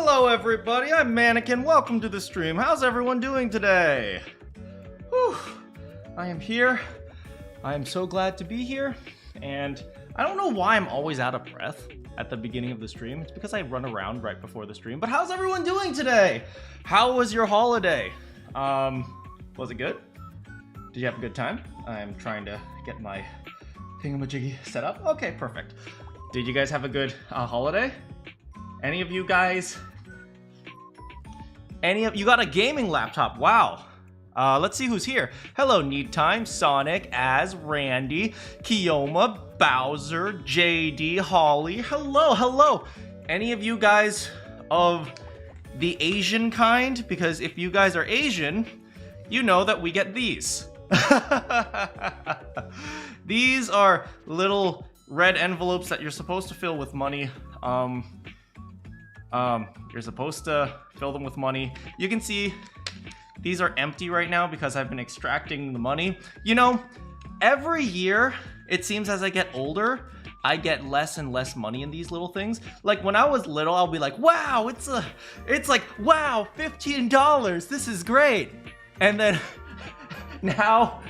Hello everybody, I'm Manakyn. Welcome to the stream. How's everyone doing today? Whew. I am here. I am so glad to be here. And I don't know why I'm always out of breath at the beginning of the stream. It's because I run around right before the stream. But how's everyone doing today? How was your holiday? Was it good? Did you have a good time? I'm trying to get my thingamajiggy set up. Okay, perfect. Did you guys have a good holiday? Any of you guys? You got a gaming laptop? Wow. Let's see who's here. Hello, Need Time, Sonic, Az, Randy, Kioma, Bowser, JD, Holly. Hello, hello. Any of you guys of the Asian kind? Because if you guys are Asian, you know that we get these. These are little red envelopes that you're supposed to fill with money. You're supposed to fill them with money. You can see these are empty right now because I've been extracting the money. You know, every year, it seems as I get older, I get less and less money in these little things. Like when I was little, I'll be like, wow, it's like, wow, $15, this is great. And then now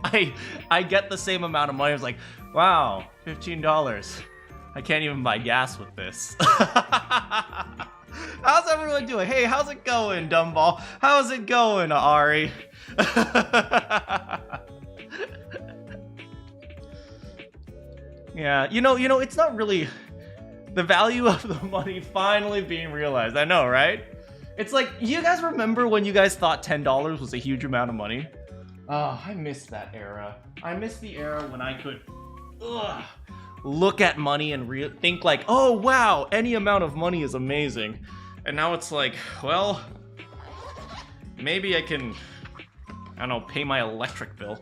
I get the same amount of money. I was like, wow, $15. I can't even buy gas with this. How's everyone doing? Hey, how's it going, Dumbball? How's it going, Ari? Yeah, you know, it's not really the value of the money finally being realized. I know, right? It's like, you guys remember when you guys thought $10 was a huge amount of money? Oh, I miss that era. I miss the era when I could look at money and think like, oh wow, any amount of money is amazing. And now it's like, well, maybe I can, I don't know, pay my electric bill.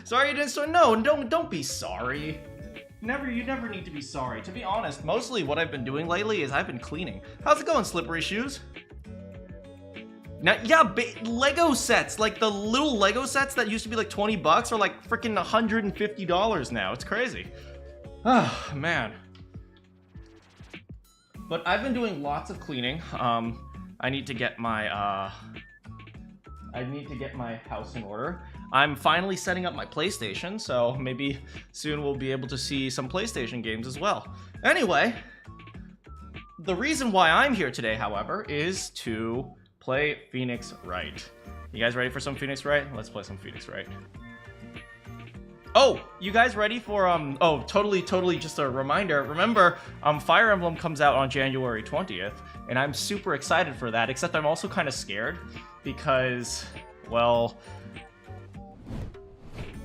Sorry you didn't start. No, don't be sorry. You never need to be sorry. To be honest, mostly what I've been doing lately is I've been cleaning. How's it going, Slippery Shoes? Now, yeah, Lego sets, like the little Lego sets that used to be like 20 bucks are like freaking $150 now. It's crazy. Oh, man. But I've been doing lots of cleaning. I need to get my house in order. I'm finally setting up my PlayStation, so maybe soon we'll be able to see some PlayStation games as well. Anyway, the reason why I'm here today, however, is to play Phoenix Wright. You guys ready for some Phoenix Wright? Let's play some Phoenix Wright. Oh, you guys ready for, oh, totally just a reminder. Remember, Fire Emblem comes out on January 20th, and I'm super excited for that, except I'm also kind of scared because, well,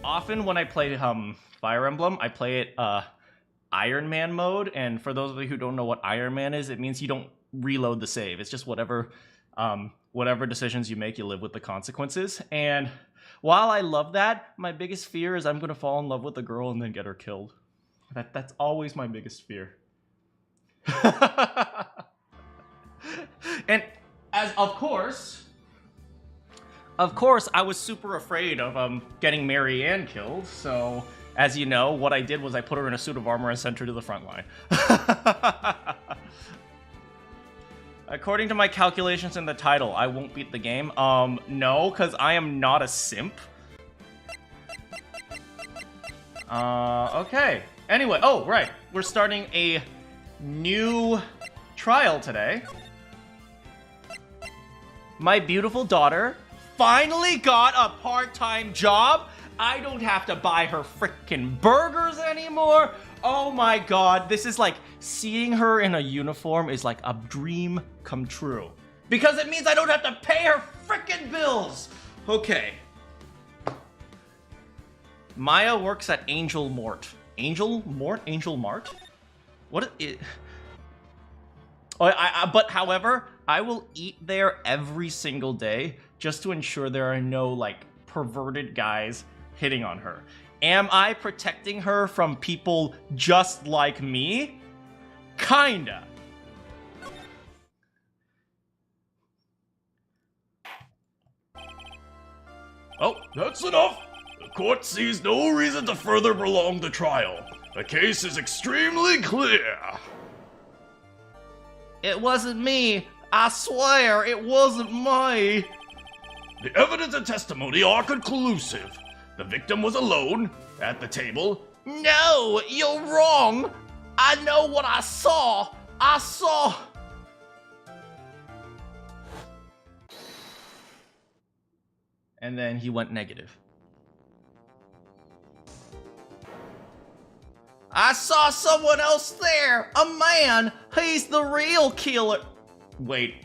often when I play Fire Emblem, I play it Iron Man mode, and for those of you who don't know what Iron Man is, it means you don't reload the save. It's just whatever decisions you make, you live with the consequences. And while I love that, my biggest fear is I'm gonna fall in love with a girl and then get her killed. That's always my biggest fear. And as of course, I was super afraid of getting Mary Ann killed. So as you know, what I did was I put her in a suit of armor and sent her to the front line. According to my calculations in the title, I won't beat the game. No, because I am not a simp. Okay. Anyway, oh, right. We're starting a new trial today. My beautiful daughter finally got a part-time job. I don't have to buy her frickin' burgers anymore. Oh my god, this is like, seeing her in a uniform is like a dream come true. Because it means I don't have to pay her frickin' bills! Okay. Maya works at Angel Mort. Angel Mort? Angel Mart? What is it? Oh, but however, I will eat there every single day just to ensure there are no, like, perverted guys hitting on her. Am I protecting her from people just like me? Kinda. Oh, that's enough. The court sees no reason to further prolong the trial. The case is extremely clear. It wasn't me. I swear, it wasn't me. The evidence and testimony are conclusive. The victim was alone at the table. No, you're wrong. I know what I saw. I saw... And then he went negative. I saw someone else there! A man! He's the real killer! Wait.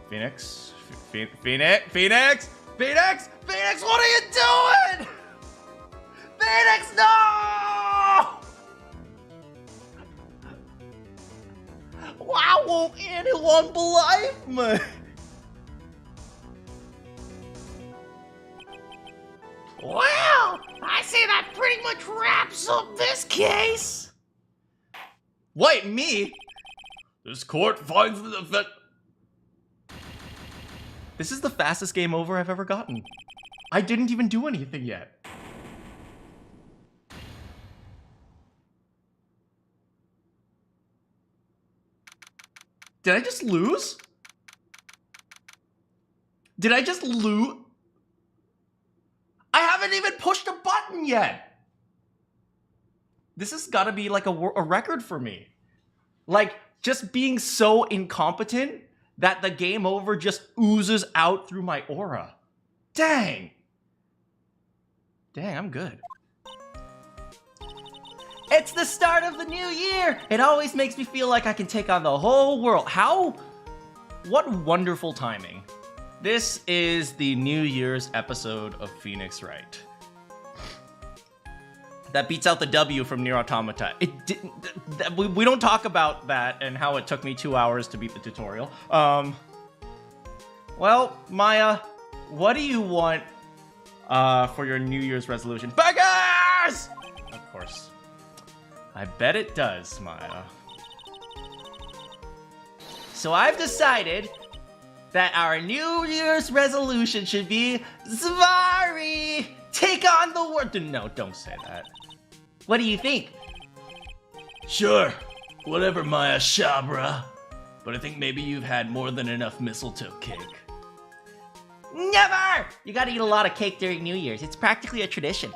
Phoenix? Phoenix? What are you doing? Phoenix, no! Why won't anyone believe me? Well, I say that pretty much wraps up this case. Wait, me? This court finds the defendant. This is the fastest game over I've ever gotten. I didn't even do anything yet. Did I just lose? Did I just lose? I haven't even pushed a button yet. This has got to be like a record for me. Like, just being so incompetent that the game over just oozes out through my aura. Dang. Dang, I'm good. It's the start of the new year. It always makes me feel like I can take on the whole world. What wonderful timing. This is the New Year's episode of Phoenix Wright. That beats out the W from Nier Automata. It didn't. We don't talk about that and how it took me 2 hours to beat the tutorial. Well, Maya, what do you want for your New Year's resolution? Beggars! Of course. I bet it does, Maya. So I've decided that our New Year's resolution should be Zvari! Take on the world! No, don't say that. What do you think? Sure, whatever, Maya Shabra. But I think maybe you've had more than enough mistletoe cake. Never! You gotta eat a lot of cake during New Year's. It's practically a tradition.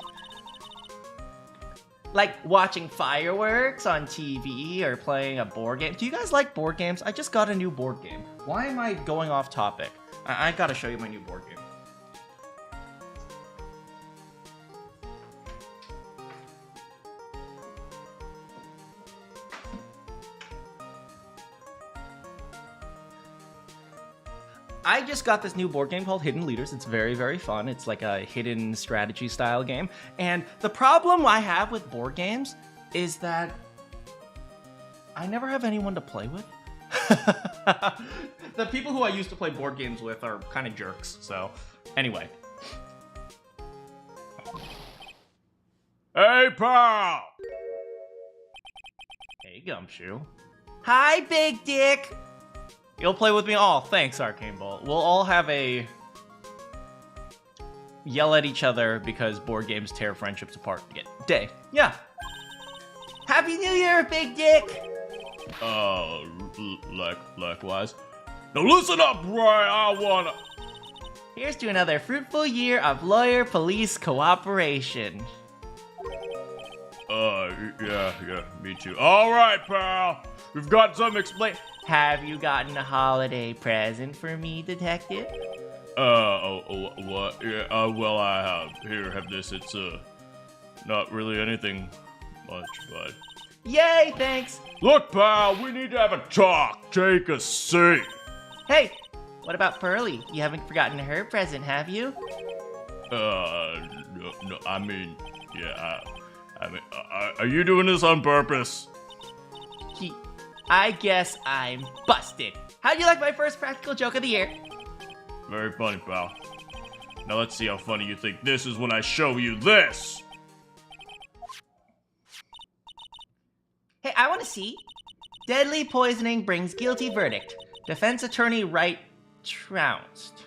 Like watching fireworks on TV or playing a board game. Do you guys like board games? I just got a new board game. Why am I going off topic? I gotta show you my new board game. I just got this new board game called Hidden Leaders. It's very, very fun. It's like a hidden strategy style game. And the problem I have with board games is that I never have anyone to play with. The people who I used to play board games with are kind of jerks. So anyway. Hey, pal! Hey, Gumshoe. Hi, Big Dick. You'll play with me? Oh, thanks, Arcane Bolt. We'll all have a yell at each other because board games tear friendships apart day. Yeah. Happy New Year, Big Dick! Likewise. Now listen up, Ray, I wanna... Here's to another fruitful year of lawyer-police cooperation. Yeah, me too. All right, pal. We've got some explain... Have you gotten a holiday present for me, Detective? What? Yeah, well, I have. Here, have this. It's, not really anything much, but... Yay, thanks! Look, pal, we need to have a talk. Take a seat. Hey, what about Pearly? You haven't forgotten her present, have you? No, I mean, yeah, are you doing this on purpose? I guess I'm busted. How'd you like my first practical joke of the year? Very funny, pal. Now let's see how funny you think this is when I show you this. Hey, I want to see. Deadly poisoning brings guilty verdict. Defense attorney Wright trounced.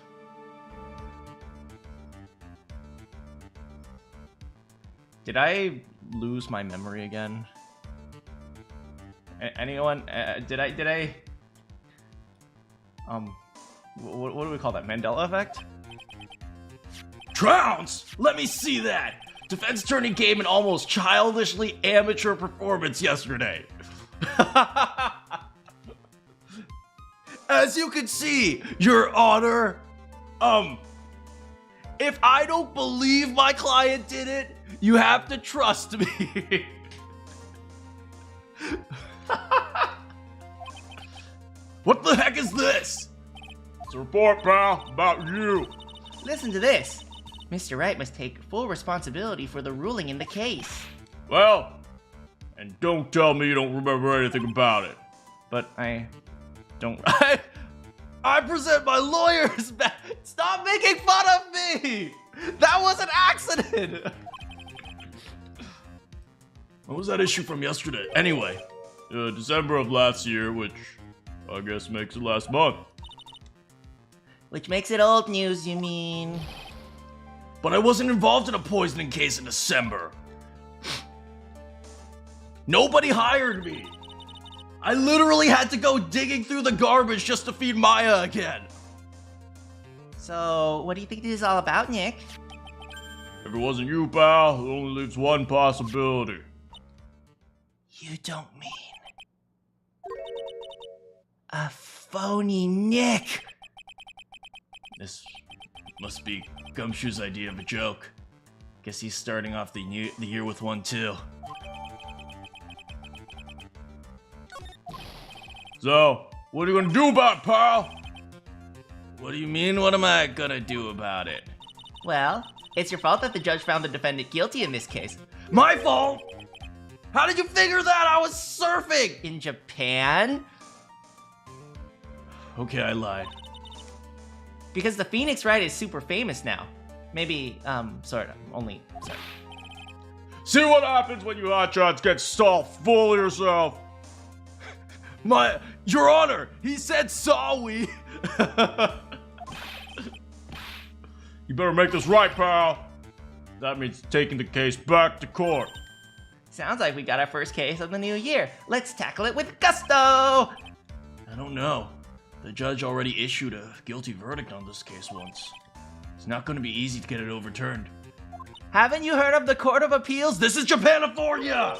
Did I lose my memory again? Anyone? Did I? What do we call that? Mandela effect? Trounce! Let me see that! Defense attorney gave an almost childishly amateur performance yesterday. As you can see, Your Honor, if I don't believe my client did it, you have to trust me. What the heck is this? It's a report, pal, about you. Listen to this. Mr. Wright must take full responsibility for the ruling in the case. Well, and don't tell me you don't remember anything about it. But I don't. I present my lawyers back. Stop making fun of me! That was an accident! What was that issue from yesterday? Anyway. December of last year, which I guess makes it last month. Which makes it old news, you mean? But I wasn't involved in a poisoning case in December. Nobody hired me. I literally had to go digging through the garbage just to feed Maya again. So, what do you think this is all about, Nick? If it wasn't you, pal, it only leaves one possibility. You don't mean... a phony Nick? This must be Gumshoe's idea of a joke. Guess he's starting off the year with one too. So, what are you gonna do about it, pal? What do you mean, what am I gonna do about it? Well, it's your fault that the judge found the defendant guilty in this case. My fault? How did you figure that? I was surfing! In Japan? Okay, I lied. Because the Phoenix Wright is super famous now. Maybe, sort of, only, sorry. See what happens when you hotshots get stalled full of yourself. Your Honor, he said sorry. You better make this right, pal. That means taking the case back to court. Sounds like we got our first case of the new year. Let's tackle it with gusto! I don't know. The judge already issued a guilty verdict on this case once. It's not going to be easy to get it overturned. Haven't you heard of the Court of Appeals? This is Japanifornia!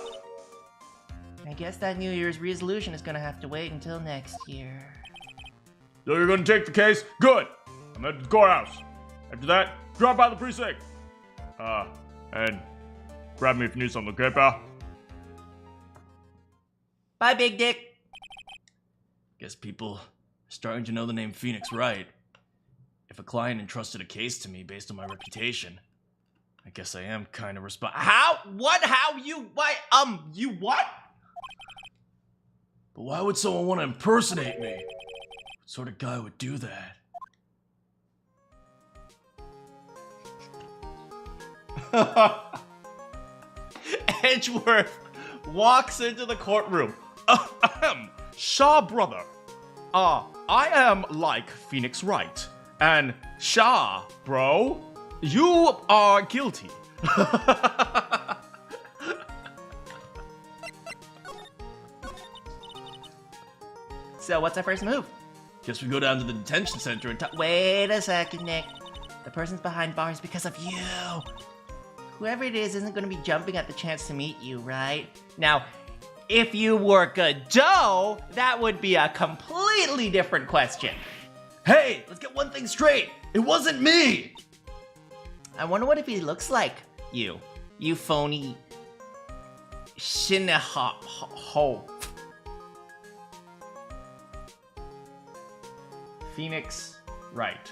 I guess that New Year's resolution is gonna have to wait until next year. So you're gonna take the case? Good. I'm headed to the courthouse. After that, drop by the precinct. And grab me if you need something, okay, pal? Bye, Big Dick. Guess people are starting to know the name Phoenix Wright. If a client entrusted a case to me based on my reputation, I guess I am kind of How? What? How? You? Why? You what? But why would someone want to impersonate me? What sort of guy would do that? Edgeworth walks into the courtroom. Shaw brother. I am like Phoenix Wright. And Shaw, bro, you are guilty. So what's our first move? Guess we go down to the detention center and Wait a second, Nick. The person's behind bars because of you. Whoever it is isn't going to be jumping at the chance to meet you, right? Now, if you were Godot, that would be a completely different question. Hey, let's get one thing straight. It wasn't me. I wonder what if he looks like you. You phony... Shinaho. Phoenix Wright.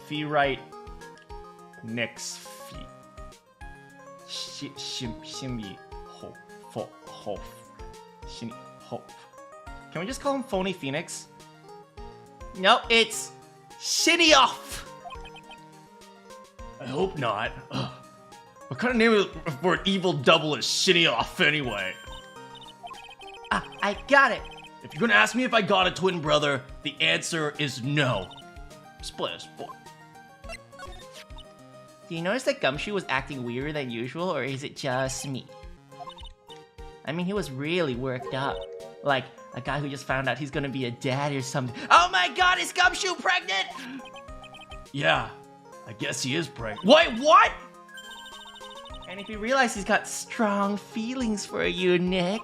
Fee Wright. Nix Fee. Shimmy Ho. Fo. Ho. Shimmy Ho. Can we just call him Phony Phoenix? No, it's Shitty-off. I hope not. Ugh. What kind of name for an evil double is Shitty-off anyway? I got it. If you're gonna ask me if I got a twin brother, the answer is no. Splash, boy. Do you notice that Gumshoe was acting weirder than usual, or is it just me? I mean, he was really worked up. Like a guy who just found out he's gonna be a dad or something. Oh my god, is Gumshoe pregnant? Yeah, I guess he is pregnant. Wait, what? And if you realize he's got strong feelings for you, Nick.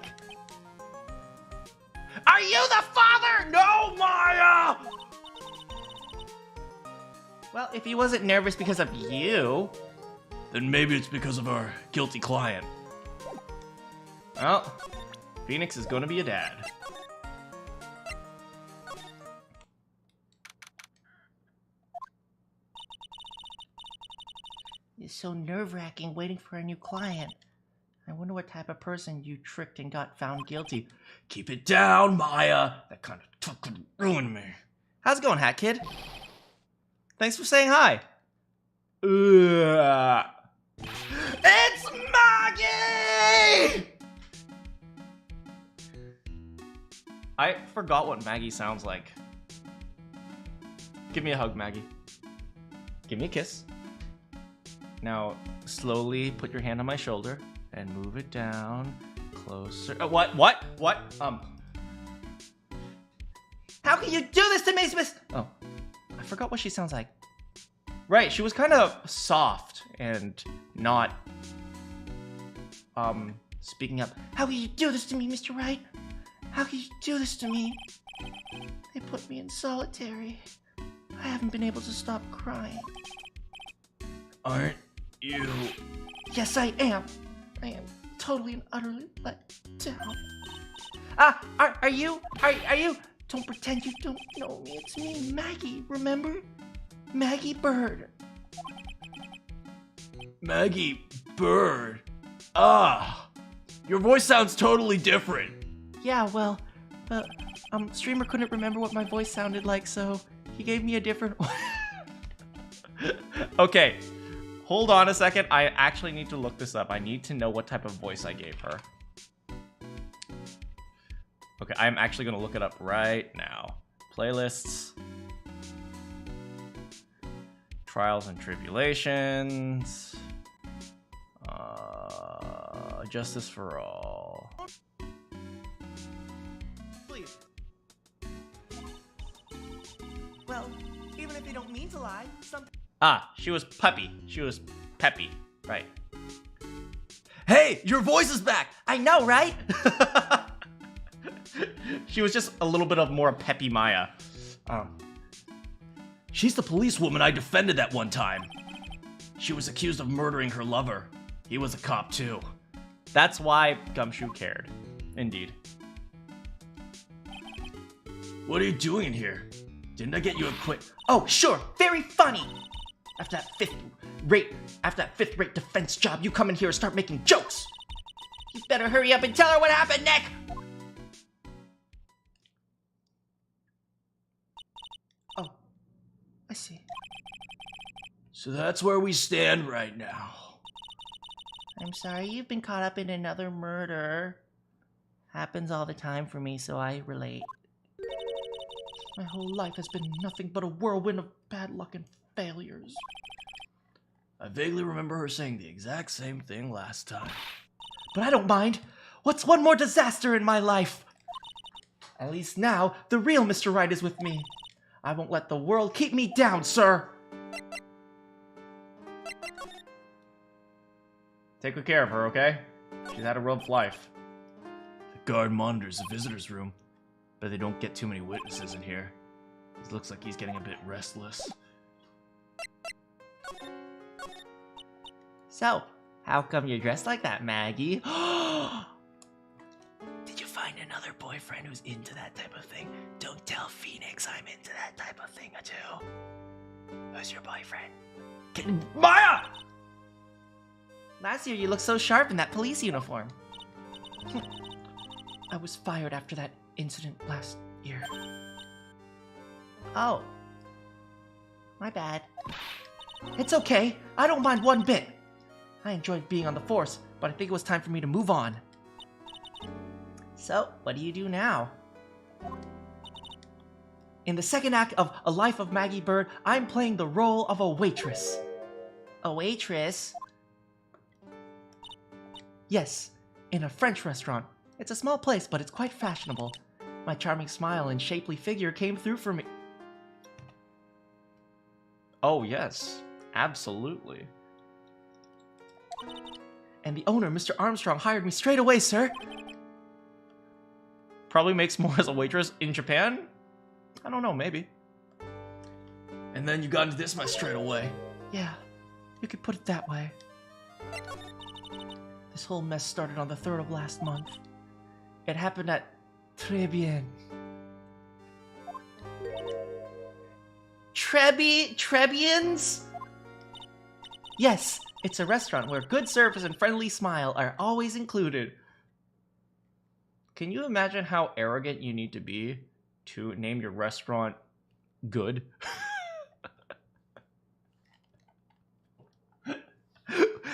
Are you the father? No, Maya! Well, if he wasn't nervous because of you... Then maybe it's because of our guilty client. Well, Phoenix is gonna be a dad. It's so nerve-wracking waiting for a new client. I wonder what type of person you tricked and got found guilty. Keep it down, Maya. That kind of talk could ruin me. How's it going, Hat Kid? Thanks for saying hi. It's Maggie! I forgot what Maggie sounds like. Give me a hug, Maggie. Give me a kiss. Now, slowly put your hand on my shoulder and move it down closer. What? How can you do this to me, Smith? Oh, I forgot what she sounds like. Right, she was kind of soft and not, speaking up. How can you do this to me, Mr. Wright? How can you do this to me? They put me in solitary. I haven't been able to stop crying. Aren't you? Yes, I am. I am totally and utterly let down. Are you? Don't pretend you don't know me. It's me, Maggie, remember? Maggie Bird. Maggie Bird. Ah, your voice sounds totally different. Yeah, well, streamer couldn't remember what my voice sounded like, so he gave me a different one. Okay, hold on a second. I actually need to look this up. I need to know what type of voice I gave her. Okay, I'm actually gonna look it up right now. Playlists. Trials and Tribulations. Justice for All. Please. Well, even if you don't mean to lie, something... Ah, she was Puppy. She was Peppy, right. Hey, your voice is back. I know, right? She was just a little bit of more Peppy Maya. She's the policewoman I defended that one time. She was accused of murdering her lover. He was a cop too. That's why Gumshoe cared. Indeed. What are you doing in here? Didn't I get you a quick... Oh, sure, very funny. After that fifth-rate defense job, you come in here and start making jokes. You better hurry up and tell her what happened, Nick. Oh, I see. So that's where we stand right now. I'm sorry, you've been caught up in another murder. Happens all the time for me, so I relate. My whole life has been nothing but a whirlwind of bad luck and failures. I vaguely remember her saying the exact same thing last time. But I don't mind. What's one more disaster in my life? At least now, the real Mr. Wright is with me. I won't let the world keep me down, sir. Take good care of her, okay? She's had a rough life. The guard monitors the visitor's room, but they don't get too many witnesses in here. It looks like he's getting a bit restless. So, how come you're dressed like that, Maggie? Did you find another boyfriend who's into that type of thing? Don't tell Phoenix I'm into that type of thing, too. Who's your boyfriend? Maya! Last year you looked so sharp in that police uniform. I was fired after that incident last year. Oh. My bad. It's okay. I don't mind one bit. I enjoyed being on the force, but I think it was time for me to move on. So, what do you do now? In the second act of A Life of Maggie Bird, I'm playing the role of a waitress. A waitress? Yes, in a French restaurant It's a small place, but it's quite fashionable. My charming smile and shapely figure came through for me. Oh, yes. Absolutely. And the owner, Mr. Armstrong, hired me straight away, sir. Probably makes more as a waitress in Japan? I don't know, maybe. And then you got into this mess straight away. Yeah, you could put it that way. This whole mess started on the 3rd of last month. It happened at Tribien. Trebians? Yes, it's a restaurant where good service and friendly smile are always included. Can you imagine how arrogant you need to be to name your restaurant Good?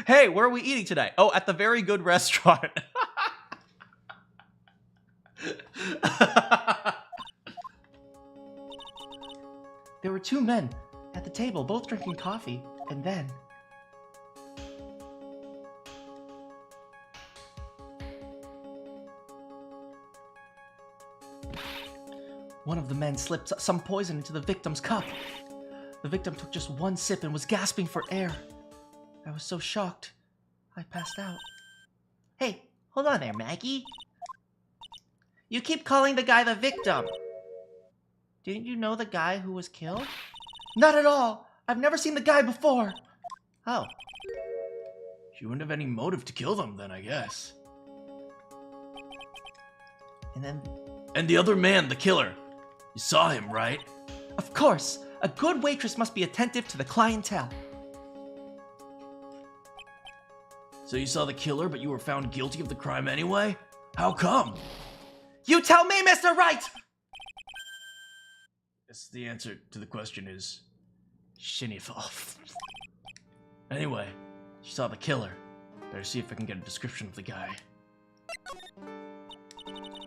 Hey, where are we eating today? Oh, at the Very Good Restaurant. There were 2 men at the table, both drinking coffee, and then... one of the men slipped some poison into the victim's cup. The victim took just 1 sip and was gasping for air. I was so shocked, I passed out. Hey, hold on there, Maggie. You keep calling the guy the victim. Didn't you know the guy who was killed? Not at all. I've never seen the guy before. Oh. You wouldn't have any motive to kill them then, I guess. And then... And the other man, the killer. You saw him, right? Of course. A good waitress must be attentive to the clientele. So you saw the killer, but you were found guilty of the crime anyway? How come? You tell me, Mr. Wright! Guess the answer to the question is... Shinifal. Anyway, you saw the killer. Better see if I can get a description of the guy.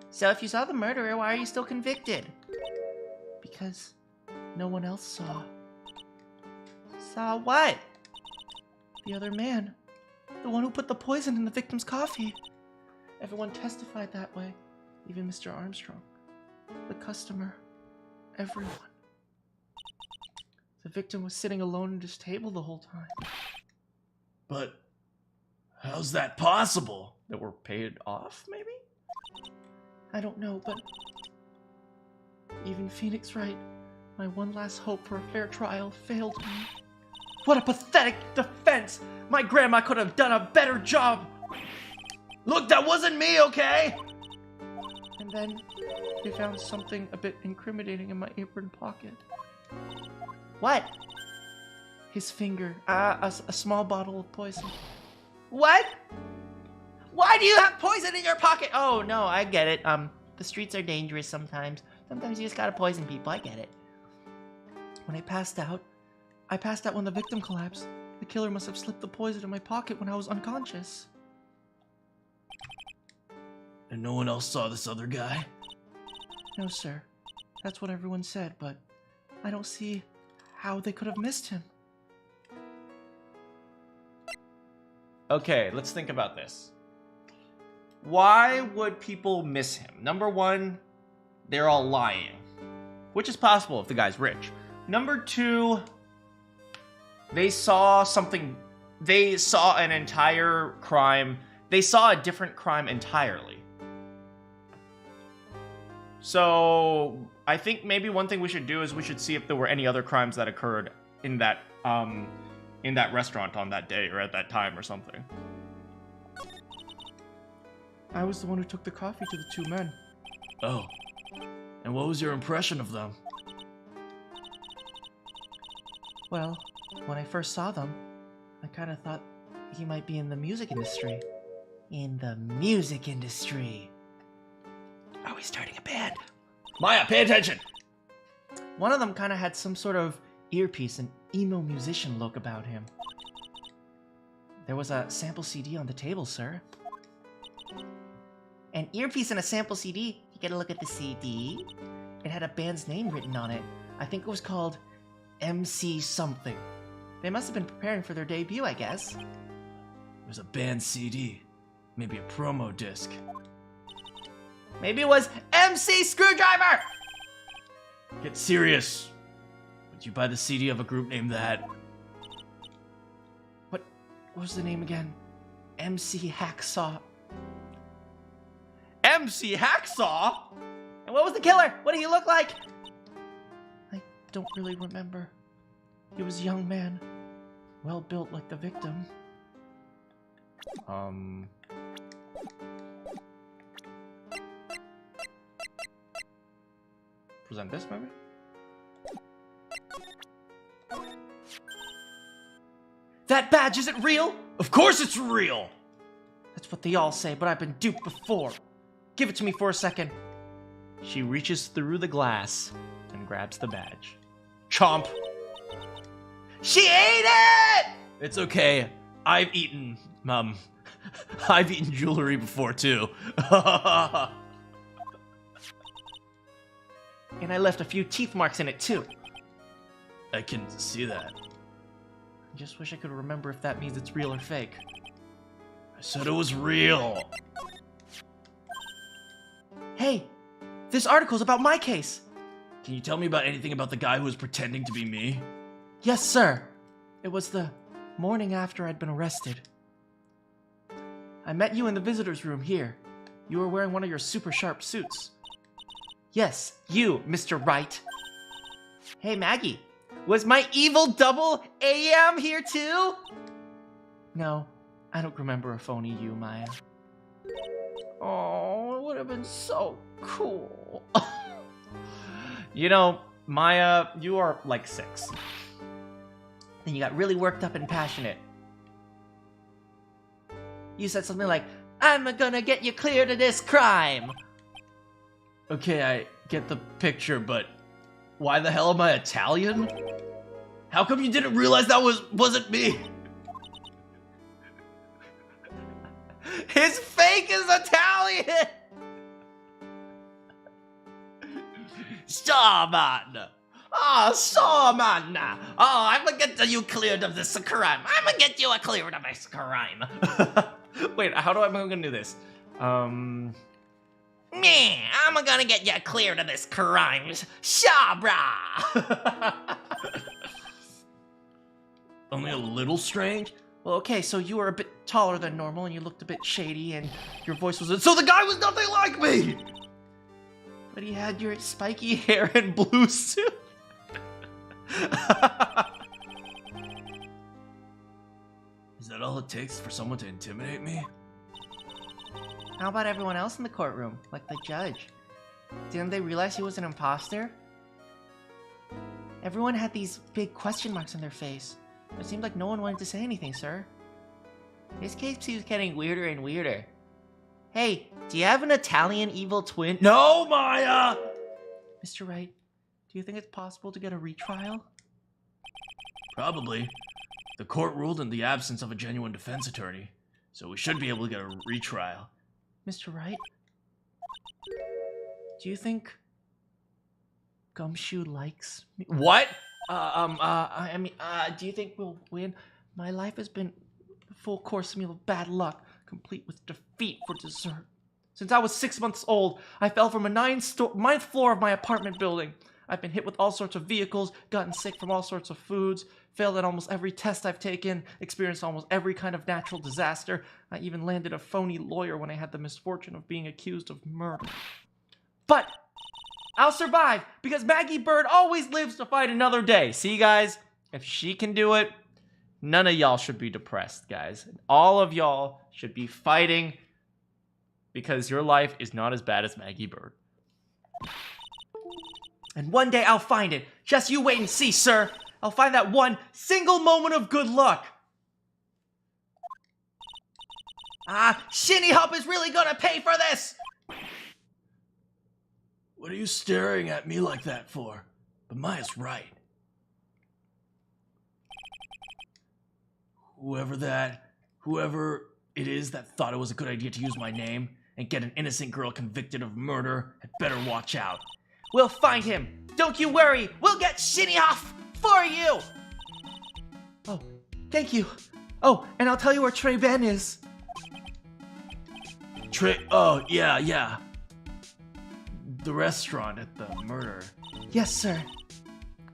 So if you saw the murderer, why are you still convicted? Because no one else saw. Saw what? The other man. The one who put the poison in the victim's coffee. Everyone testified that way. Even Mr. Armstrong. The customer. Everyone. The victim was sitting alone at his table the whole time. But how's that possible? That were paid off, maybe? I don't know, but even Phoenix Wright, my one last hope for a fair trial, failed me. What a pathetic defense! My grandma could have done a better job! Look, that wasn't me, okay? And then they found something a bit incriminating in my apron pocket. What? His finger. A small bottle of poison. What? Why do you have poison in your pocket? Oh, no, I get it. The streets are dangerous sometimes. Sometimes you just gotta poison people. I get it. When I passed out when the victim collapsed. The killer must have slipped the poison in my pocket when I was unconscious. And no one else saw this other guy? No, sir. That's what everyone said, but I don't see how they could have missed him. Okay, let's think about this. Why would people miss him? Number one, they're all lying. Which is possible if the guy's rich. Number two, they saw something. They saw an entire crime. They saw a different crime entirely. So, I think maybe one thing we should do is we should see if there were any other crimes that occurred in that restaurant on that day or at that time or something. I was the one who took the coffee to the 2 men. Oh. And what was your impression of them? Well, when I first saw them, I kind of thought he might be in the music industry. In the music industry. Are we starting a band? Maya, pay attention! One of them kind of had some sort of earpiece and emo musician look about him. There was a sample CD on the table, sir. An earpiece and a sample CD? You gotta look at the CD. It had a band's name written on it. I think it was called MC something. They must have been preparing for their debut, I guess. It was a band CD. Maybe a promo disc. Maybe it was MC Screwdriver! Get serious. Would you buy the CD of a group named that? What was the name again? MC Hacksaw. MC Hacksaw? And what was the killer? What did he look like? I don't really remember. He was a young man. Well built like the victim. Present this, maybe? That badge isn't real? Of course it's real! That's what they all say, but I've been duped before. Give it to me for a second. She reaches through the glass and grabs the badge. Chomp! She ate it! It's okay. I've eaten jewelry before too. And I left a few teeth marks in it too. I can see that. I just wish I could remember if that means it's real or fake. I said it was real. Hey, this article's about my case. Can you tell me about anything about the guy who was pretending to be me? Yes, sir. It was the morning after I'd been arrested. I met you in the visitor's room here. You were wearing one of your super sharp suits. Yes, you, Mr. Wright. Hey, Maggie. Was my evil double AM here too? No, I don't remember a phony you, Maya. Oh, it would have been so cool. You know, Maya, you are like 6. Then you got really worked up and passionate. You said something like, I'm gonna get you cleared of this crime. Okay, I get the picture, but why the hell am I Italian? How come you didn't realize that wasn't me? His fake is Italian! So, man. Oh, man. Oh, I'm gonna get you cleared of this crime. I'm gonna get you cleared of this crime. Wait, how am I gonna do this? Me, I'm gonna get you cleared of this crime. Shabra! Only a little strange? Well, okay, so you were a bit taller than normal and you looked a bit shady and your voice was... So the guy was nothing like me! But he had your spiky hair and blue suit. Is that all it takes for someone to intimidate me? How about everyone else in the courtroom, like the judge? Didn't they realize he was an imposter? Everyone had these big question marks on their face. It seemed like no one wanted to say anything, sir. This case keeps getting weirder and weirder. Hey, do you have an Italian evil twin? No, Maya! Mr. Wright, do you think it's possible to get a retrial? Probably. The court ruled in the absence of a genuine defense attorney, so we should be able to get a retrial. Mr. Wright? Do you think Gumshoe likes me? What? Do you think we'll win? My life has been a full course meal of bad luck, complete with defeat for dessert. Since I was 6 months old, I fell from a ninth floor of my apartment building. I've been hit with all sorts of vehicles, gotten sick from all sorts of foods, failed at almost every test I've taken, experienced almost every kind of natural disaster. I even landed a phony lawyer when I had the misfortune of being accused of murder. But I'll survive, because Maggie Bird always lives to fight another day. See, guys, if she can do it, none of y'all should be depressed, guys. All of y'all should be fighting because your life is not as bad as Maggie Bird. And one day I'll find it. Just you wait and see, sir. I'll find that one single moment of good luck. Shinny Hop is really gonna pay for this! What are you staring at me like that for? But Maya's right. Whoever it is that thought it was a good idea to use my name and get an innocent girl convicted of murder had better watch out. We'll find him. Don't you worry. We'll get Shinny off for you. Oh, thank you. Oh, and I'll tell you where Trey Ben is. Oh, yeah. the restaurant at the murder. Yes, sir.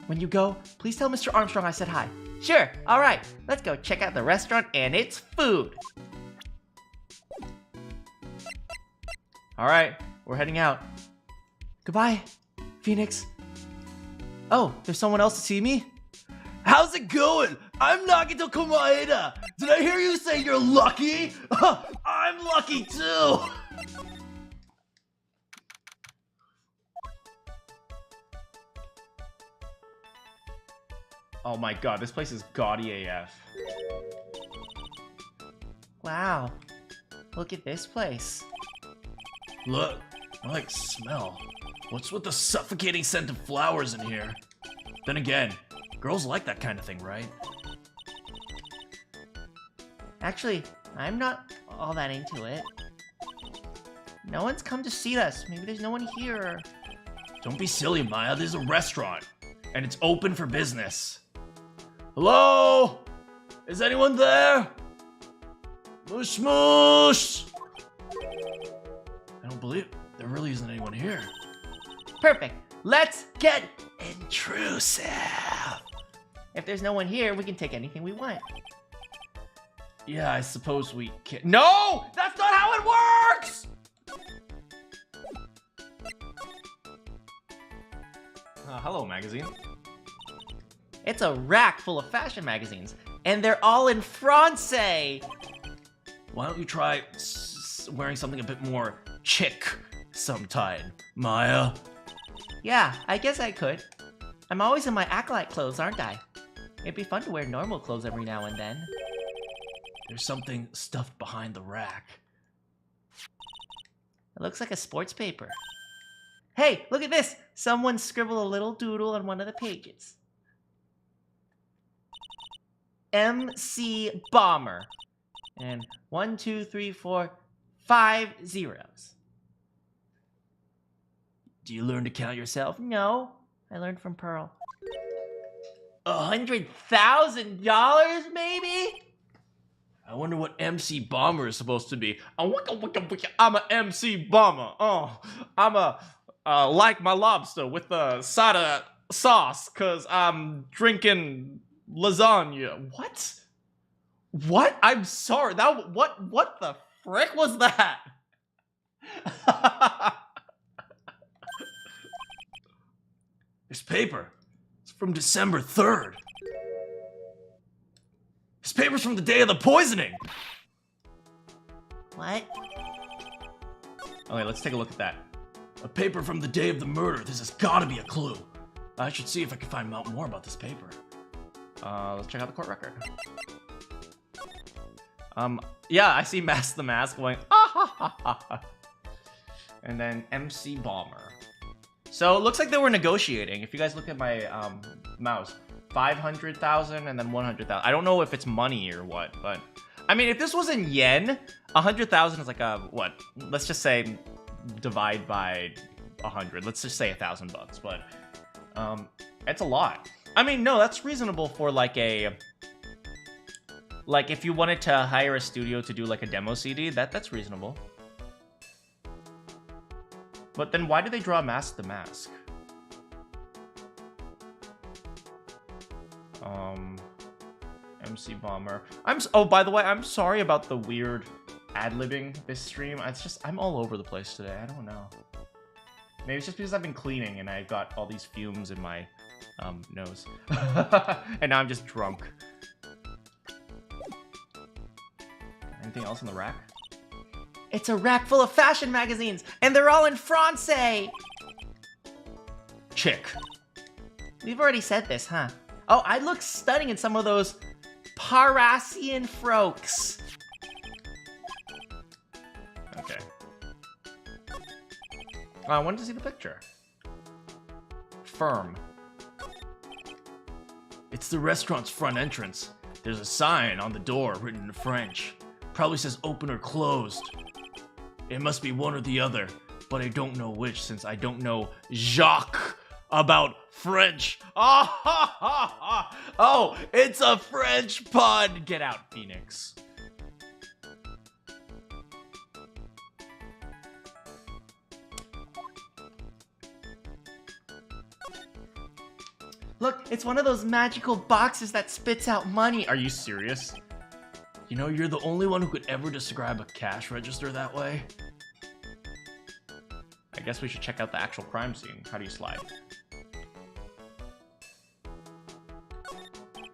When you go, please tell Mr. Armstrong I said hi. Sure, alright. Let's go check out the restaurant and its food. Alright, we're heading out. Goodbye, Phoenix. Oh, there's someone else to see me? How's it going? I'm Nagito Komaeda. Did I hear you say you're lucky? I'm lucky too. Oh my god, this place is gaudy AF. Wow, look at this place. Look, I like smell. What's with the suffocating scent of flowers in here? Then again, girls like that kind of thing, right? Actually, I'm not all that into it. No one's come to see us. Maybe there's no one here. Don't be silly, Maya. There's a restaurant, and it's open for business. Hello? Is anyone there? Mush mush! I don't believe there really isn't anyone here. Perfect. Let's get intrusive. If there's no one here, we can take anything we want. Yeah, I suppose we can. No! That's not how it works! Hello, magazine. It's a rack full of fashion magazines, and they're all in Francais. Why don't you try wearing something a bit more chic sometime, Maya? Yeah, I guess I could. I'm always in my acolyte clothes, aren't I? It'd be fun to wear normal clothes every now and then. There's something stuffed behind the rack. It looks like a sports paper. Hey, look at this! Someone scribbled a little doodle on one of the pages. MC Bomber. And 1, 2, 3, 4, 5 zeros. Do you learn to count yourself? No, I learned from Pearl. $100,000 maybe? I wonder what MC Bomber is supposed to be. I'm a MC Bomber. Oh, I'm a like my lobster with the sada sauce, cause I'm drinking lasagna. What? What? I'm sorry. What the frick was that? This paper. It's from December 3rd. This paper's from the day of the poisoning. What? Okay, let's take a look at that. A paper from the day of the murder. This has gotta be a clue. I should see if I can find out more about this paper. Let's check out the court record. Yeah, I see Mask the Mask going, ah ha ha ha ha. And then MC Bomber. So it looks like they were negotiating. If you guys look at my mouse, 500,000 and then 100,000. I don't know if it's money or what, but I mean, if this was in yen, 100,000 is like a what? Let's just say divide by 100. Let's just say $1,000 bucks, but it's a lot. I mean, no, that's reasonable for like a if you wanted to hire a studio to do like a demo CD, that's reasonable. But then why did they draw Mask the Mask? MC Bomber. Oh, by the way, I'm sorry about the weird ad-libbing this stream. It's just, I'm all over the place today. I don't know. Maybe it's just because I've been cleaning and I've got all these fumes in my nose. And now I'm just drunk. Anything else in the rack? It's a rack full of fashion magazines, and they're all in Francais! Chick. We've already said this, huh? Oh, I'd look stunning in some of those Parisian frokes. Okay. I wanted to see the picture. Firm. It's the restaurant's front entrance. There's a sign on the door written in French. Probably says open or closed. It must be one or the other, but I don't know which since I don't know Jacques about French. Oh, it's a French pun. Get out, Phoenix. Look, it's one of those magical boxes that spits out money. Are you serious? You know, you're the only one who could ever describe a cash register that way. I guess we should check out the actual crime scene. How do you slide?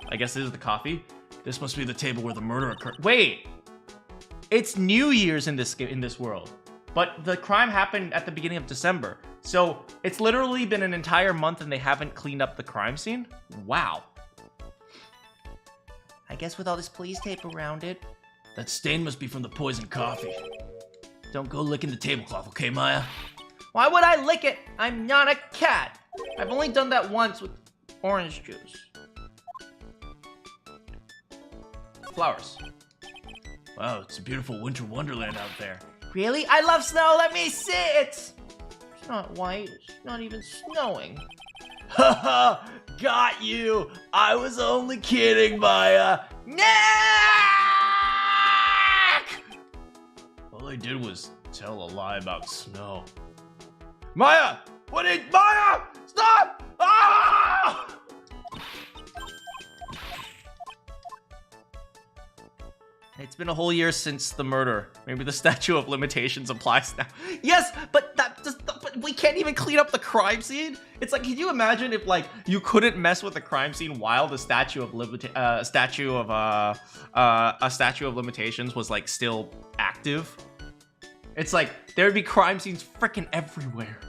I guess this is the coffee. This must be the table where the murder occurred. Wait! It's New Year's in this world. But the crime happened at the beginning of December. So it's literally been an entire month and they haven't cleaned up the crime scene? Wow. I guess with all this police tape around it. That stain must be from the poisoned coffee. Don't go licking the tablecloth, okay, Maya? Why would I lick it? I'm not a cat. I've only done that once with orange juice. Flowers. Wow, it's a beautiful winter wonderland out there. Really? I love snow. Let me see it. It's not white. It's not even snowing. Haha! Got you! I was only kidding, Maya! Nick! All I did was tell a lie about snow. Maya! Maya! Stop! Ah! It's been a whole year since the murder. Maybe the statute of limitations applies now. Yes, but but we can't even clean up the crime scene. It's like, can you imagine if like you couldn't mess with the crime scene while the statute of limitations was like still active? It's like there would be crime scenes freaking everywhere.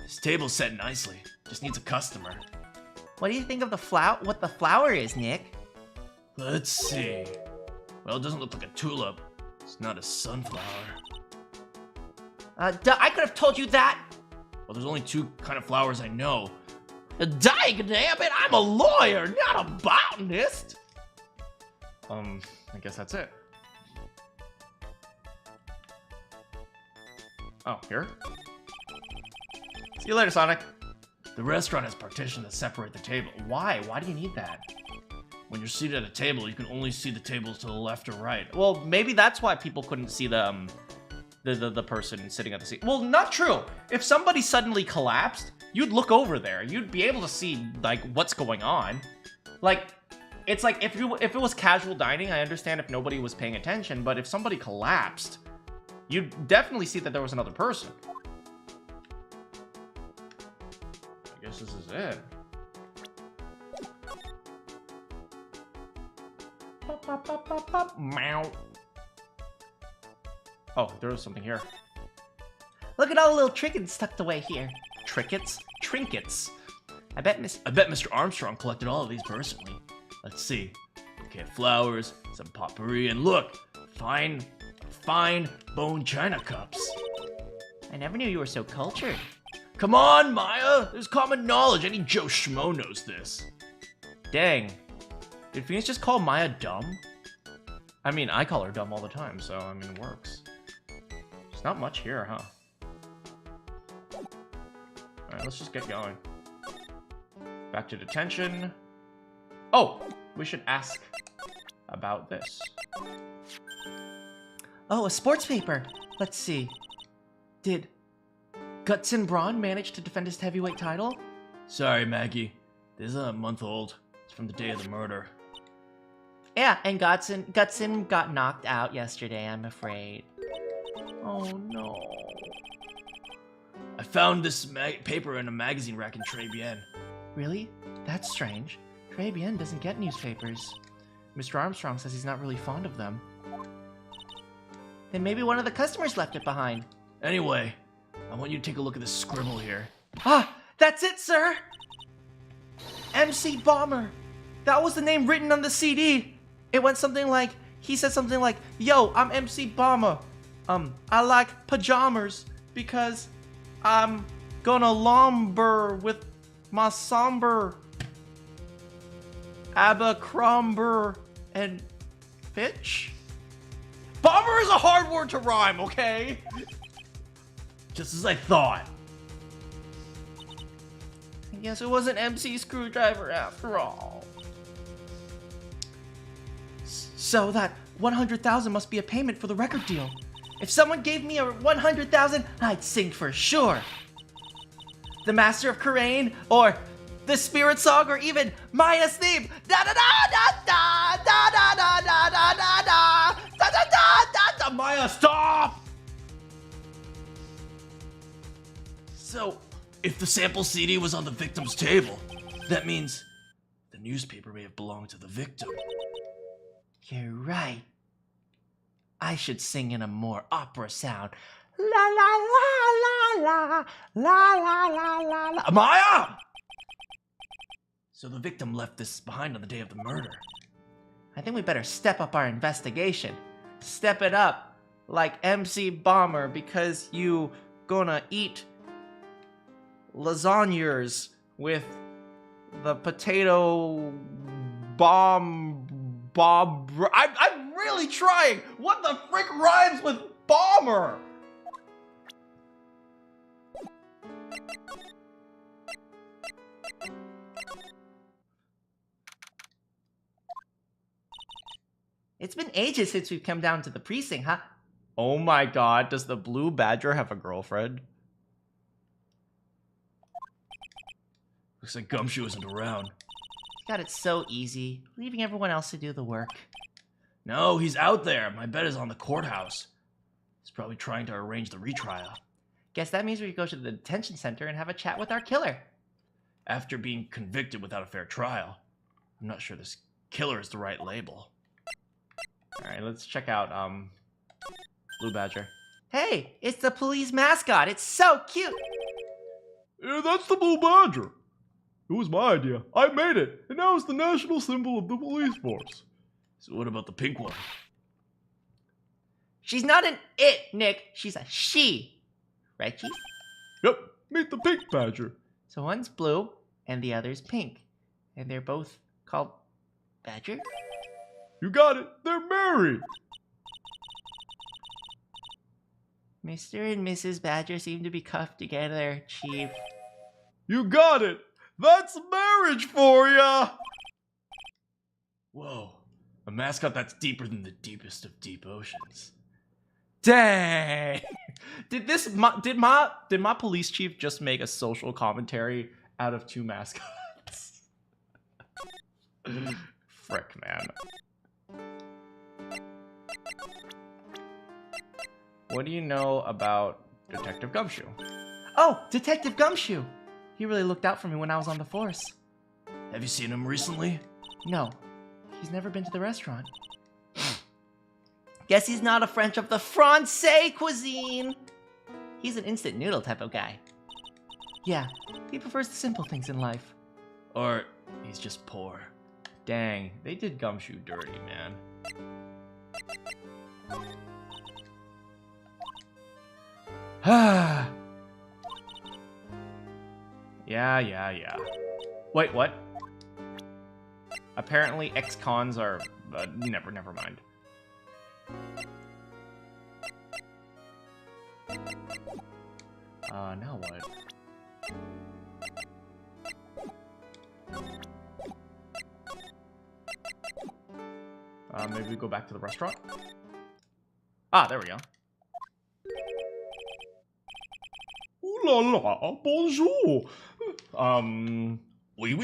This table's set nicely. Just needs a customer. What do you think of what the flower is, Nick? Let's see. Well, it doesn't look like a tulip. It's not a sunflower. I could have told you that. Well, there's only two kind of flowers I know. Dang damn it, I'm a lawyer, not a botanist. I guess that's it. Oh, here? See you later, Sonic. The restaurant has partitions that separate the table. Why? Why do you need that? When you're seated at a table, you can only see the tables to the left or right. Well, maybe that's why people couldn't see the person sitting at the seat. Well, not true. If somebody suddenly collapsed, you'd look over there. You'd be able to see like what's going on. Like, it's like if it was casual dining, I understand if nobody was paying attention, but if somebody collapsed, you'd definitely see that there was another person. I guess this is it. Pop, pop, pop, pop. Meow. Oh, there was something here. Look at all the little trinkets tucked away here. Trinkets? Trinkets. I bet Mr. Armstrong collected all of these personally. Let's see. Okay, flowers, some potpourri, and look! Fine bone china cups. I never knew you were so cultured. Come on, Maya! There's common knowledge. Any Joe Schmo knows this. Dang. Did Phoenix just call Maya dumb? I mean, I call her dumb all the time, so, I mean, it works. There's not much here, huh? Alright, let's just get going. Back to detention. Oh! We should ask about this. Oh, a sports paper. Let's see. Did Gutson Braun manage to defend his heavyweight title? Sorry, Maggie. This is a month old. It's from the day of the murder. Yeah, and Gutson got knocked out yesterday, I'm afraid. Oh no. I found this paper in a magazine rack in Tribulations. Really? That's strange. Tribulations doesn't get newspapers. Mr. Armstrong says he's not really fond of them. Then maybe one of the customers left it behind. Anyway, I want you to take a look at this scribble here. Ah, that's it, sir! MC Bomber. That was the name written on the CD. It went something like, he said something like, yo, I'm MC Bomber. I like pajamas because I'm gonna lumber with my somber Abercrombie and Fitch. Bomber is a hard word to rhyme, okay? Just as I thought. I guess it wasn't MC Screwdriver after all. So that 100,000 must be a payment for the record deal. If someone gave me a 100,000, I'd sing for sure. the Master of Karain, or the Spirit Song, or even Maya's theme. Da da da da da da da da da da da da da da da da. Maya, stop! So, if the sample CD was on the victim's table, that means the newspaper may have belonged to the victim. You're right. I should sing in a more opera sound. La la la la la la la la la. Maya! So the victim left this behind on the day of the murder. I think we better step up our investigation. Step it up like MC Bomber, because you gonna eat lasagnas with the potato bomb. I'm really trying. What the frick rhymes with bomber? It's been ages since we've come down to the precinct, huh? Oh my god, does the blue badger have a girlfriend? Looks like Gumshoe isn't around. Got it so easy, leaving everyone else to do the work. No, he's out there. My bet is on the courthouse. He's probably trying to arrange the retrial. Guess that means we could go to the detention center and have a chat with our killer. After being convicted without a fair trial, I'm not sure this killer is the right label. Alright, let's check out, Blue Badger. Hey, it's the police mascot. It's so cute. Yeah, that's the Blue Badger. It was my idea. I made it, and now it's the national symbol of the police force. So what about the pink one? She's not an it, Nick. She's a she. Right, Chief? Yep, meet the Pink Badger. So one's blue, and the other's pink. And they're both called Badger? You got it, they're married. Mr. and Mrs. Badger seem to be cuffed together, Chief. You got it. That's marriage for ya. Whoa, a mascot that's deeper than the deepest of deep oceans. Dang! Did my police chief just make a social commentary out of two mascots? Frick, man. What do you know about Detective Gumshoe? Oh, Detective Gumshoe! He really looked out for me when I was on the force. Have you seen him recently? No, he's never been to the restaurant. Guess he's not a French of the Francais cuisine. He's an instant noodle type of guy. Yeah, he prefers the simple things in life. Or he's just poor. Dang, they did Gumshoe dirty, man. Yeah. Wait, what? Apparently ex-cons are... never mind. Now what? Maybe we go back to the restaurant? Ah, there we go. Ooh la la, bonjour. Oui,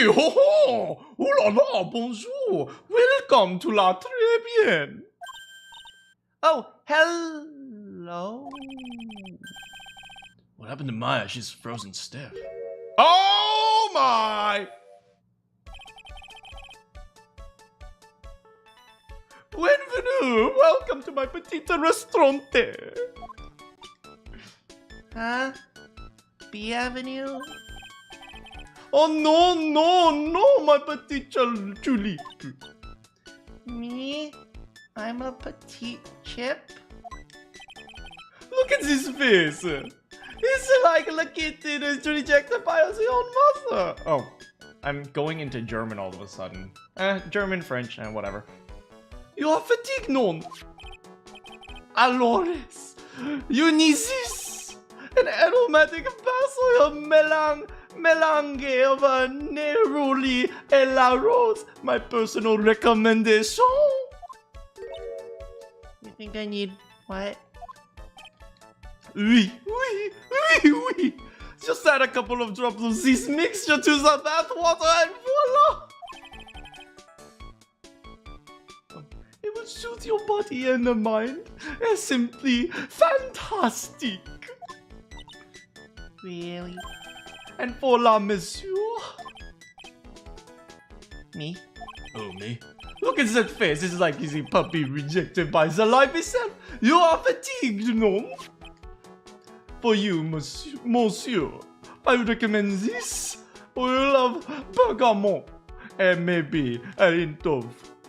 ho ho! Ooh la la, bonjour! Welcome to La Très Bien! Oh, hello? What happened to Maya? She's frozen stiff. Oh my! Bienvenue! Welcome to my petit restaurante! Huh? B Avenue? Oh no, my petit Julie. Me? I'm a petite chip? Look at this face! It's like a kitten is rejected by his own mother! Oh, I'm going into German all of a sudden. German, French, and whatever. You are fatigued, non? Alors, you need this! An aromatic basil of melange of a neroli et la rose, my personal recommendation. You think I need what? Oui. Just add a couple of drops of this mixture to the bathwater and voila! It will soothe your body and the mind. It's simply fantastic. Really? And voila, monsieur. Me? Oh, me? Look at that face. It's like he's a puppy rejected by the life itself. You are fatigued, no? For you, monsieur, I would recommend this oil of bergamot and maybe a hint of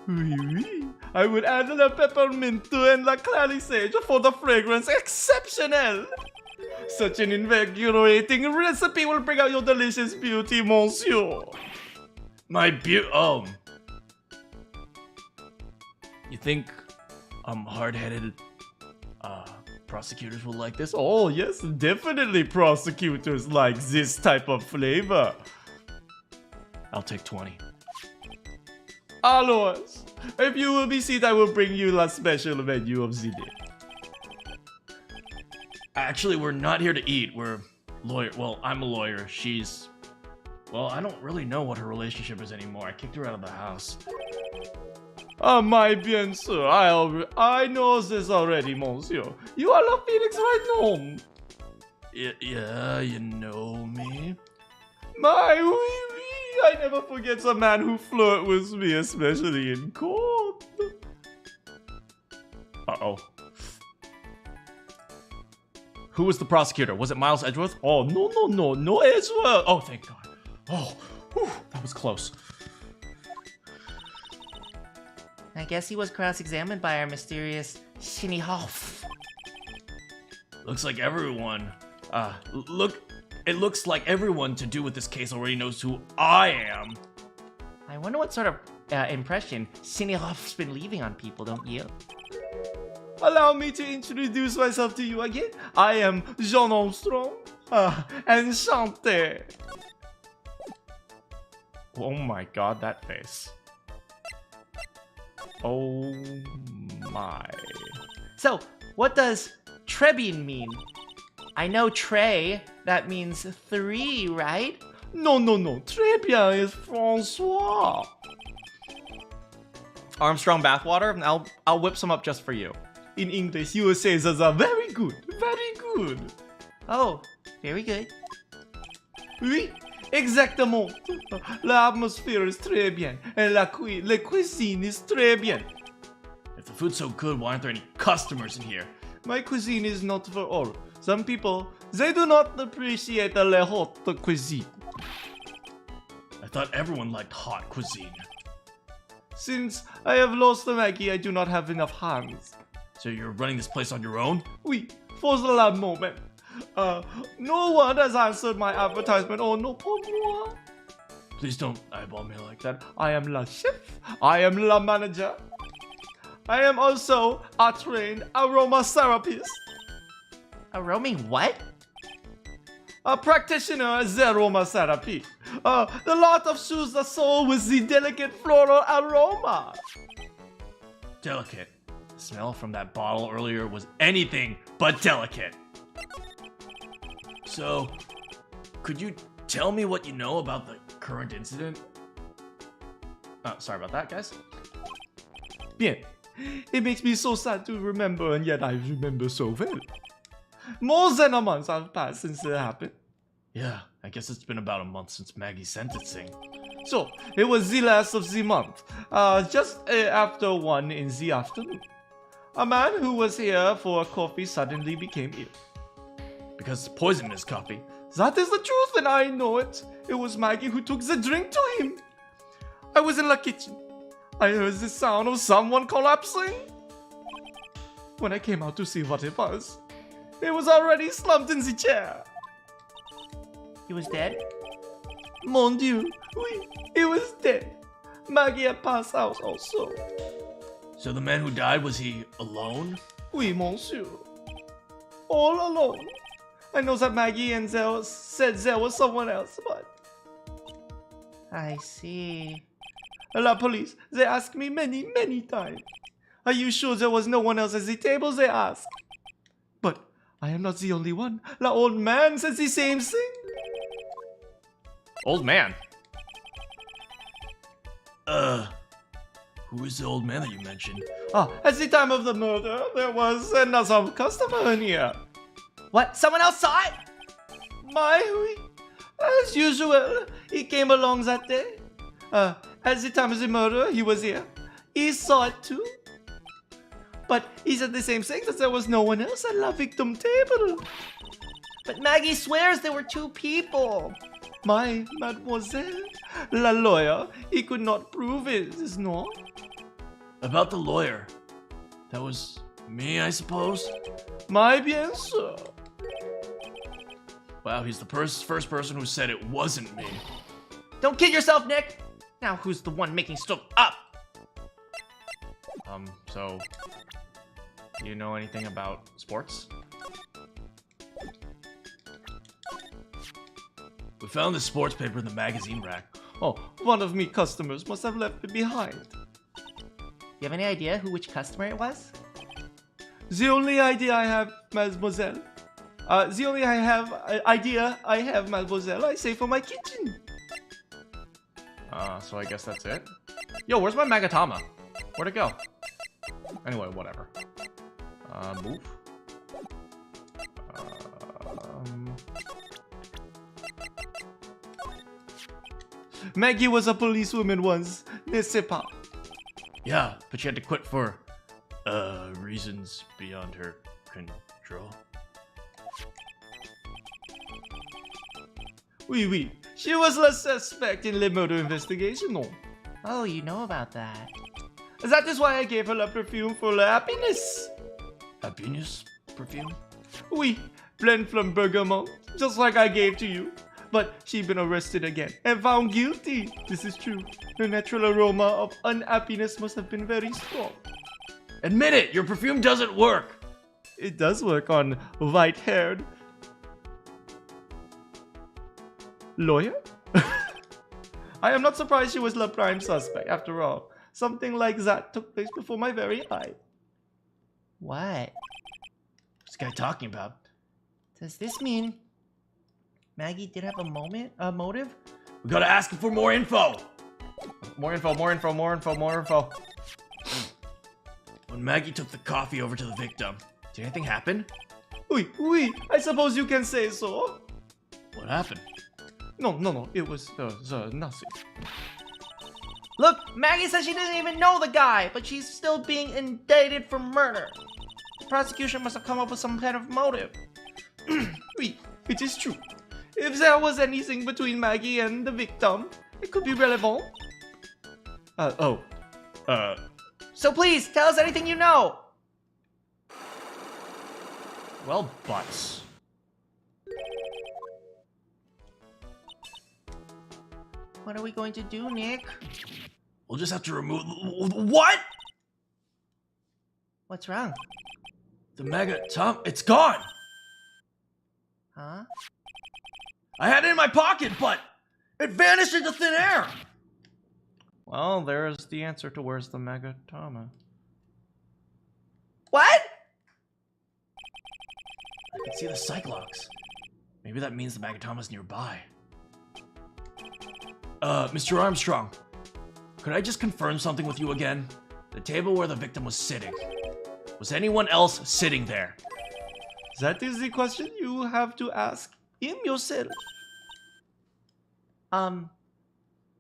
oui. I would add the peppermint and the clary sage for the fragrance exceptional. Such an invigorating recipe will bring out your delicious beauty, monsieur. My you think hard-headed prosecutors will like this? Oh yes, definitely prosecutors like this type of flavor. I'll take 20. Alors, if you will be seated, I will bring you the special menu of the day. Actually, we're not here to eat. We're lawyer. Well, I'm a lawyer. She's... Well, I don't really know what her relationship is anymore. I kicked her out of the house. My bien sir, I know this already, monsieur. You are the Phoenix Wright home. Yeah, you know me. My oui, oui. I never forget the man who flirt with me, especially in court. Uh-oh. Who was the prosecutor? Was it Miles Edgeworth? Oh, no Edgeworth. Oh, thank God. Oh, whew, that was close. I guess he was cross-examined by our mysterious Shinny Hoff. Looks like everyone. It looks like everyone to do with this case already knows who I am. I wonder what sort of impression Shinny Hoff's been leaving on people, don't you? Allow me to introduce myself to you again. I am Jean Armstrong. Enchanté. Oh my God, that face. Oh my. So, what does Trebien mean? I know Trey, that means 3, right? No. Très bien is Francois. Armstrong bathwater, and I'll whip some up just for you. In English, you will say those are very good, very good. Oh, very good. Oui, exactement. L'atmosphere is très bien, and la cuisine is très bien. If the food's so good, why aren't there any customers in here? My cuisine is not for all. Some people, they do not appreciate the hot cuisine. I thought everyone liked hot cuisine. Since I have lost Maggie, I do not have enough hands. So you're running this place on your own? Oui, for the last moment. No one has answered my advertisement. Oh, no, pour moi. Please don't eyeball me like that. I am la chef. I am la manager. I am also a trained aromatherapist. A roaming what? A practitioner of aromatherapy. The lot of soothes the soul with the delicate floral aroma. Delicate. The smell from that bottle earlier was anything but delicate. So, could you tell me what you know about the current incident? Oh, sorry about that, guys. Bien. It makes me so sad to remember, and yet I remember so well. More than a month have passed since it happened. Yeah, I guess it's been about a month since Maggie's sentencing. So, it was the last of the month, just after 1 in the afternoon. A man who was here for a coffee suddenly became ill. Because poison in his coffee. That is the truth, and I know it. It was Maggie who took the drink to him. I was in the kitchen. I heard the sound of someone collapsing. When I came out to see what it was already slumped in the chair. He was dead? Mon Dieu, oui, he was dead. Maggie had passed out also. So the man who died, was he alone? Oui, monsieur. All alone. I know that Maggie and Zell said there was someone else, but... I see. La police, they asked me many times. Are you sure there was no one else at the table, they asked. But I am not the only one. The old man says the same thing. Old man. Who is the old man that you mentioned? Oh, at the time of the murder, there was another customer in here. What? Someone else saw it? As usual, he came along that day. At the time of the murder, he was here. He saw it too. But he said the same thing, that there was no one else at the victim table. But Maggie swears there were 2 people. My mademoiselle, la lawyer, he could not prove it, no? About the lawyer. That was me, I suppose? My bien sûr. Wow, he's the first person who said it wasn't me. Don't kid yourself, Nick. Now who's the one making stuff up? So, do you know anything about sports? We found the sports paper in the magazine rack. Oh, one of me customers must have left it behind. You have any idea which customer it was? The only idea I have, mademoiselle. Idea I have, mademoiselle, I say for my kitchen. So I guess that's it. Yo, where's my Magatama? Where'd it go? Anyway, whatever. Move. Maggie was a policewoman once, n'est-ce pas? Yeah, but she had to quit for, reasons beyond her control. Oui. She was the suspect in the murder investigation, no? Oh, you know about that. That is why I gave her the perfume for the happiness. Happiness perfume? Oui, blend from bergamot, just like I gave to you. But she's been arrested again and found guilty. This is true. Her natural aroma of unhappiness must have been very strong. Admit it, your perfume doesn't work. It does work on white-haired lawyer? I am not surprised she was the prime suspect. After all, something like that took place before my very eye. What? What's this guy talking about? Does this mean Maggie did have a motive? We gotta ask him for more info. More info. When Maggie took the coffee over to the victim, did anything happen? Oui, I suppose you can say so. What happened? No, it was nothing. Look, Maggie says she doesn't even know the guy, but she's still being indicted for murder. The prosecution must have come up with some kind of motive. Oui, it is true. If there was anything between Maggie and the victim, it could be relevant. So please, tell us anything you know. Well, butts. What are we going to do, Nick? We'll just have to remove... What? What's wrong? The Magatama, it's gone. Huh? I had it in my pocket, but it vanished into thin air. Well, there's the answer to where's the Magatama. What? I can see the Cyclops. Maybe that means the Magatama's nearby. Mr. Armstrong, could I just confirm something with you again? The table where the victim was sitting. Was anyone else sitting there? That is the question you have to ask him yourself.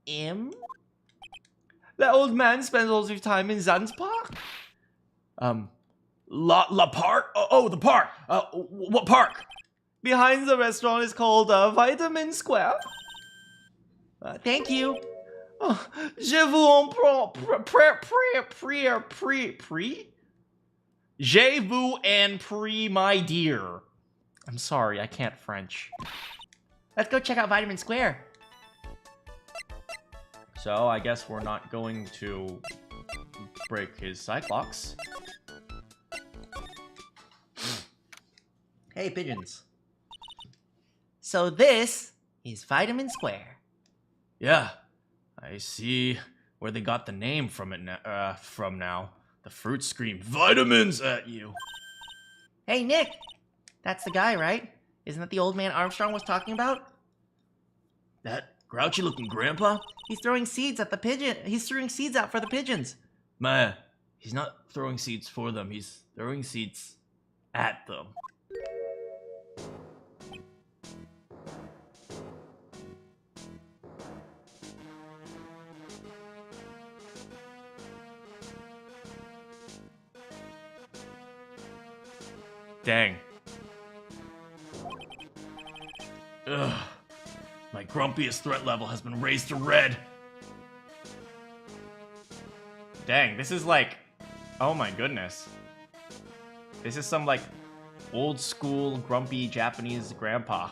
Im? The old man spends all his time in Zan's park. La Park? Oh, the park. What park? Behind the restaurant is called Vitamin Square. Thank you. Oh, je vous en Je vous en prie, my dear. I'm sorry, I can't French. Let's go check out Vitamin Square. So, I guess we're not going to break his Cyclops. Hey, pigeons. So this is Vitamin Square. Yeah, I see where they got the name from now. The fruits scream vitamins at you. Hey, Nick. That's the guy, right? Isn't that the old man Armstrong was talking about? That Grouchy looking grandpa? He's throwing seeds at the pigeon. He's throwing seeds out for the pigeons. Meh, he's not throwing seeds for them, he's throwing seeds at them. Dang. Ugh. My grumpiest threat level has been raised to red. Dang, this is like... Oh my goodness. This is some like old school grumpy Japanese grandpa.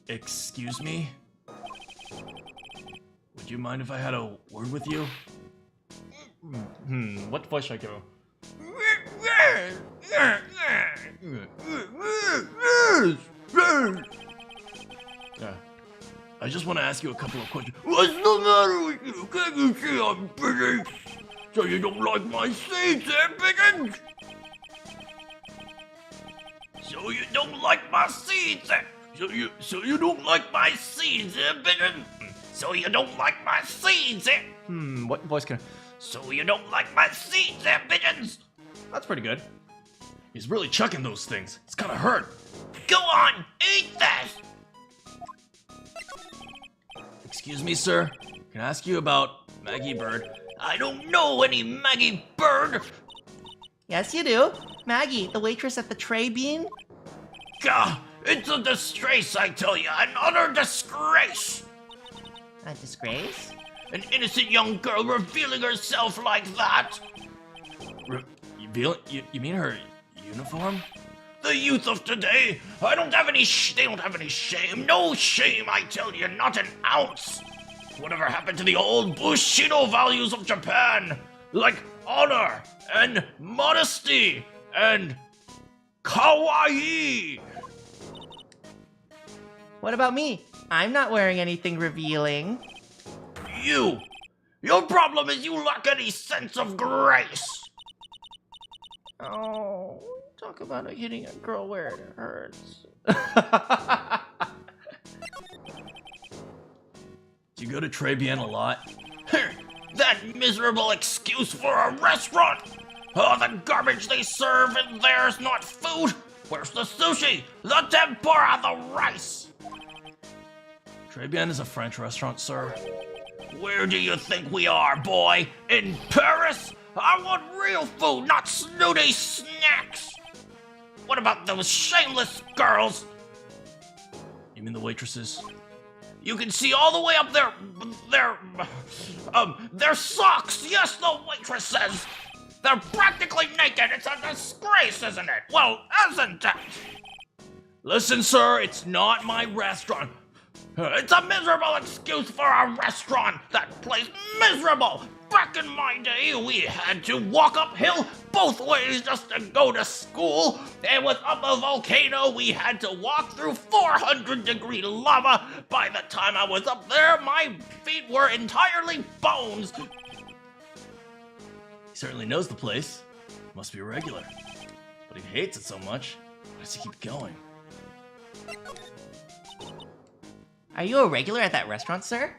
Excuse me? Would you mind if I had a word with you? What voice should I give him? Yeah. I just want to ask you a couple of questions. What's the matter with you? Can't you see I'm busy? So you don't like my seeds, eh, pigeons? So you don't like my seeds, eh? So you don't like my seeds, eh, pigeon? So you don't like my seeds, eh? What voice can I... So you don't like my seeds, eh, pigeons? That's pretty good. He's really chucking those things. It's kind of hurt. Go on, eat this. Excuse me, sir. Can I ask you about Maggie Bird? I don't know any Maggie Bird. Yes, you do. Maggie, the waitress at the Tray Bean. Gah! It's a disgrace, I tell you. An utter disgrace. A disgrace? An innocent young girl revealing herself like that. You mean her uniform? The youth of today, they don't have any shame. No shame, I tell you, not an ounce. Whatever happened to the old Bushido values of Japan? Like honor and modesty and kawaii. What about me? I'm not wearing anything revealing. Your problem is you lack any sense of grace. Oh, talk about hitting a girl where it hurts. Do you go to Trebian a lot? That miserable excuse for a restaurant! Oh, the garbage they serve in there's not food! Where's the sushi? The tempura, the rice! Trebian is a French restaurant, sir. Where do you think we are, boy? In Paris? I want real food, not snooty snacks! What about those shameless girls? You mean the waitresses? You can see all the way up their socks! Yes, the waitresses! They're practically naked! It's a disgrace, isn't it? Well, isn't it? Listen, sir, it's not my restaurant. It's a miserable excuse for a restaurant! That place miserable! Back in my day, we had to walk uphill both ways just to go to school, and with up a volcano, we had to walk through 400-degree lava. By the time I was up there, my feet were entirely bones. He certainly knows the place. Must be a regular. But he hates it so much. Why does he keep going? Are you a regular at that restaurant, sir?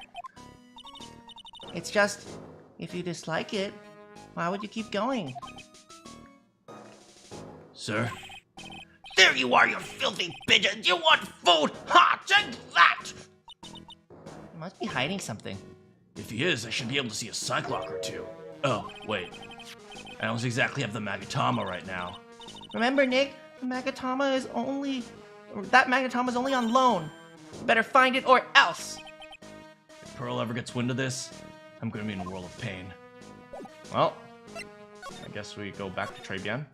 It's just, if you dislike it, why would you keep going? Sir? There you are, you filthy pigeons! You want food? Ha! Take that! He must be hiding something. If he is, I should be able to see a cyclock or two. Oh, wait. I don't exactly have the Magatama right now. Remember, Nick, the Magatama is only... That Magatama is only on loan. You better find it or else! If Pearl ever gets wind of this, I'm gonna be in a world of pain. Well, I guess we go back to Trebian.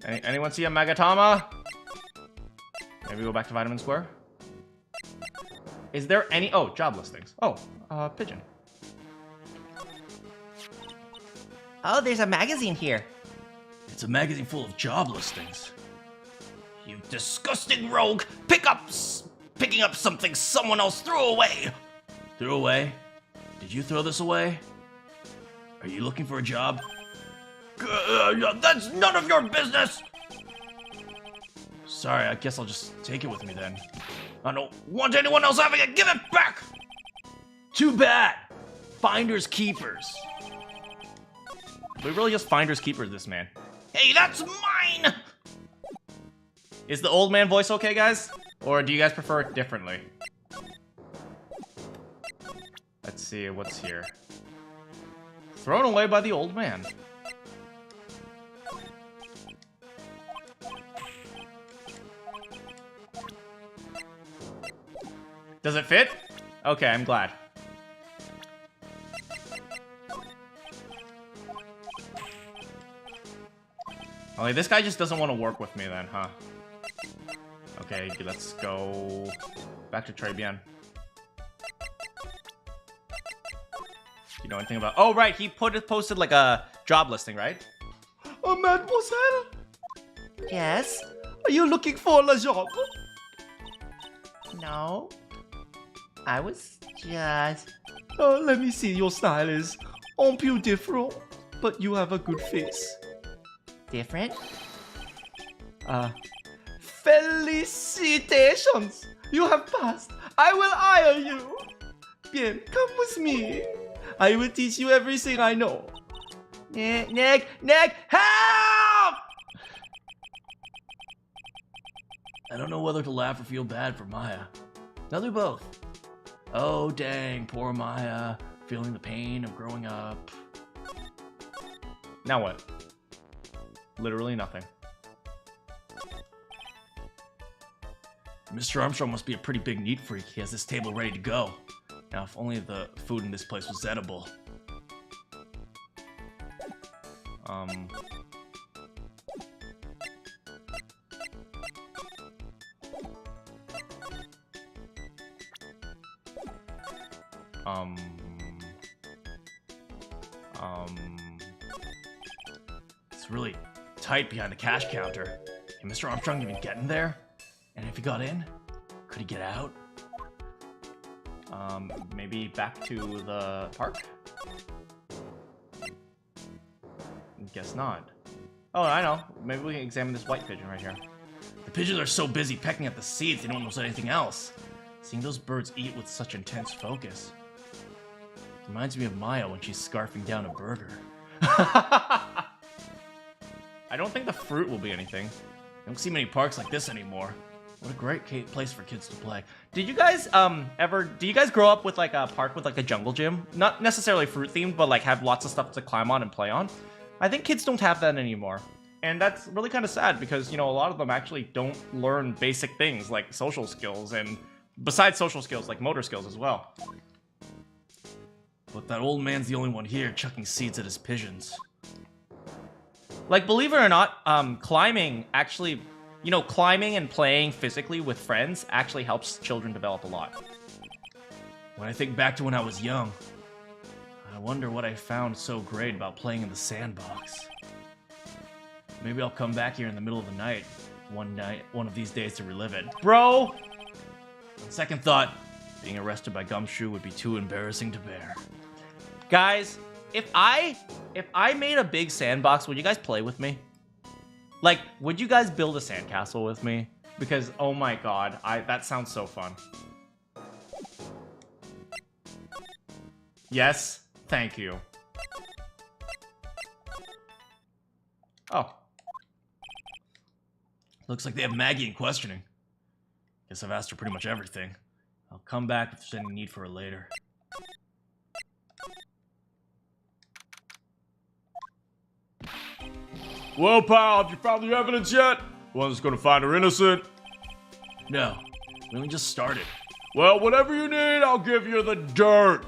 Anyone see a Magatama? Maybe go back to Vitamin Square? Is there any... Oh, job listings. Oh, pigeon. Oh, there's a magazine here. It's a magazine full of job listings. You disgusting rogue! Picking up something someone else threw away! Threw away? Did you throw this away? Are you looking for a job? That's none of your business! Sorry, I guess I'll just take it with me then. I don't want anyone else having it! Give it back! Too bad! Finders keepers. We really just finders keepers this man. Hey, that's mine! Is the old man voice okay, guys? Or do you guys prefer it differently? Let's see, what's here? Thrown away by the old man. Does it fit? Okay, I'm glad. Okay, this guy just doesn't want to work with me then, huh? Okay, let's go back to Tribune. You know anything about? Oh, right, he posted like a job listing, right? Oh, mademoiselle, Yes? are you looking for a job? No? I was just... Let me see. Your style is un peu different, but you have a good face. different? Felicitations! You have passed. I will hire you. Bien, come with me. I will teach you everything I know. Nick, help! I don't know whether to laugh or feel bad for Maya. Now do both. Oh dang, poor Maya, feeling the pain of growing up. Now what? Literally nothing. Mr. Armstrong must be a pretty big neat freak. He has this table ready to go. Now, if only the food in this place was edible. It's really tight behind the cash counter. Can Mr. Armstrong even get in there? And if he got in, could he get out? Maybe back to the park? Guess not. Oh, I know. Maybe we can examine this white pigeon right here. The pigeons are so busy pecking at the seeds, they don't notice anything else. Seeing those birds eat with such intense focus reminds me of Maya when she's scarfing down a burger. I don't think the fruit will be anything. I don't see many parks like this anymore. What a great place for kids to play. Did you guys do you guys grow up with like a park with like a jungle gym? Not necessarily fruit themed, but like have lots of stuff to climb on and play on? I think kids don't have that anymore. And that's really kind of sad because, you know, a lot of them actually don't learn basic things like social skills and besides social skills, like motor skills as well. But that old man's the only one here chucking seeds at his pigeons. Like, believe it or not, climbing actually, you know, climbing and playing physically with friends actually helps children develop a lot. When I think back to when I was young, I wonder what I found so great about playing in the sandbox. Maybe I'll come back here in the middle of the night, one of these days to relive it. Bro! On second thought, being arrested by Gumshoe would be too embarrassing to bear. Guys, if I made a big sandbox, would you guys play with me? Like, would you guys build a sandcastle with me? Because, oh my god, that sounds so fun. Yes, thank you. Oh. Looks like they have Maggie in questioning. Guess I've asked her pretty much everything. I'll come back if there's any need for her later. Well, pal, have you found the evidence yet? One's gonna find her innocent. No, we only just started. Well, whatever you need, I'll give you the dirt.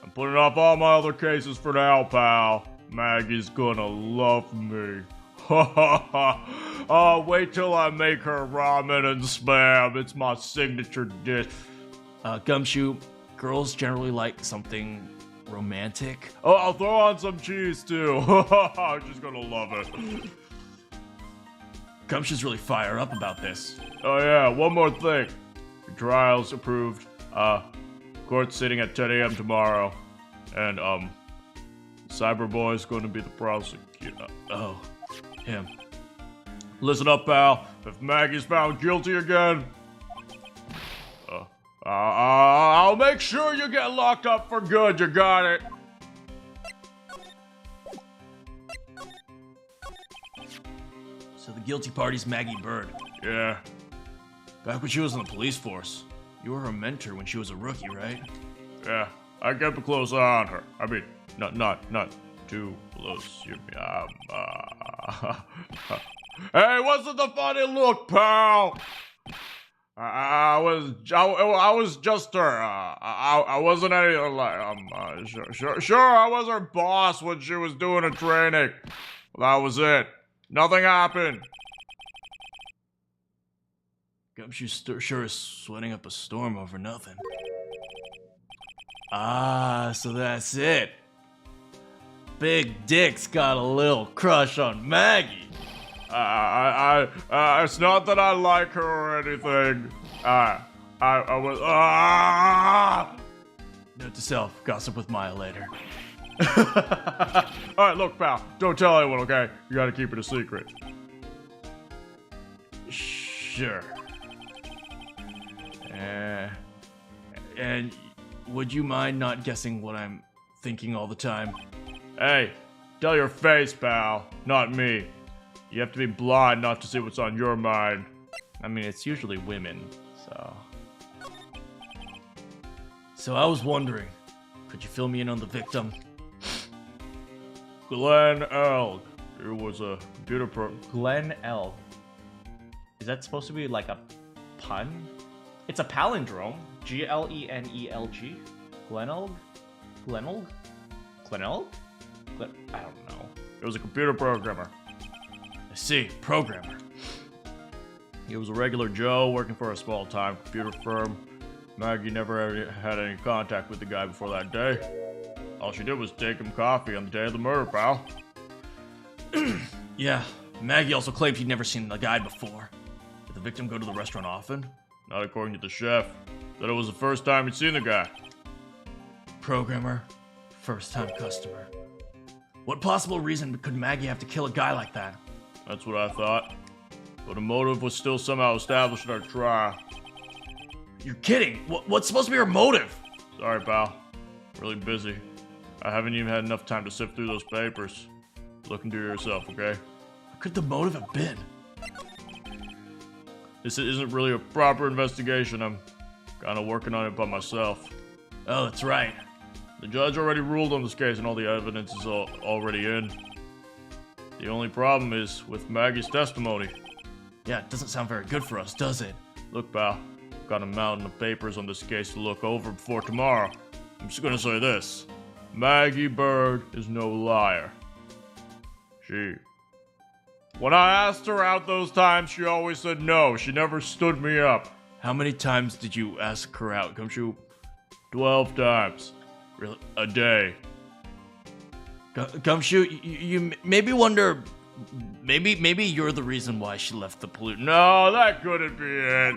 I'm putting off all my other cases for now, pal. Maggie's gonna love me. Ha ha ha. Oh, wait till I make her ramen and spam. It's my signature dish. Gumshoe, girls generally like something romantic. Oh, I'll throw on some cheese too. She's gonna love it. Gumshoe's really fired up about this. Oh yeah, one more thing. Your trial's approved. Court's sitting at 10 a.m. tomorrow. And, Cyberboy's going to be the prosecutor. Oh, him. Listen up, pal. If Maggie's found guilty again, I'll make sure you get locked up for good. You got it. So the guilty party's Maggie Bird. Yeah. Back when she was in the police force, you were her mentor when she was a rookie, right? Yeah. I kept a close eye on her. I mean, not too close. Hey, what's the funny look, pal? I was just her. I wasn't anything like. Sure, I was her boss when she was doing her training. Well, that was it. Nothing happened. Gumshoe sure is sweating up a storm over nothing. Ah, so that's it. Big Dick's got a little crush on Maggie. It's not that I like her or anything. I was. Note to self: gossip with Maya later. Alright, look, pal. Don't tell anyone, okay? You gotta keep it a secret. Sure. And would you mind not guessing what I'm thinking all the time? Hey, tell your face, pal. Not me. You have to be blind not to see what's on your mind. I mean, it's usually women, so... So I was wondering, could you fill me in on the victim? Glenn Elg. It was a computer Glenn Elg. Is that supposed to be like a pun? It's a palindrome. Glenelg? Glenelg? Glenelg? Glenelg? I don't know. It was a computer programmer. I see, programmer. He was a regular Joe working for a small-time computer firm. Maggie never had any contact with the guy before that day. All she did was take him coffee on the day of the murder, pal. Yeah, Maggie also claimed she'd never seen the guy before. Did the victim go to the restaurant often? Not according to the chef. Said it was the first time he'd seen the guy. Programmer, first-time customer. What possible reason could Maggie have to kill a guy like that? That's what I thought. But a motive was still somehow established in our trial. You're kidding! What's supposed to be her motive? Sorry, pal. Really busy. I haven't even had enough time to sift through those papers. Look into yourself, okay? What could the motive have been? This isn't really a proper investigation. I'm kind of working on it by myself. Oh, that's right. The judge already ruled on this case and all the evidence is already in. The only problem is with Maggie's testimony. Yeah, it doesn't sound very good for us, does it? Look, pal, I've got a mountain of papers on this case to look over before tomorrow. I'm just gonna say this. Maggie Bird is no liar. When I asked her out those times, she always said no. She never stood me up. How many times did you ask her out, Gumshoe? 12 times. Really? A day. Gumshoe, you maybe wonder... Maybe you're the reason why she left the pollutant. No, that couldn't be it.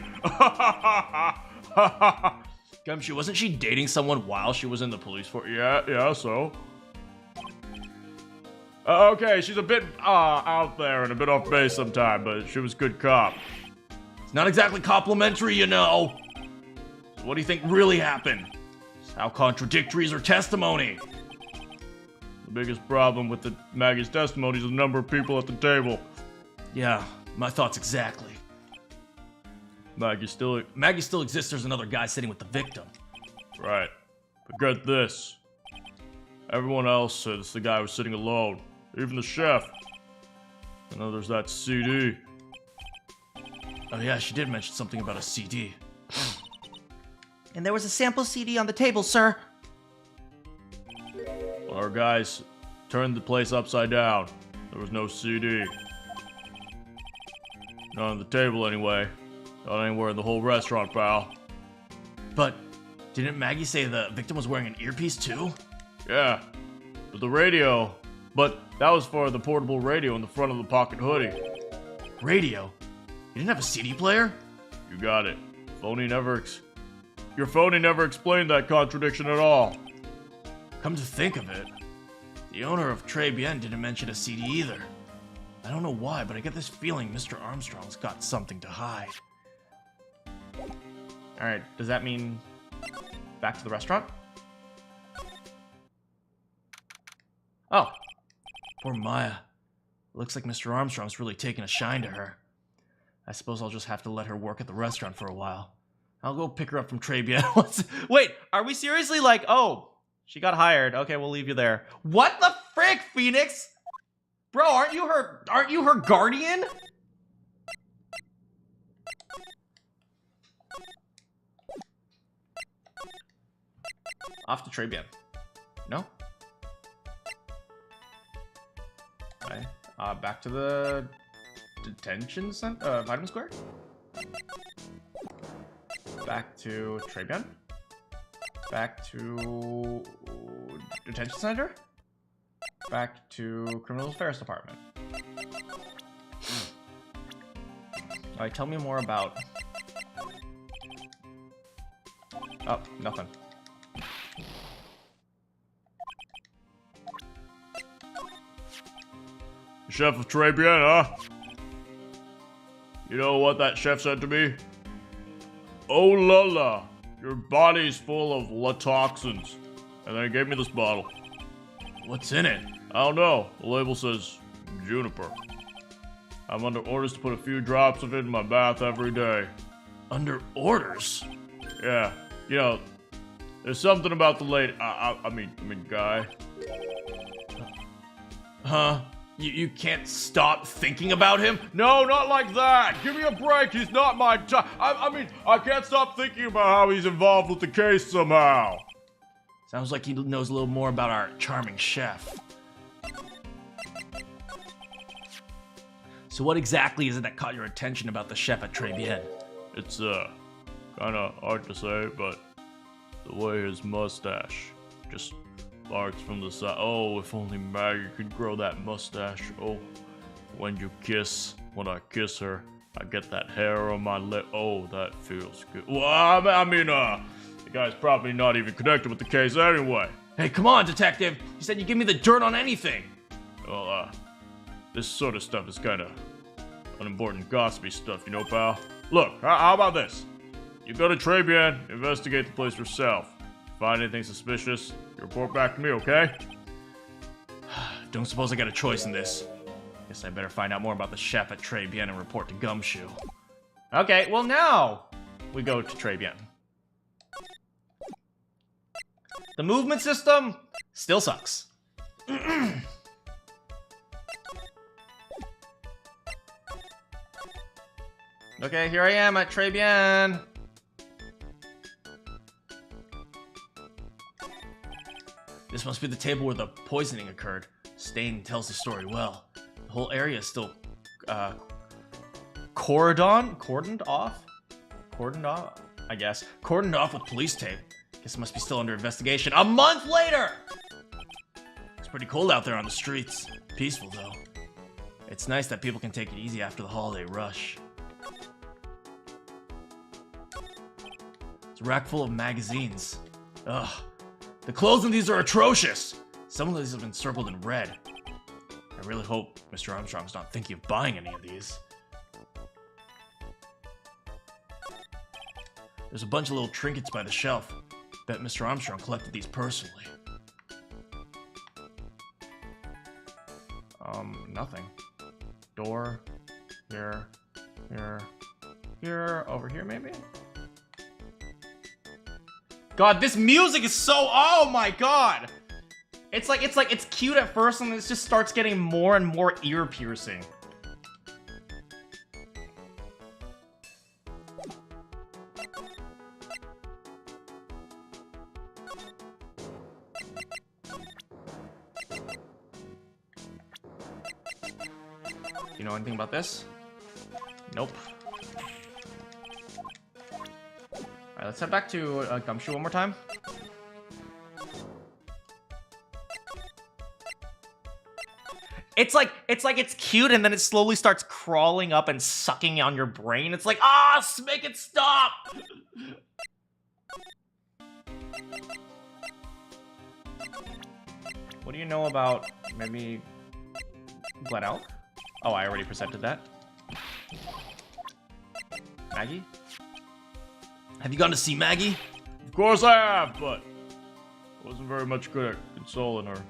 Gumshoe, wasn't she dating someone while she was in the police force? Yeah, so? Okay, she's a bit out there and a bit off base sometime, but she was a good cop. It's not exactly complimentary, you know. So what do you think really happened? How contradictory is her testimony? The biggest problem with Maggie's testimony is the number of people at the table. Yeah, my thoughts exactly. Maggie still exists. There's another guy sitting with the victim. Right. But get this. Everyone else says the guy was sitting alone. Even the chef. And then there's that CD. Oh yeah, she did mention something about a CD. And there was a sample CD on the table, sir. Our guys turned the place upside down. There was no CD. Not on the table anyway. Not anywhere in the whole restaurant, pal. But didn't Maggie say the victim was wearing an earpiece too? Yeah. But that was for the portable radio in the front of the pocket hoodie. Radio? You didn't have a CD player? You got it. Phony never Your phony never explained that contradiction at all. Come to think of it, the owner of Tribulations didn't mention a CD either. I don't know why, but I get this feeling Mr. Armstrong's got something to hide. Alright, does that mean back to the restaurant? Oh. Poor Maya. Looks like Mr. Armstrong's really taking a shine to her. I suppose I'll just have to let her work at the restaurant for a while. I'll go pick her up from Tribulations. Wait, are we seriously like, oh, she got hired. Okay, we'll leave you there. What the frick, Phoenix? Bro, aren't you her guardian? Off to Tribune. No? Okay. Back to the detention center, Vitamin Square? Back to Tribune? Back to detention center? Back to Criminal Affairs Department. Alright, tell me more about... Oh, nothing. Chef of Tribune, huh? You know what that chef said to me? Oh la la, your body's full of toxins. And then he gave me this bottle. What's in it? I don't know. The label says juniper. I'm under orders to put a few drops of it in my bath every day. Under orders? Yeah, you know, there's something about the lady. I mean, guy. Huh? You can't stop thinking about him? No, not like that. Give me a break. He's not my type. I mean, I can't stop thinking about how he's involved with the case somehow. Sounds like he knows a little more about our charming chef. So what exactly is it that caught your attention about the chef at Tribune? It's, kinda hard to say, but the way his mustache just sparks from the side. Oh, if only Maggie could grow that mustache. Oh, when I kiss her, I get that hair on my lip. Oh, that feels good. Well, I mean, the guy's probably not even connected with the case anyway. Hey, come on, detective. You said you'd give me the dirt on anything. Well, this sort of stuff is kinda unimportant gossipy stuff, you know, pal? Look, how about this? You go to Tribune, investigate the place yourself. Find anything suspicious, you report back to me, okay? Don't suppose I got a choice in this. Guess I better find out more about the chef at Tribune and report to Gumshoe. Okay, well now we go to Tribune. The movement system still sucks. Okay, here I am at Tribune. This must be the table where the poisoning occurred. Stain tells the story well. The whole area is still, Cordoned off, I guess. cordoned off with police tape. Guess it must be still under investigation. A month later! It's pretty cold out there on the streets. Peaceful, though. It's nice that people can take it easy after the holiday rush. It's a rack full of magazines. Ugh. The clothes in these are atrocious! Some of these have been circled in red. I really hope Mr. Armstrong's not thinking of buying any of these. There's a bunch of little trinkets by the shelf. Bet Mr. Armstrong collected these personally. Nothing. Door. Here. Over here maybe? God, this music is so, oh my god! It's cute at first and it just starts getting more and more ear piercing. You know anything about this? Nope. Alright, let's head back to Gumshoe one more time. It's like it's cute and then it slowly starts crawling up and sucking on your brain. It's like, make it stop! What do you know about maybe Glen Elk? Oh, I already presented that. Maggie? Have you gone to see Maggie? Of course I have, but I wasn't very much good at consoling her.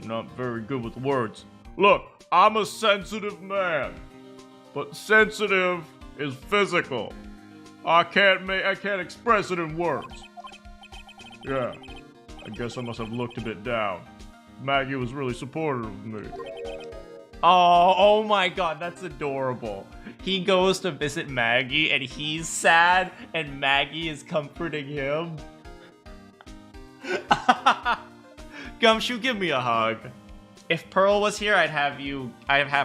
I'm not very good with words. Look, I'm a sensitive man, but sensitive is physical. I can't express it in words. Yeah, I guess I must have looked a bit down. Maggie was really supportive of me. Oh my god, that's adorable. He goes to visit Maggie and he's sad and Maggie is comforting him. Gumshoe, give me a hug. If Pearl was here, I'd have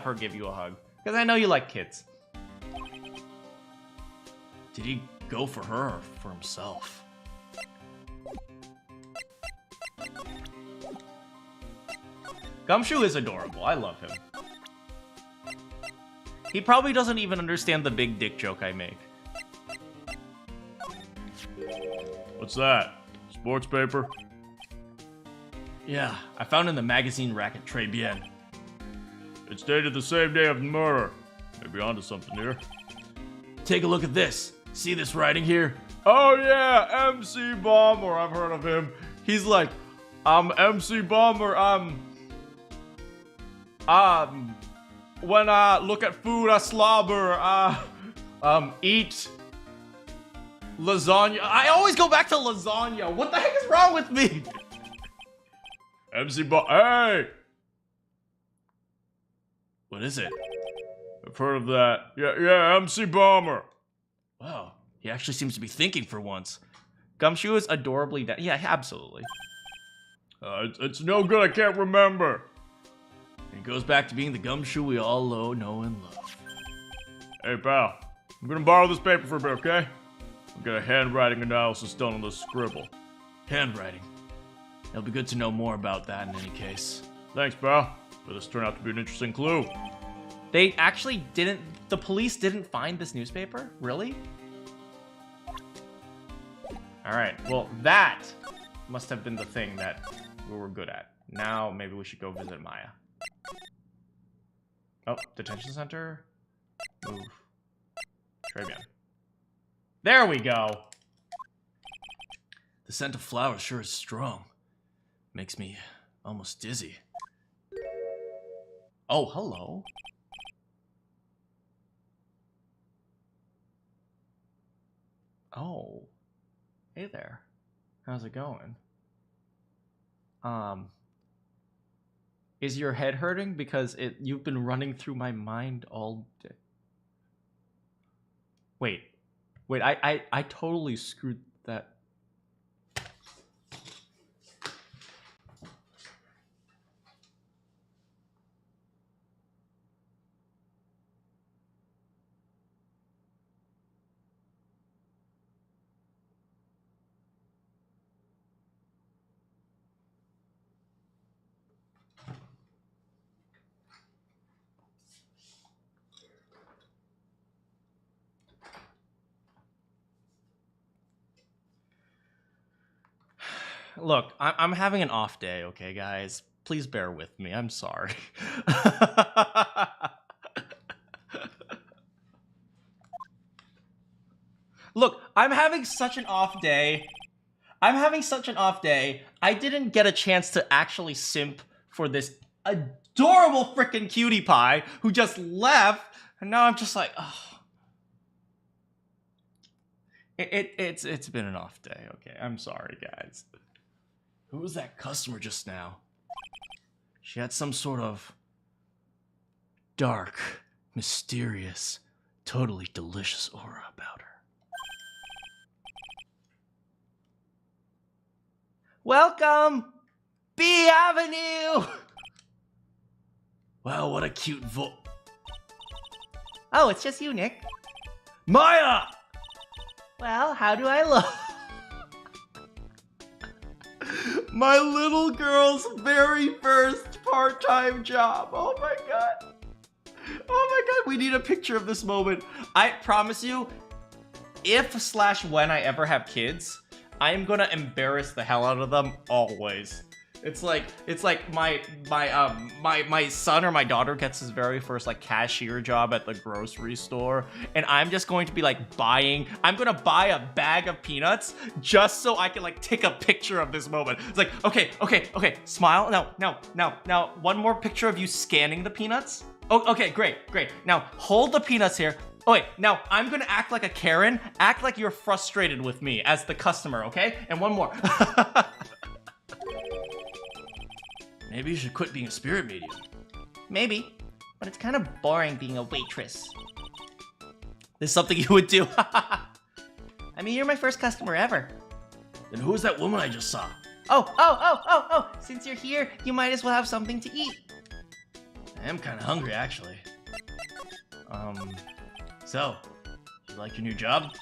her give you a hug. Because I know you like kids. Did he go for her or for himself? Gumshoe is adorable. I love him. He probably doesn't even understand the big dick joke I make. What's that? Sports paper? Yeah, I found in the magazine rack at Tribulations. It's dated the same day of the murder. Maybe onto something here. Take a look at this. See this writing here? Oh yeah, MC Bomber. I've heard of him. He's like, I'm MC Bomber. When I look at food, I slobber. Eat lasagna. I always go back to lasagna. What the heck is wrong with me? MC Bomber. Hey! What is it? I've heard of that. Yeah, MC Bomber. Wow, he actually seems to be thinking for once. Gumshoe is adorably yeah, absolutely. It's no good, I can't remember. It goes back to being the Gumshoe we all know and love. Hey, pal. I'm gonna borrow this paper for a bit, okay? I've got a handwriting analysis done on this scribble. Handwriting. It'll be good to know more about that in any case. Thanks, pal. But this turned out to be an interesting clue. They actually didn't... The police didn't find this newspaper? Really? Alright, well, that must have been the thing that we were good at. Now, maybe we should go visit Maya. Oh, detention center. Move. Tribune. There we go! The scent of flowers sure is strong. Makes me almost dizzy. Oh, hello. Oh. Hey there. How's it going? Is your head hurting? Because you've been running through my mind all day. Wait, I totally screwed that. Look, I'm having an off day, okay, guys? Please bear with me. I'm sorry. Look, I'm having such an off day. I didn't get a chance to actually simp for this adorable freaking cutie pie who just left, and now I'm just like, oh. It's been an off day, okay? I'm sorry, guys. Who was that customer just now? She had some sort of dark, mysterious, totally delicious aura about her. Welcome! B Avenue! Wow, what a cute Oh, it's just you, Nick. Maya! Well, how do I look? My little girl's very first part-time job. Oh my god. Oh my god, we need a picture of this moment. I promise you, if/when I ever have kids, I am gonna embarrass the hell out of them always. It's like my son or my daughter gets his very first like cashier job at the grocery store, and I'm just going to be like I'm gonna buy a bag of peanuts just so I can like take a picture of this moment. It's like, okay, smile. Now, one more picture of you scanning the peanuts. Oh, okay, great. Now hold the peanuts here. Oh wait, now I'm gonna act like a Karen. Act like you're frustrated with me as the customer, okay? And one more. Maybe you should quit being a spirit medium. Maybe, but it's kind of boring being a waitress. This is something you would do. I mean, you're my first customer ever. Then who is that woman I just saw? Oh, since you're here, you might as well have something to eat. I am kind of hungry, actually. So, you like your new job?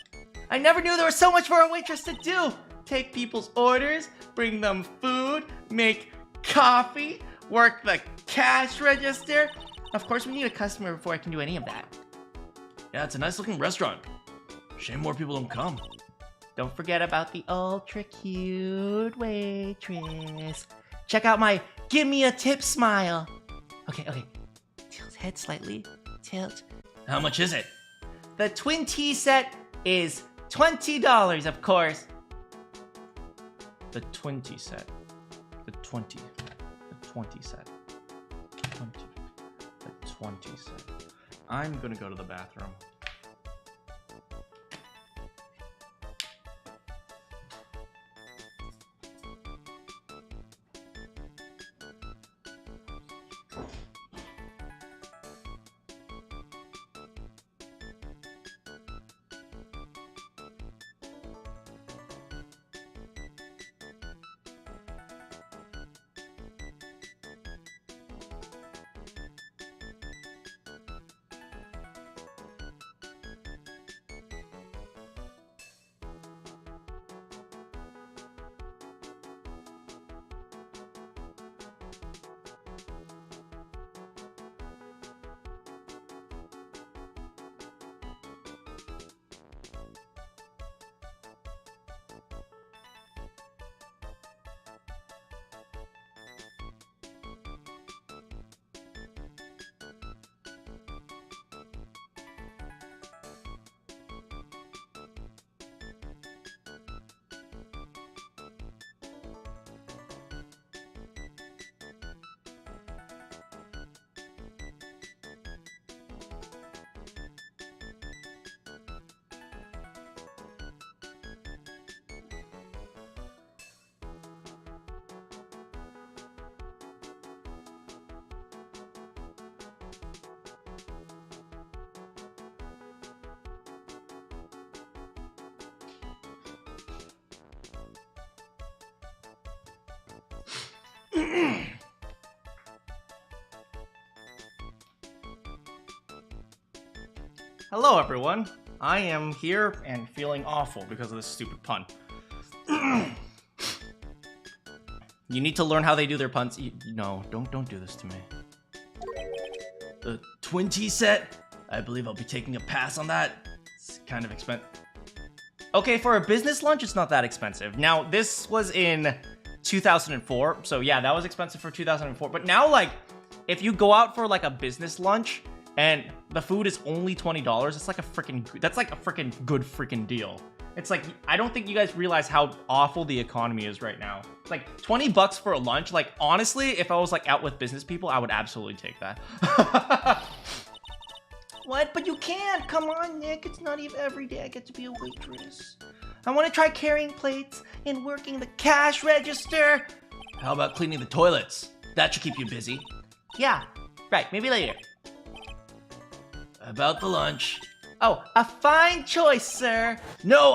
I never knew there was so much for a waitress to do. Take people's orders, bring them food, make coffee, work the cash register. Of course, we need a customer before I can do any of that. Yeah, it's a nice looking restaurant. Shame more people don't come. Don't forget about the ultra cute waitress. Check out my give me a tip smile. Okay. Tilt head slightly. Tilt. How much is it? The twin tea set is $20, of course. The 20 set. The 20 set. 20 set. I'm gonna go to the bathroom. Hello, everyone. I am here and feeling awful because of this stupid pun. You need to learn how they do their puns. No, don't do this to me. The twin tea set? I believe I'll be taking a pass on that. It's kind of expensive. Okay, for a business lunch, it's not that expensive. Now, this was in 2004, so yeah, that was expensive for 2004. But now, like, if you go out for like a business lunch and the food is only $20, that's like a freaking good freaking deal. It's like, I don't think you guys realize how awful the economy is right now. Like, 20 bucks for a lunch, like, honestly, if I was like out with business people, I would absolutely take that. What? But you can't. Come on, Nick. It's not even every day I get to be a waitress. I want to try carrying plates and working the cash register. How about cleaning the toilets? That should keep you busy. Yeah, right. Maybe later. About the lunch. Oh, a fine choice, sir. No,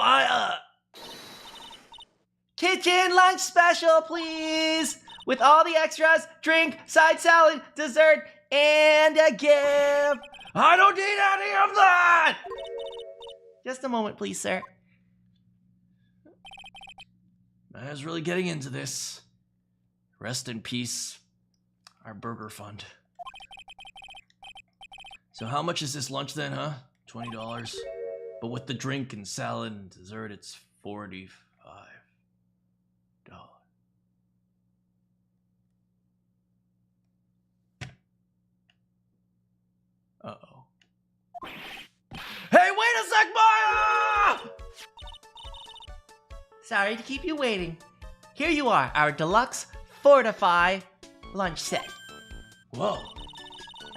Kitchen lunch special, please. With all the extras, drink, side salad, dessert, and a gift. I don't need any of that! Just a moment, please, sir. I was really getting into this. Rest in peace, our burger fund. So how much is this lunch then, huh? $20. But with the drink and salad and dessert, it's $45. Uh-oh. Hey, wait a sec, Maya! Sorry to keep you waiting. Here you are, our deluxe Fortify lunch set. Whoa.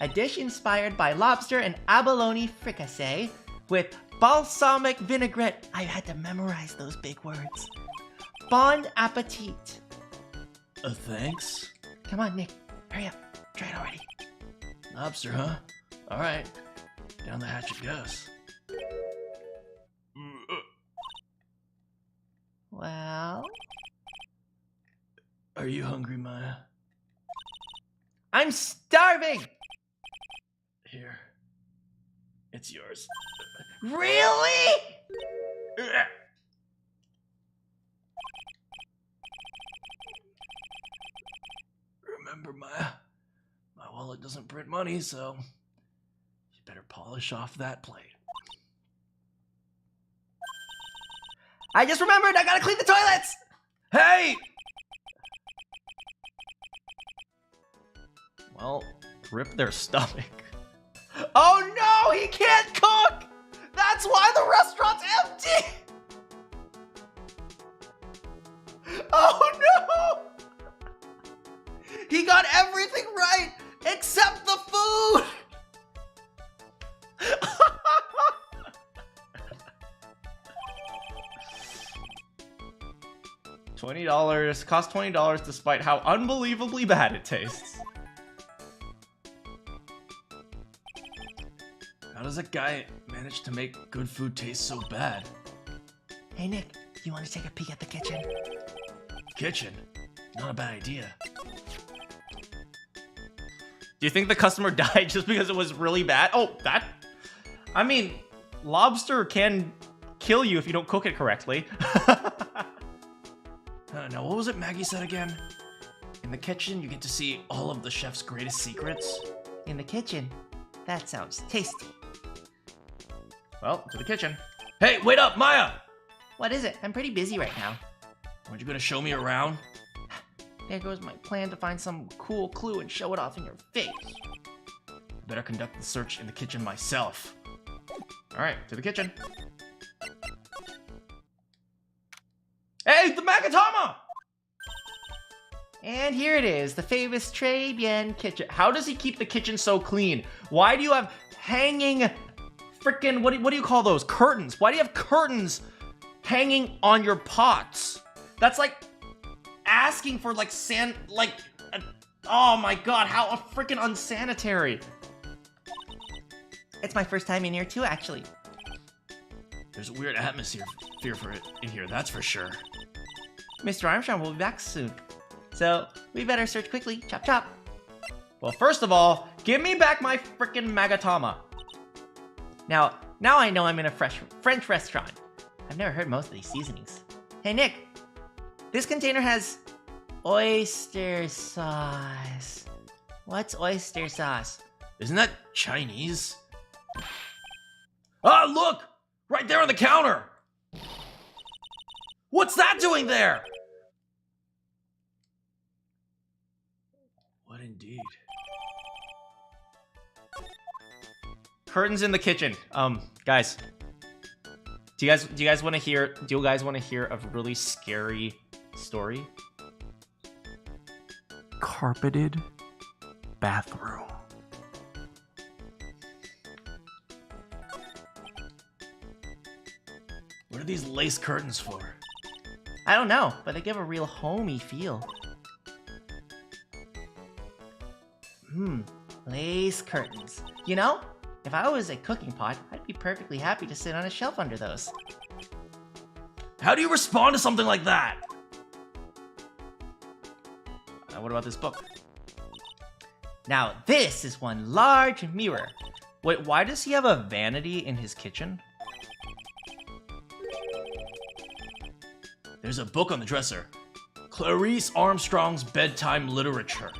A dish inspired by lobster and abalone fricassee with balsamic vinaigrette. I had to memorize those big words. Bon appetit. Thanks. Come on, Nick. Hurry up. Try it already. Lobster, huh? All right. Down the hatch it goes. Well, Are you hungry, Maya? I'm starving! Here. It's yours. Really? Remember, Maya, my wallet doesn't print money, so you better polish off that plate. I just remembered I gotta clean the toilets! Hey! Well, rip their stomach. Oh no, he can't cook! That's why the restaurant's empty! Oh no! He got everything right except the food! $20, cost $20 despite how unbelievably bad it tastes. How does a guy manage to make good food taste so bad? Hey Nick, you want to take a peek at the kitchen? Kitchen? Not a bad idea. Do you think the customer died just because it was really bad? Oh, that... I mean, lobster can kill you if you don't cook it correctly. Now, what was it Maggie said again? In the kitchen, you get to see all of the chef's greatest secrets. In the kitchen? That sounds tasty. Well, to the kitchen. Hey, wait up, Maya! What is it? I'm pretty busy right now. Aren't you gonna show me around? There goes my plan to find some cool clue and show it off in your face. I better conduct the search in the kitchen myself. Alright, to the kitchen. Hey, the Magatama! And here it is, the famous Très Bien kitchen. How does he keep the kitchen so clean? Why do you have hanging frickin' what do you call those? Curtains. Why do you have curtains hanging on your pots? That's like asking for like oh my god, how frickin' unsanitary. It's my first time in here too, actually. There's a weird atmosphere for it in here, that's for sure. Mr. Armstrong will be back soon. So, we better search quickly. Chop chop. Well, first of all, give me back my frickin' Magatama. Now I know I'm in a French restaurant. I've never heard most of these seasonings. Hey Nick, this container has oyster sauce. What's oyster sauce? Isn't that Chinese? Ah, look! Right there on the counter! What's that doing there? What indeed? Curtains in the kitchen. Guys. Do you guys want to hear a really scary story? Carpeted bathroom. What are these lace curtains for? I don't know, but they give a real homey feel. Lace curtains. You know, if I was a cooking pot, I'd be perfectly happy to sit on a shelf under those. How do you respond to something like that? What about this book? Now this is one large mirror. Wait, why does he have a vanity in his kitchen? There's a book on the dresser. Clarice Armstrong's Bedtime Literature.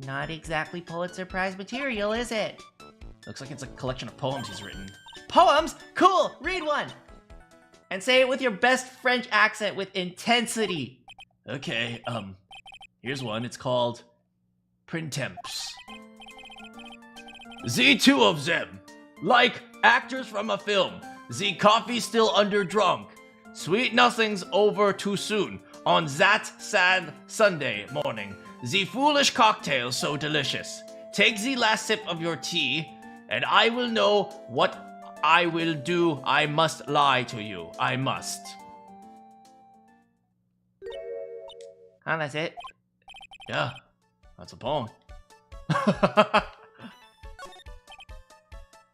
Not exactly Pulitzer Prize material, is it? Looks like it's a collection of poems he's written. Poems? Cool! Read one! And say it with your best French accent with intensity. Okay, here's one. It's called Printemps. The two of them, like actors from a film. The coffee still underdrunk. Sweet nothing's over too soon on that sad Sunday morning. The foolish cocktail so delicious. Take the last sip of your tea, and I will know what I will do. I must lie to you. I must. Oh, that's it? Yeah, that's a poem.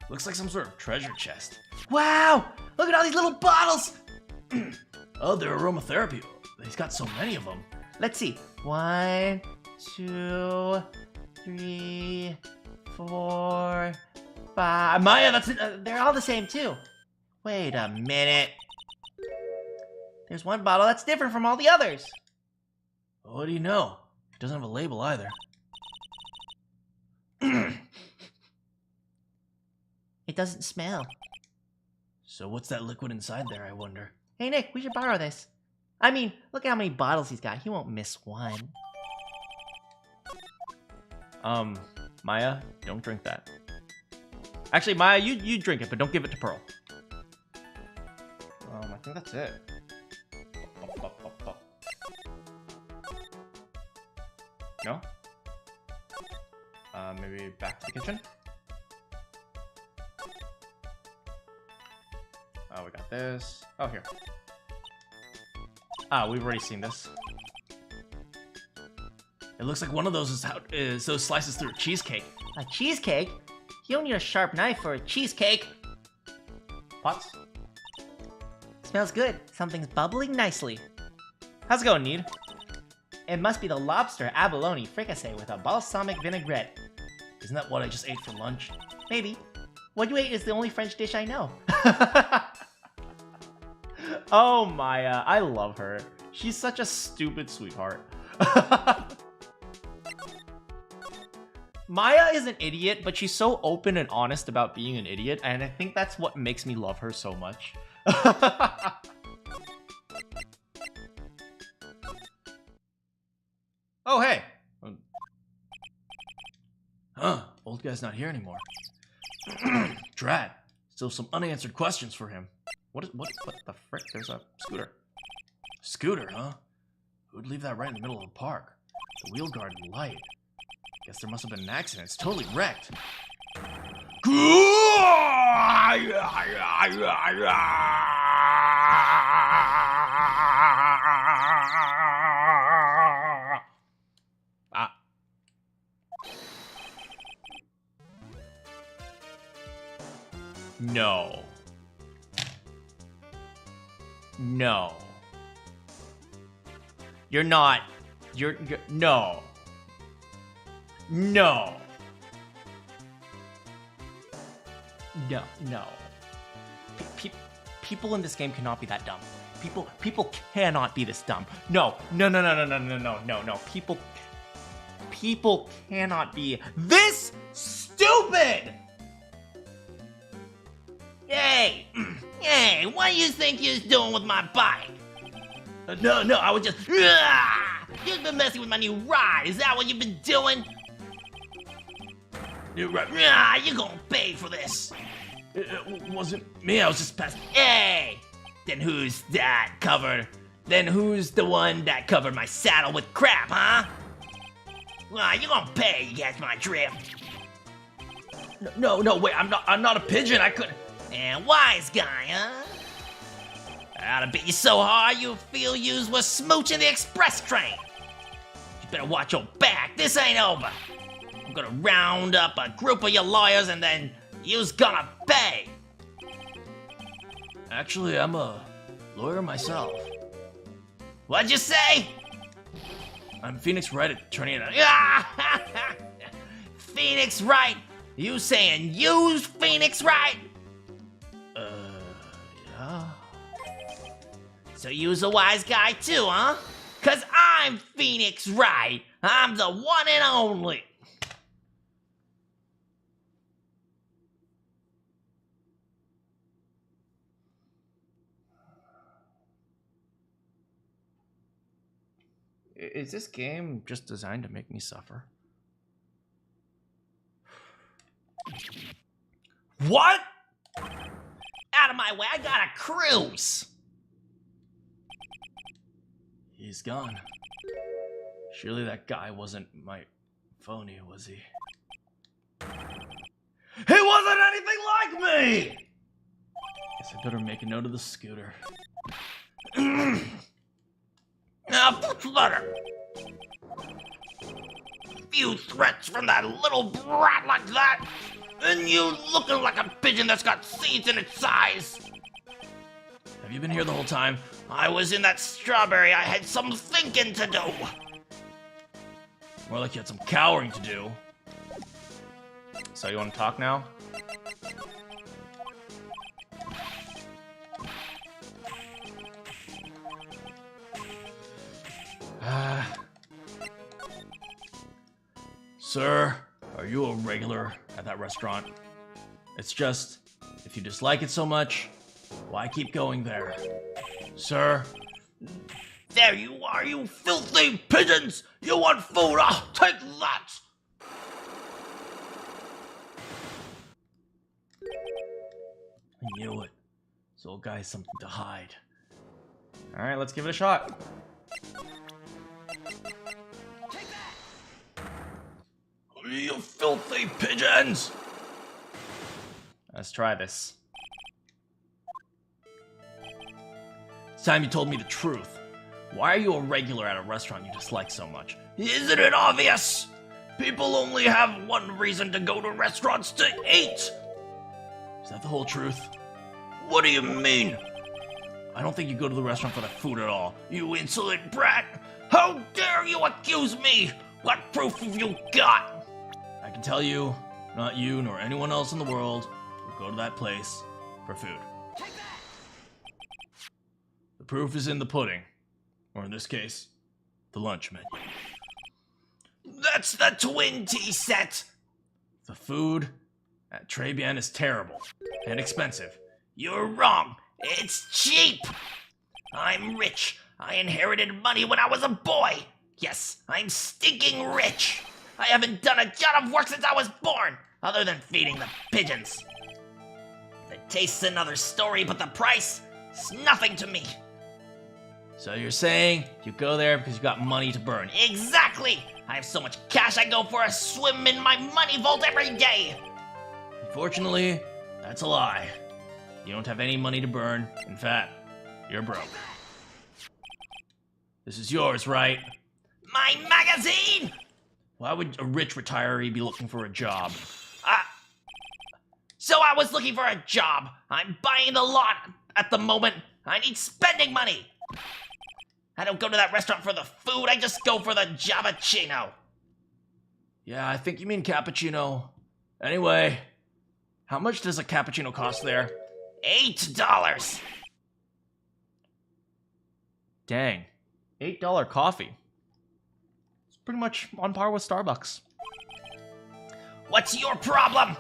Looks like some sort of treasure chest. Wow! Look at all these little bottles! Oh, they're aromatherapy. He's got so many of them. Let's see. 1, 2, 3, 4, 5. Maya, that's they're all the same too. Wait a minute. There's one bottle that's different from all the others. What do you know? It doesn't have a label either. It doesn't smell. So what's that liquid inside there, I wonder? Hey Nick, we should borrow this. I mean, look at how many bottles he's got. He won't miss one. Maya, don't drink that. Actually, Maya, you drink it, but don't give it to Pearl. I think that's it. No? Maybe back to the kitchen? Oh, we got this. Oh, here. Ah, we've already seen this. It looks like one of those is those slices through a cheesecake. A cheesecake? You don't need a sharp knife for a cheesecake. Pots? Smells good. Something's bubbling nicely. How's it going, Need? It must be the lobster abalone fricassee with a balsamic vinaigrette. Isn't that what I just ate for lunch? Maybe. What you ate is the only French dish I know. Oh, Maya, I love her. She's such a stupid sweetheart. Maya is an idiot, but she's so open and honest about being an idiot, and I think that's what makes me love her so much. Oh, hey. Huh, old guy's not here anymore. Drat, still some unanswered questions for him. What the frick? There's a scooter. Scooter, huh? Who'd leave that right in the middle of the park? The wheel guard and light. Guess there must have been an accident. It's totally wrecked. No. No. You're not. You're no. No. No, no. People in this game cannot be that dumb. People cannot be this dumb. No, no, no, no, no, no, no, no, no, no. People cannot be this stupid. Hey! Hey, what do you think you're doing with my bike? No, I was just... You've been messing with my new ride. Is that what you've been doing? New ride. You're gonna pay for this. It wasn't me, I was just passing... Hey! Then who's that covered? Then who's the one that covered my saddle with crap, huh? You're gonna pay, you catch my drift. No, wait, I'm not a pigeon, I couldn't... And wise guy, huh? I oughta beat you so hard you feel yous was smooching the express train. You better watch your back, this ain't over. I'm gonna round up a group of your lawyers and then yous gonna pay. Actually, I'm a lawyer myself. What'd you say? I'm Phoenix Wright, attorney and Phoenix Wright? You saying you's Phoenix Wright? Yeah. So you's a wise guy too, huh? 'Cause I'm Phoenix Wright. I'm the one and only. Is this game just designed to make me suffer? What? Out of my way, I got a cruise! He's gone. Surely that guy wasn't my phony, was he? He wasn't anything like me! Guess I better make a note of the scooter. Now, Flutter. Few threats from that little brat like that, and you looking like a pigeon that's got seeds in its eyes. Have you been here the whole time? I was in that strawberry. I had some thinking to do. More like you had some cowering to do. So you want to talk now? Sir, are you a regular at that restaurant? It's just, if you dislike it so much, why keep going there? Sir? There you are, you filthy pigeons! You want food? Ah, take that! I knew it. This old guy has something to hide. Alright, let's give it a shot. You filthy pigeons! Let's try this. It's time you told me the truth. Why are you a regular at a restaurant you dislike so much? Isn't it obvious? People only have one reason to go to restaurants: to eat! Is that the whole truth? What do you mean? I don't think you go to the restaurant for the food at all. You insolent brat! How dare you accuse me? What proof have you got? I can tell you, not you nor anyone else in the world will go to that place for food. The proof is in the pudding, or in this case, the lunch menu. That's the twin tea set! The food at Tribulations is terrible and expensive. You're wrong. It's cheap. I'm rich. I inherited money when I was a boy. Yes, I'm stinking rich. I haven't done a jot of work since I was born, other than feeding the pigeons. The taste's another story, but the price is nothing to me. So you're saying you go there because you got money to burn? Exactly! I have so much cash I go for a swim in my money vault every day. Unfortunately, that's a lie. You don't have any money to burn. In fact, you're broke. This is yours, right? My magazine! Why would a rich retiree be looking for a job? So I was looking for a job. I'm buying the lot at the moment. I need spending money. I don't go to that restaurant for the food. I just go for the Javachino. Yeah, I think you mean cappuccino. Anyway, how much does a cappuccino cost there? $8. Dang. $8 coffee. It's pretty much on par with Starbucks. What's your problem?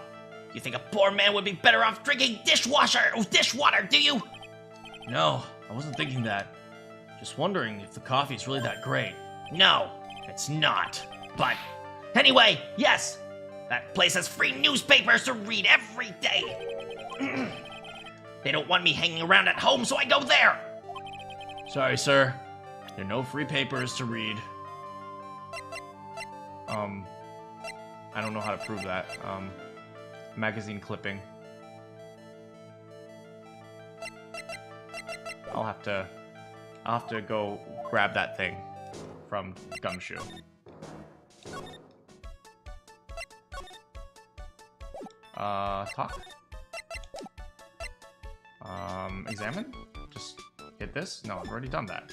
You think a poor man would be better off drinking dishwater, do you? No, I wasn't thinking that. Just wondering if the coffee is really that great. No, it's not. But anyway, yes, that place has free newspapers to read every day. They don't want me hanging around at home, so I go there. Sorry, sir. There are no free papers to read. I don't know how to prove that. Magazine clipping. I'll have to go grab that thing from Gumshoe. Talk? Examine? Just hit this? No, I've already done that.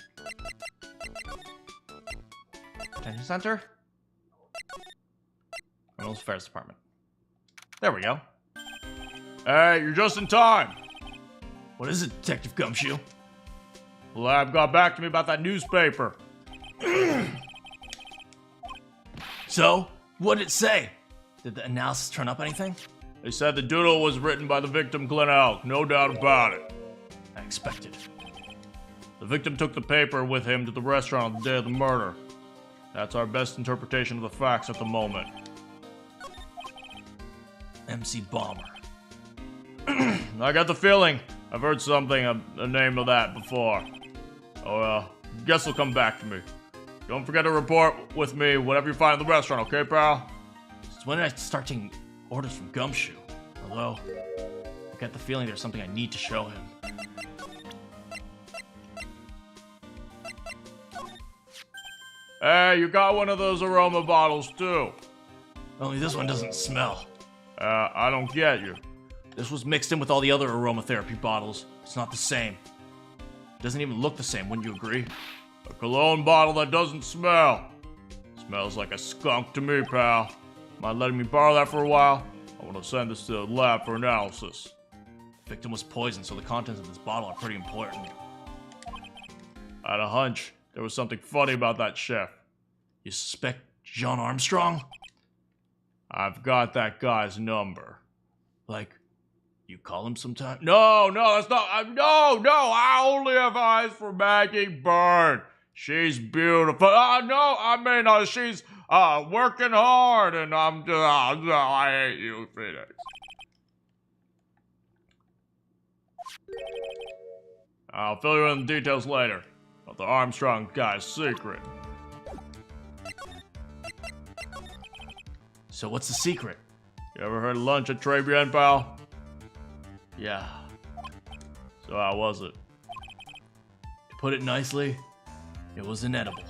Detention center? Criminals Affairs Department. There we go. Hey, you're just in time. What is it, Detective Gumshoe? The lab got back to me about that newspaper. So, what did it say? Did the analysis turn up anything? They said the doodle was written by the victim, Glenn Elk. No doubt about it. I expected. The victim took the paper with him to the restaurant on the day of the murder. That's our best interpretation of the facts at the moment. MC Bomber. I got the feeling I've heard something, the name of that before. Oh, guess it'll come back to me. Don't forget to report with me whatever you find in the restaurant, okay, pal? It's when I start taking orders from Gumshoe. Although, I get the feeling there's something I need to show him. Hey, you got one of those aroma bottles, too. Only this one doesn't smell. I don't get you. This was mixed in with all the other aromatherapy bottles. It's not the same. It doesn't even look the same, wouldn't you agree? A cologne bottle that doesn't smell. Smells like a skunk to me, pal. Mind letting me borrow that for a while? I want to send this to the lab for analysis. The victim was poisoned, so the contents of this bottle are pretty important. I had a hunch there was something funny about that chef. You suspect John Armstrong? I've got that guy's number. Like, you call him sometime? No, that's not. No, I only have eyes for Maggie Byrne. She's beautiful. She's working hard, and I hate you, Phoenix. I'll fill you in the details later about the Armstrong guy's secret. So what's the secret? You ever heard of lunch at Tribulations, pal? Yeah. So how was it? To put it nicely, it was inedible.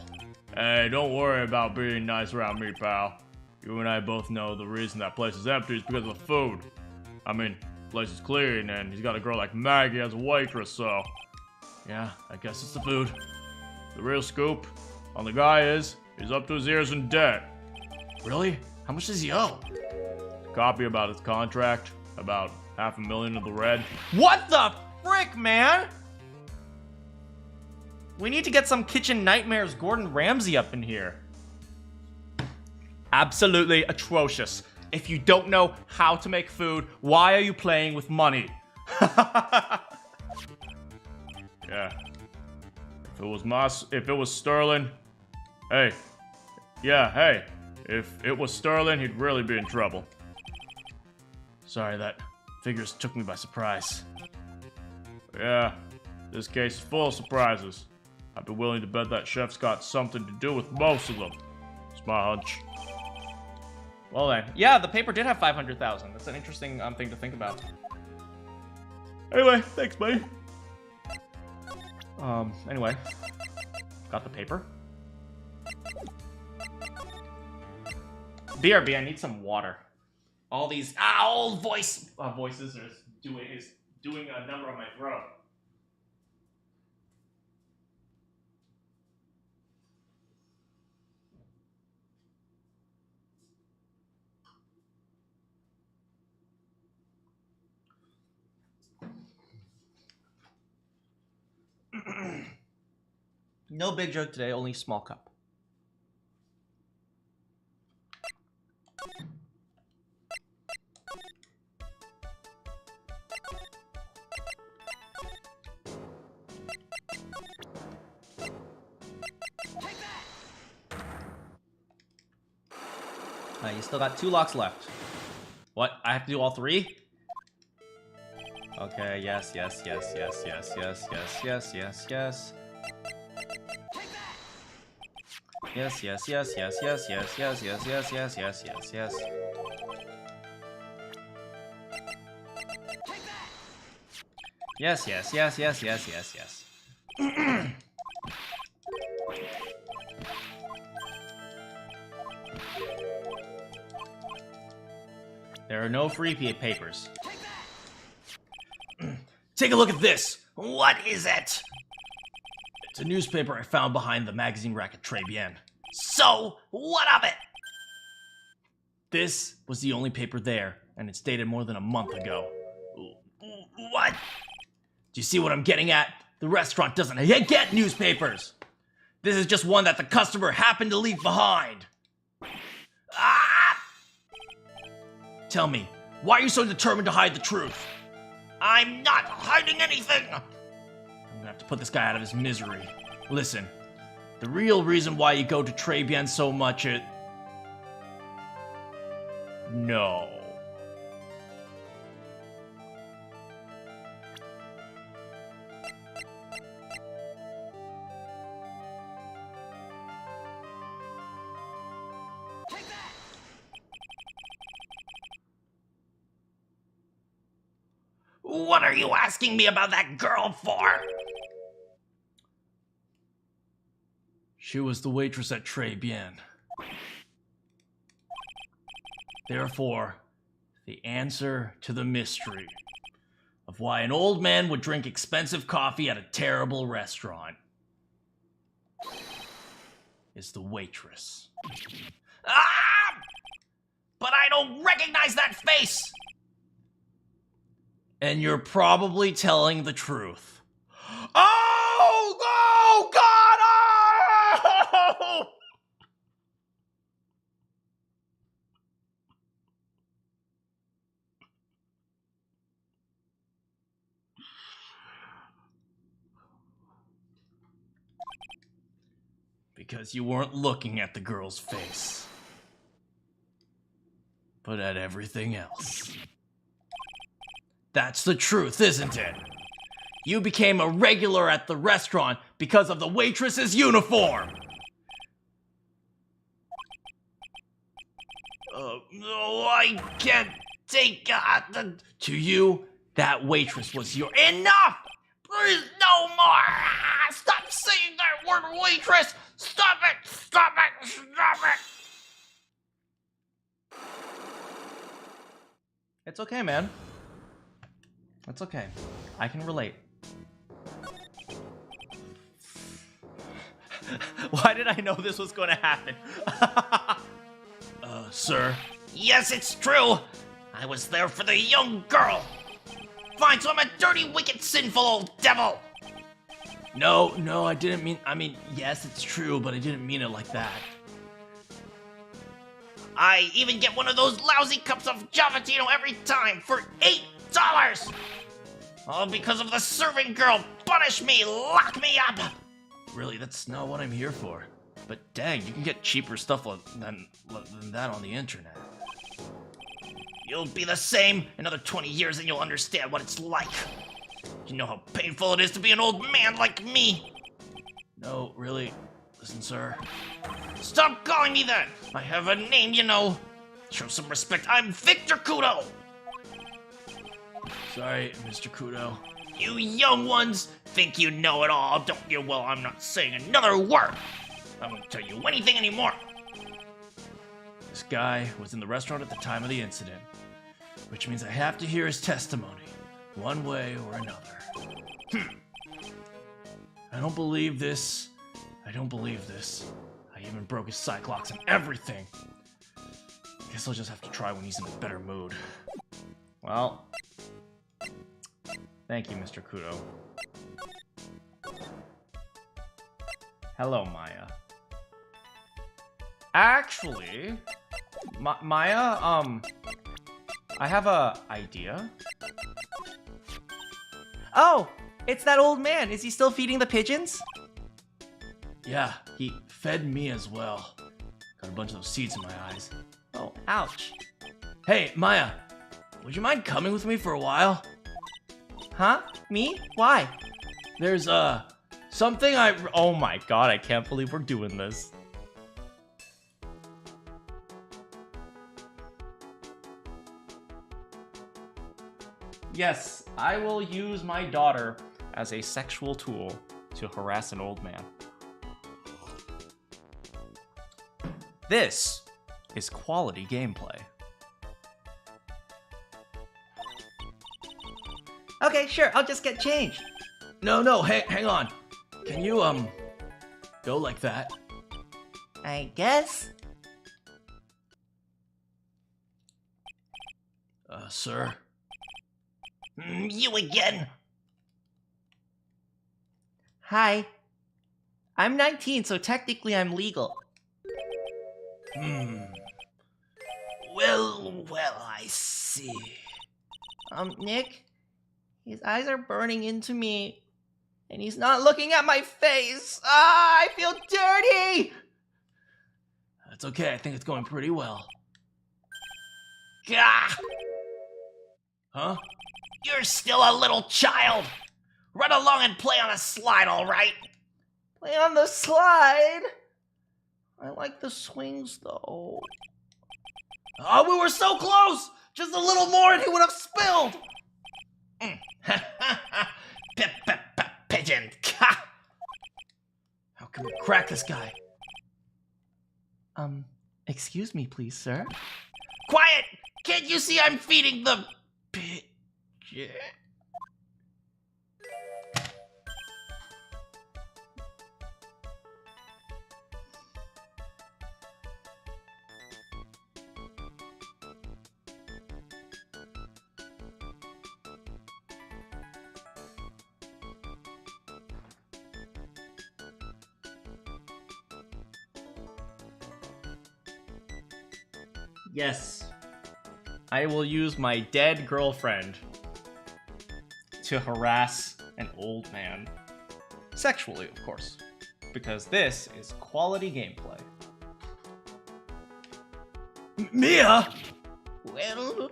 Hey, don't worry about being nice around me, pal. You and I both know the reason that place is empty is because of the food. I mean, the place is clean, and he's got a girl like Maggie as a waitress, so... Yeah, I guess it's the food. The real scoop on the guy is, he's up to his ears in debt. Really? How much does he owe? Copy about his contract, about $500,000 of the red. What the frick, man? We need to get some Kitchen Nightmares Gordon Ramsay up in here. Absolutely atrocious. If you don't know how to make food, why are you playing with money? Yeah. If it was Sterling, hey. If it was Sterling, he'd really be in trouble. Sorry, that figures took me by surprise. Yeah, this case is full of surprises. I'd be willing to bet that chef's got something to do with most of them. It's my hunch. Well then, yeah, the paper did have 500,000. That's an interesting thing to think about. Anyway, thanks, buddy. Anyway, got the paper. BRB, I need some water. All these old voices are doing a number on my throat. No big jug today, only small cup. You still got 2 locks left. What? I have to do all 3? Okay, yes. Yes. Yes. There are no free papers. Take a look at this! What is it? It's a newspaper I found behind the magazine rack at Tribulations. So, what of it? This was the only paper there, and it's dated more than a month ago. What? Do you see what I'm getting at? The restaurant doesn't get newspapers! This is just one that the customer happened to leave behind. Ah! Tell me, why are you so determined to hide the truth? I'm not hiding anything! I'm gonna have to put this guy out of his misery. Listen, the real reason why you go to Tribulations so much No. What are you asking me about that girl for? She was the waitress at Très Bien. Therefore, the answer to the mystery of why an old man would drink expensive coffee at a terrible restaurant is the waitress. Ah! But I don't recognize that face! And you're probably telling the truth. Oh! Oh, God! Oh! Because you weren't looking at the girl's face, but at everything else. That's the truth, isn't it? You became a regular at the restaurant because of the waitress's uniform. No, I can't take To you, that waitress was your... Enough! Please, no more! Ah, stop saying that word, waitress! Stop it! Stop it! Stop it! It's okay, man. It's okay. I can relate. Why did I know this was going to happen? Sir? Yes, it's true! I was there for the young girl! Fine, so I'm a dirty, wicked, sinful old devil! No, I didn't mean... I mean, yes, it's true, but I didn't mean it like that. I even get one of those lousy cups of Javatino every time for $8! All because of the serving girl! Punish me! Lock me up! Really, that's not what I'm here for. But dang, you can get cheaper stuff than that on the internet. You'll be the same. Another 20 years and you'll understand what it's like. You know how painful it is to be an old man like me. No, really. Listen, sir. Stop calling me that. I have a name, you know. Show some respect. I'm Victor Kudo. Sorry, Mr. Kudo. You young ones think you know it all, don't you? Well, I'm not saying another word. I won't tell you anything anymore. This guy was in the restaurant at the time of the incident, which means I have to hear his testimony, one way or another. I don't believe this. I even broke his Cyclops and everything. Guess I'll just have to try when he's in a better mood. Well, thank you, Mr. Kudo. Hello, Maya. Actually, Maya, I have a idea. Oh, it's that old man. Is he still feeding the pigeons? Yeah, he fed me as well. Got a bunch of those seeds in my eyes. Oh, ouch. Hey, Maya, would you mind coming with me for a while? Huh? Me? Why? There's, something Oh my god, I can't believe we're doing this. Yes, I will use my daughter as a sexual tool to harass an old man. This is quality gameplay. Okay, sure. I'll just get changed. No, hang on. Can you, go like that? I guess. Sir? You again. Hi. I'm 19, so technically I'm legal. Well, I see. Nick? His eyes are burning into me. And he's not looking at my face. Ah, I feel dirty! That's okay, I think it's going pretty well. Gah! Huh? You're still a little child. Run along and play on a slide, all right? Play on the slide? I like the swings, though. Oh, we were so close! Just a little more and he would have spilled! Pigeon. How can we crack this guy? Excuse me, please, sir. Quiet! Can't you see I'm feeding the pigeon? Yes. I will use my dead girlfriend to harass an old man. Sexually, of course. Because this is quality gameplay. Mia! Well,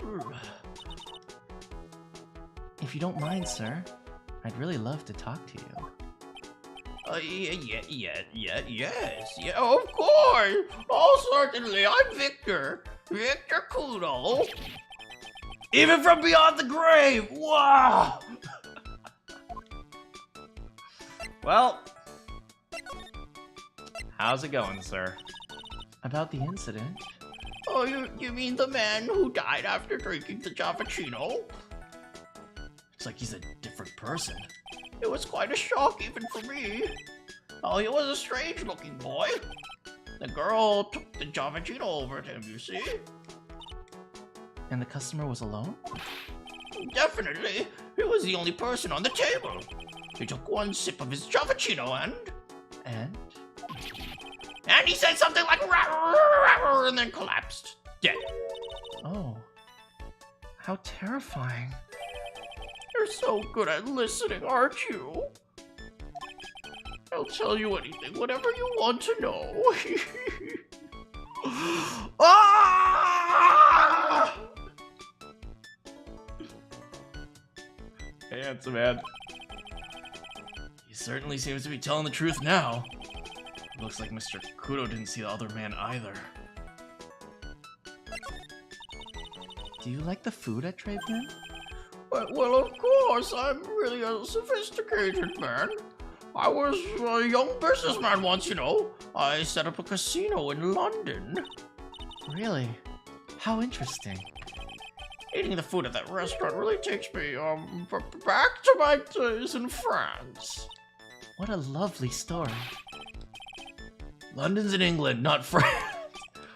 if you don't mind, sir, I'd really love to talk to you. Yes, of course! Oh, certainly, I'm Victor. Victor Kudo. Even from beyond the grave! Wow! Well, how's it going, sir? About the incident? Oh, you mean the man who died after drinking the Javachino? It's like he's a different person. It was quite a shock even for me. Oh, he was a strange-looking boy. The girl took the Javachino over to him, you see? And the customer was alone? Definitely. He was the only person on the table. He took one sip of his Javachino And? and he said something like "Rawr," and then collapsed. Dead. Oh. How terrifying. You're so good at listening, aren't you? I'll tell you anything, whatever you want to know. Ah! Hey, handsome man. He certainly seems to be telling the truth now. Looks like Mr. Kudo didn't see the other man either. Do you like the food at Tribune? Well, of course, I'm really a sophisticated man. I was a young businessman once, you know. I set up a casino in London. Really? How interesting. Eating the food at that restaurant really takes me, back to my days in France. What a lovely story. London's in England, not France.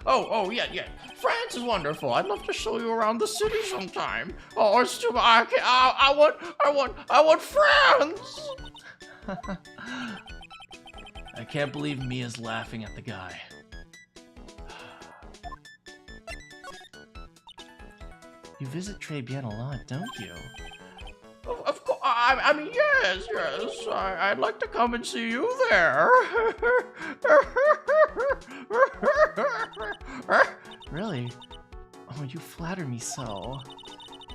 Oh, yeah. France is wonderful. I'd love to show you around the city sometime. Oh, it's too much. I want France. I can't believe Mia's laughing at the guy. You visit Tribune a lot, don't you? Of course. I mean, yes. I'd like to come and see you there. Really? Oh, you flatter me so.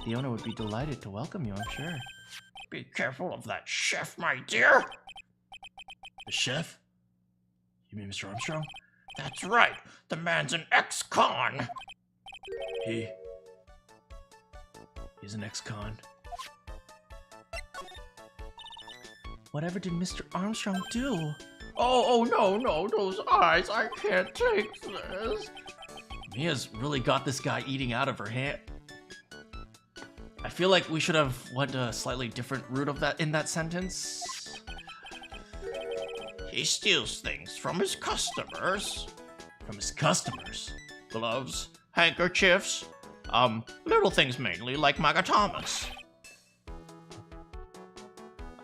The owner would be delighted to welcome you, I'm sure. Be careful of that chef, my dear. The chef? You mean Mr. Armstrong? That's right. The man's an ex-con. He's an ex-con. Whatever did Mr. Armstrong do? Oh, no, those eyes. I can't take this. Mia's really got this guy eating out of her hand. I feel like we should have went a slightly different route of that in that sentence. He steals things from his customers. From his customers? Gloves, handkerchiefs, little things mainly, like Magatamas.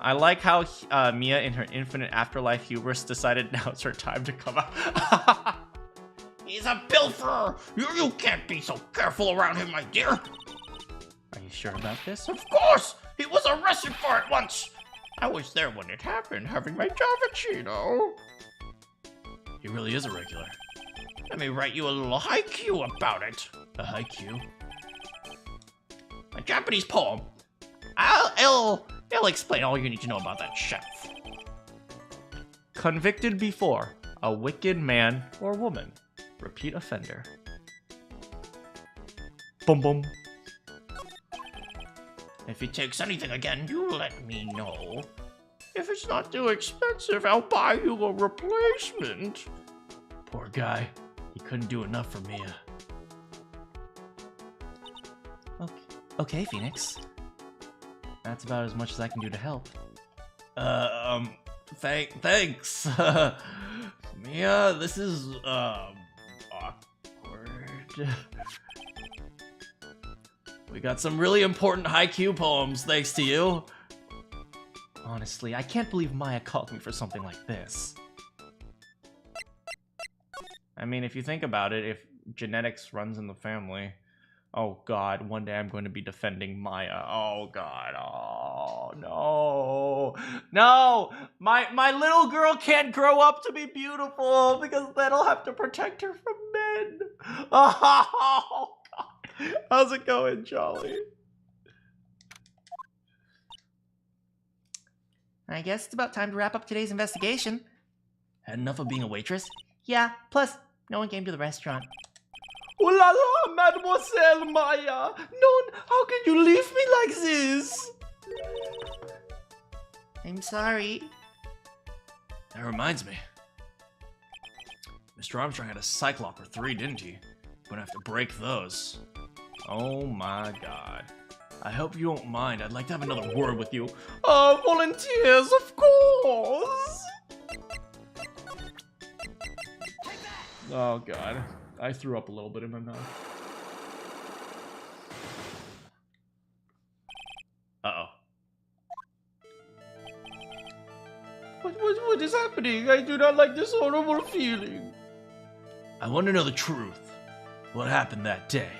I like how Mia, in her infinite afterlife hubris, decided now it's her time to come out. He's a pilferer! You can't be so careful around him, my dear! Are you sure about this? Of course! He was arrested for it once! I was there when it happened, having my Javachino. He really is a regular. Let me write you a little haiku about it. A haiku? A Japanese poem. It'll explain all you need to know about that chef. Convicted before, a wicked man or woman. Repeat offender. Boom boom. If he takes anything again, you let me know. If it's not too expensive, I'll buy you a replacement. Poor guy. He couldn't do enough for Mia. Okay, Phoenix. That's about as much as I can do to help. Thanks. Mia, this is, awkward. We got some really important haiku poems thanks to you. Honestly, I can't believe Maya called me for something like this. I mean, if you think about it, if genetics runs in the family, oh god, one day I'm going to be defending Maya. Oh god, oh no. No! My little girl can't grow up to be beautiful because then I'll have to protect her from men. Oh god. How's it going, Jolly? I guess it's about time to wrap up today's investigation. Had enough of being a waitress? Yeah, plus, no one came to the restaurant. Oh la la, Mademoiselle Maya! Non, how can you leave me like this? I'm sorry. That reminds me. Mr. Armstrong had a Cyclops or 3, didn't he? Gonna have to break those. Oh my god. I hope you won't mind. I'd like to have another word with you. Volunteers, of course! Oh god. I threw up a little bit in my mouth. Uh-oh. What is happening? I do not like this horrible feeling. I want to know the truth. What happened that day?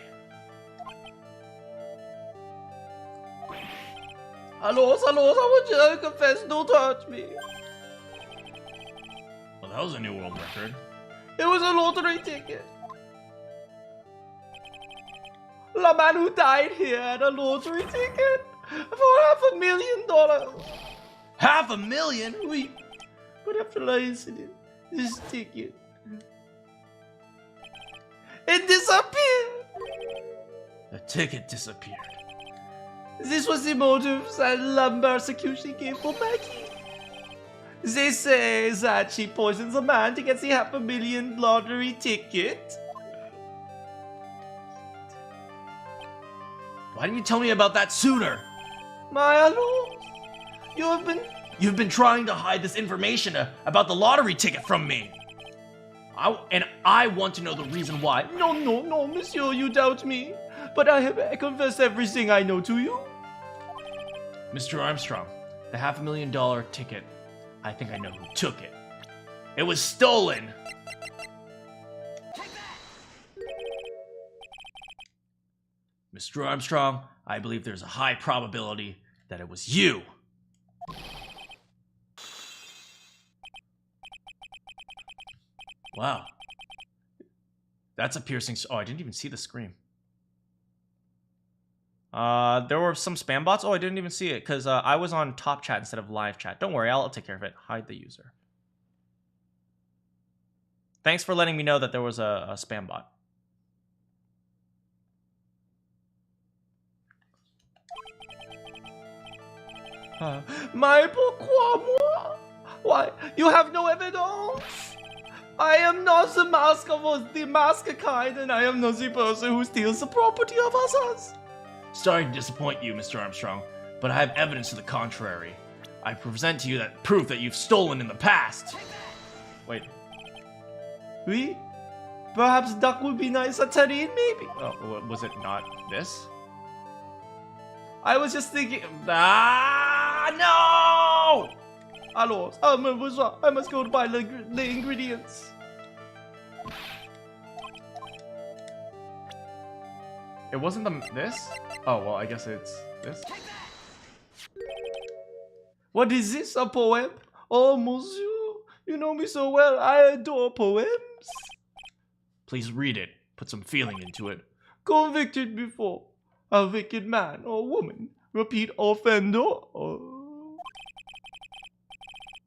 Hello, I want you to confess, don't hurt me. Well, that was a new world record. It was a lottery ticket. The man who died here had a lottery ticket for $500,000. $500,000? Oui. But after the incident, this ticket, it disappeared. The ticket disappeared. This was the motive that Lambert Security gave for Maggie. They say that she poisons a man to get the $500,000 lottery ticket. Why didn't you tell me about that sooner? My lord, You've been trying to hide this information about the lottery ticket from me. I want to know the reason why. No, monsieur, you doubt me. But I have confessed everything I know to you. Mr. Armstrong, the $500,000 ticket, I think I know who took it. It was stolen! Mr. Armstrong, I believe there's a high probability that it was you. Wow. That's a piercing... Oh, I didn't even see the scream. There were some spam bots. Oh, I didn't even see it because I was on top chat instead of live chat. Don't worry, I'll take care of it. Hide the user. Thanks for letting me know that there was a spam bot. My pourquoi moi? Why, you have no evidence? I am not the mask kind, and I am not the person who steals the property of others. Sorry to disappoint you, Mr. Armstrong, but I have evidence to the contrary. I present to you that proof that you've stolen in the past. Wait. Oui? Perhaps that would be nice, a terrine, maybe? Oh, was it not this? I was just thinking... Ah, no! Alors, I must go to buy the ingredients. It wasn't this? Oh, well, I guess it's this. What is this, a poem? Oh, monsieur, you know me so well, I adore poems. Please read it. Put some feeling into it. Convicted before. A wicked man or woman. Repeat offender. Oh.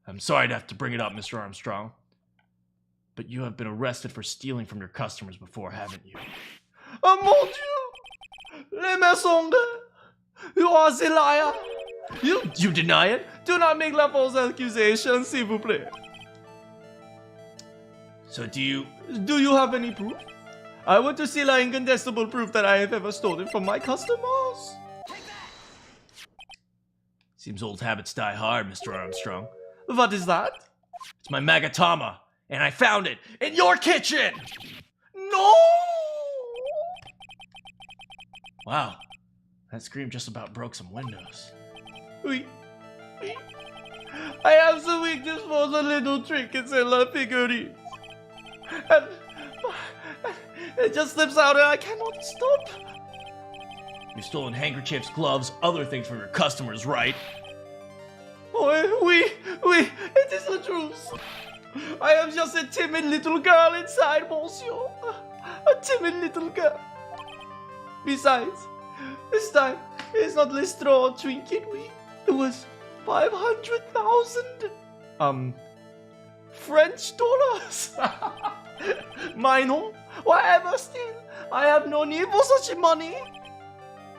I'm sorry to have to bring it up, Mr. Armstrong. But you have been arrested for stealing from your customers before, haven't you? Oh, mon Dieu! Les mensonges! You are the liar! You deny it? Do not make la false accusation, s'il vous plaît. So do you have any proof? I want to see the incontestable proof that I have ever stolen from my customers. Seems old habits die hard, Mr. Armstrong. What is that? It's my Magatama, and I found it in your kitchen! No! Wow, that scream just about broke some windows. Oui. I have the weakness for the little trinkets and la figurines. And it just slips out and I cannot stop. You've stolen handkerchiefs, gloves, other things from your customers, right? Oh, oui, it is the truth. I am just a timid little girl inside, monsieur. A timid little girl. Besides, this time, it's not the straw trinket, oui. It was 500,000 French dollars. Mine, whatever still. I have no need for such money.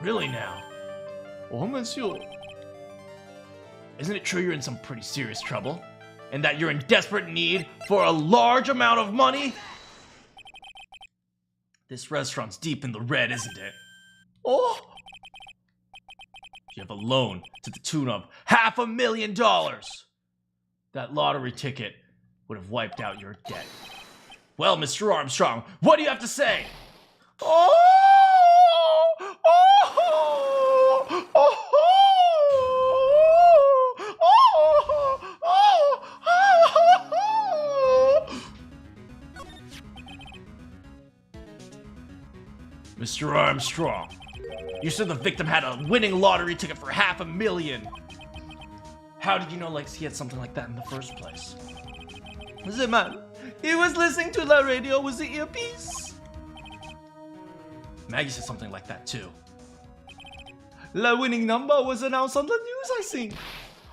Really now? Oh, monsieur. Isn't it true you're in some pretty serious trouble? And that you're in desperate need for a large amount of money? This restaurant's deep in the red, isn't it? Oh, You have a loan to the tune of $500,000. That lottery ticket would have wiped out your debt. Well, Mr. Armstrong, what do you have to say? oh, Mr. Armstrong, you said the victim had a winning lottery ticket for $500,000. How did you know he had something like that in the first place? The man, he was listening to the radio with the earpiece. Maggie said something like that too. The winning number was announced on the news, I think.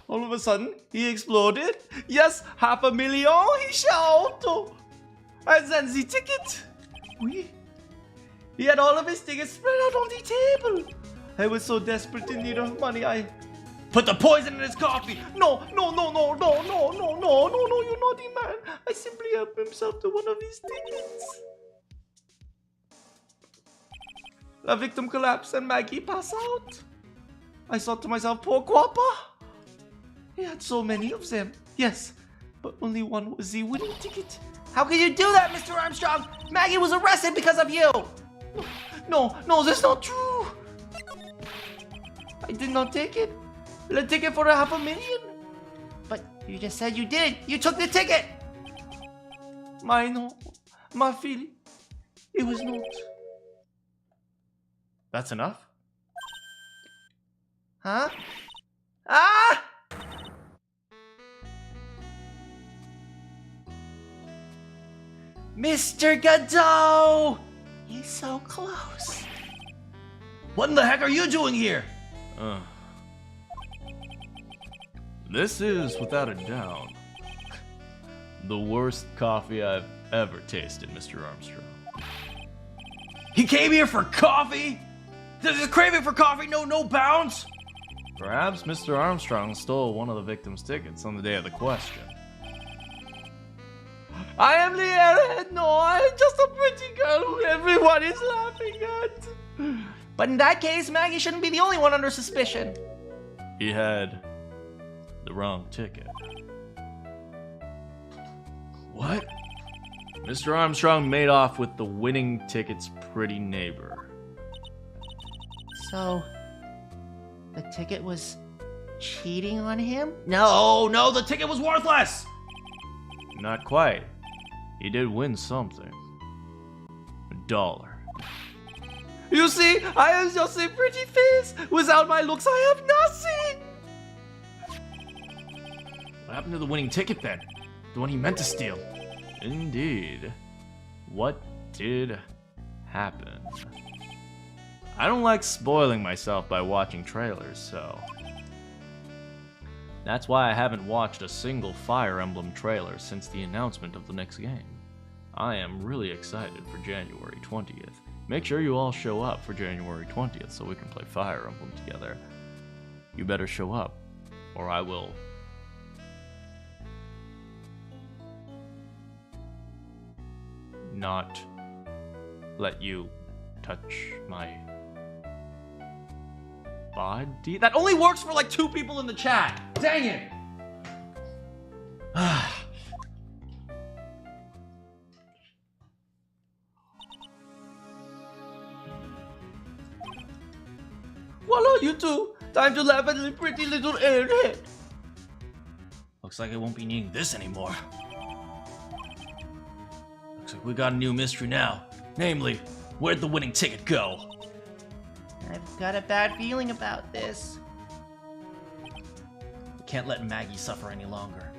All of a sudden, he exploded. Yes, $500,000, he shout. And then the ticket. Oui. He had all of his tickets spread out on the table. I was so desperate in need of money, I Put the poison in his coffee! No, you naughty man. I simply helped himself to one of his tickets. The victim collapsed and Maggie passed out. I thought to myself, poor Guapa. He had so many of them. Yes, but only one was the winning ticket. How could you do that, Mr. Armstrong? Maggie was arrested because of you! No, that's not true. I did not take it. The ticket for $500,000. But you just said you did. You took the ticket! My feeling. It was not. That's enough? Huh? Ah! Mr. Godot! He's so close. What in the heck are you doing here? This is, without a doubt, the worst coffee I've ever tasted, Mr. Armstrong. He came here for coffee? Does his craving for coffee know no bounds? Perhaps Mr. Armstrong stole one of the victim's tickets on the day of the question. I am the airhead. No, I'm just a pretty girl who everyone is laughing at. But in that case, Maggie shouldn't be the only one under suspicion. He had the wrong ticket. What? Mr. Armstrong made off with the winning ticket's pretty neighbor. So, the ticket was cheating on him? No, the ticket was worthless! Not quite. He did win something. $1. You see, I am just a pretty face. Without my looks, I have nothing. What happened to the winning ticket then? The one he meant to steal? Indeed. What did happen? I don't like spoiling myself by watching trailers, so that's why I haven't watched a single Fire Emblem trailer since the announcement of the next game. I am really excited for January 20th, Make sure you all show up for January 20th so we can play Fire Emblem together. You better show up, or I will... not let you touch my body. That only works for like 2 people in the chat. Dang it. Voila, you two. Time to laugh at the pretty little airhead. Looks like I won't be needing this anymore. Looks like we got a new mystery now. Namely, where'd the winning ticket go? I've got a bad feeling about this. We can't let Maggie suffer any longer.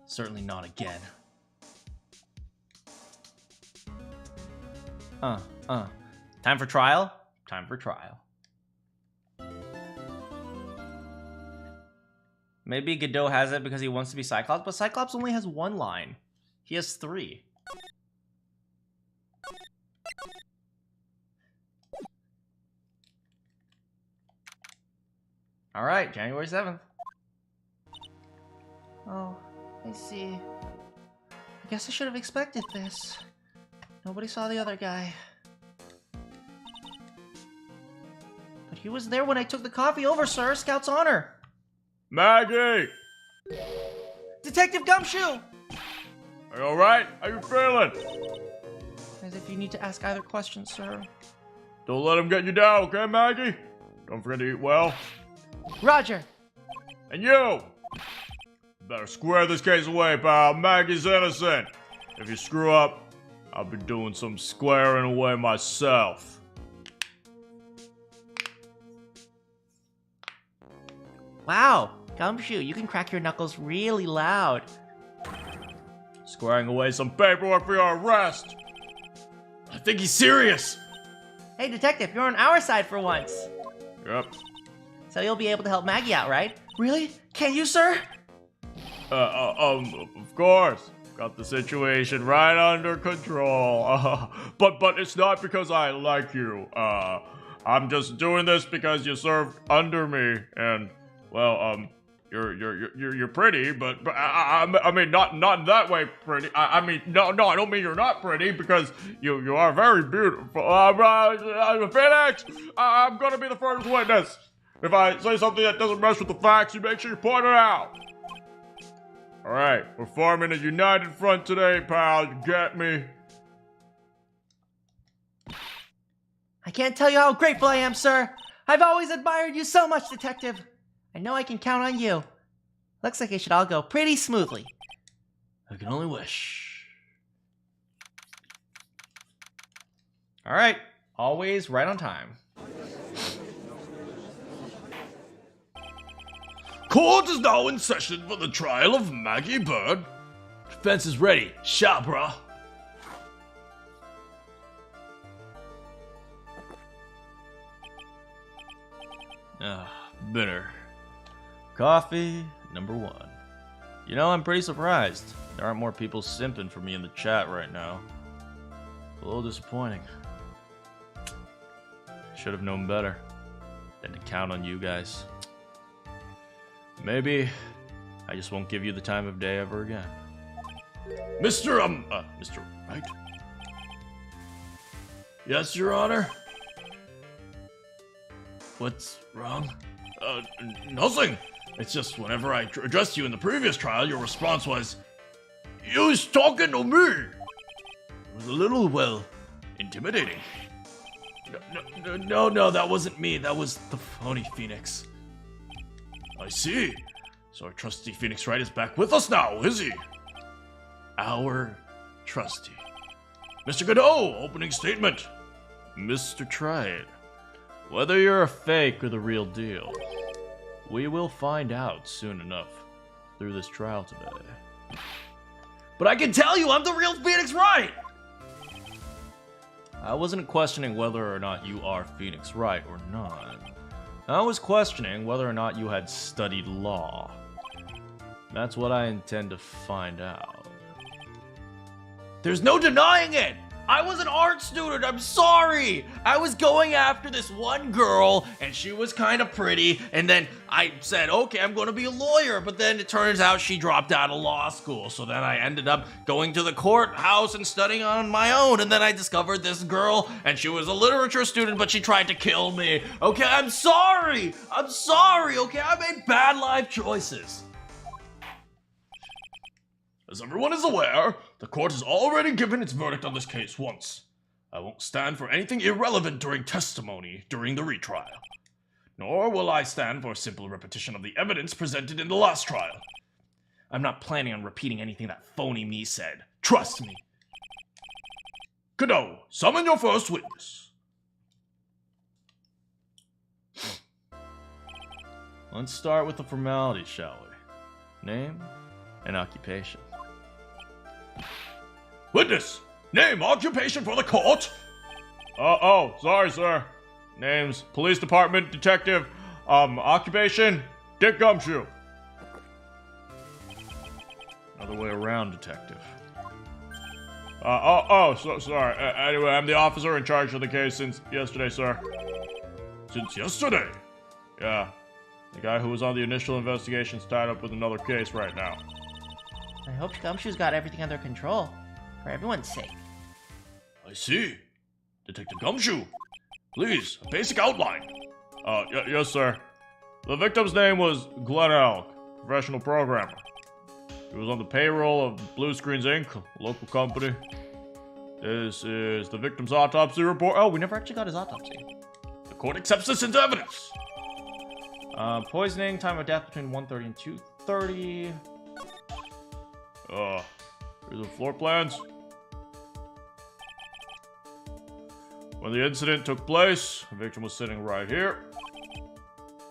Certainly not again. Time for trial? Time for trial. Maybe Godot has it because he wants to be Cyclops, but Cyclops only has 1 line. He has 3. Alright, January 7th. Oh, I see. I guess I should have expected this. Nobody saw the other guy. But he was there when I took the coffee over, sir. Scout's honor. Maggie! Detective Gumshoe! Are you alright? How you feeling? As if you need to ask either question, sir. Don't let him get you down, okay, Maggie? Don't forget to eat well. Roger! And you! Better square this case away, pal. Maggie's innocent. If you screw up, I'll be doing some squaring away myself. Wow, Gumshoe, you can crack your knuckles really loud. Squaring away some paperwork for your arrest. I think he's serious! Hey, detective, you're on our side for once. Yep. So you'll be able to help Maggie out, right? Really? Can you, sir? Of course. Got the situation right under control. But it's not because I like you. I'm just doing this because you served under me, and well, you're pretty, but I mean not that way pretty. I mean no, I don't mean you're not pretty because you are very beautiful. Phoenix, I'm gonna be the first witness. If I say something that doesn't mess with the facts, you make sure you point it out. All right, we're forming a united front today, pal. You get me? I can't tell you how grateful I am, sir. I've always admired you so much, detective. I know I can count on you. Looks like it should all go pretty smoothly. I can only wish. Alright, always right on time. Court is now in session for the trial of Maggie Bird. Defense is ready. Shot, brah. Bitter. Coffee, number 1. You know, I'm pretty surprised. There aren't more people simping for me in the chat right now. A little disappointing. Should have known better than to count on you guys. Maybe I just won't give you the time of day ever again. Mr. Wright? Yes, Your Honor? What's wrong? Nothing. It's just whenever I addressed you in the previous trial, your response was, "You was talking to me." It was a little, well, intimidating. No, that wasn't me. That was the phony Phoenix. I see. So our trusty Phoenix Wright is back with us now, is he? Our trusty. Mr. Godot, opening statement. Mr. Triad, whether you're a fake or the real deal, we will find out soon enough through this trial today. But I can tell you I'm the real Phoenix Wright! I wasn't questioning whether or not you are Phoenix Wright or not. I was questioning whether or not you had studied law. That's what I intend to find out. There's no denying it! I was an art student, I'm sorry! I was going after this one girl, and she was kind of pretty, and then I said, okay, I'm gonna be a lawyer, but then it turns out she dropped out of law school, so then I ended up going to the courthouse and studying on my own, and then I discovered this girl, and she was a literature student, but she tried to kill me. Okay, I'm sorry, okay? I made bad life choices. As everyone is aware, the court has already given its verdict on this case once. I won't stand for anything irrelevant during testimony during the retrial. Nor will I stand for a simple repetition of the evidence presented in the last trial. I'm not planning on repeating anything that phony me said. Trust me. Cadeau, summon your first witness. Let's start with the formalities, shall we? Name and occupation. Witness, name, occupation for the court. Sorry, sir. Names, police department, detective, occupation, Dick Gumshoe. Another way around, detective. Sorry. Anyway, I'm the officer in charge of the case since yesterday, sir. Since yesterday? Yeah. The guy who was on the initial investigation's tied up with another case right now. I hope Gumshoe's got everything under control. For everyone's sake. I see. Detective Gumshoe, please, a basic outline. Yes, sir. The victim's name was Glenn Elk, professional programmer. He was on the payroll of Blue Screens Inc., a local company. This is the victim's autopsy report. Oh, we never actually got his autopsy. The court accepts this into evidence. Poisoning, time of death between 1:30 and 2:30. Here's the floor plans. When the incident took place, the victim was sitting right here.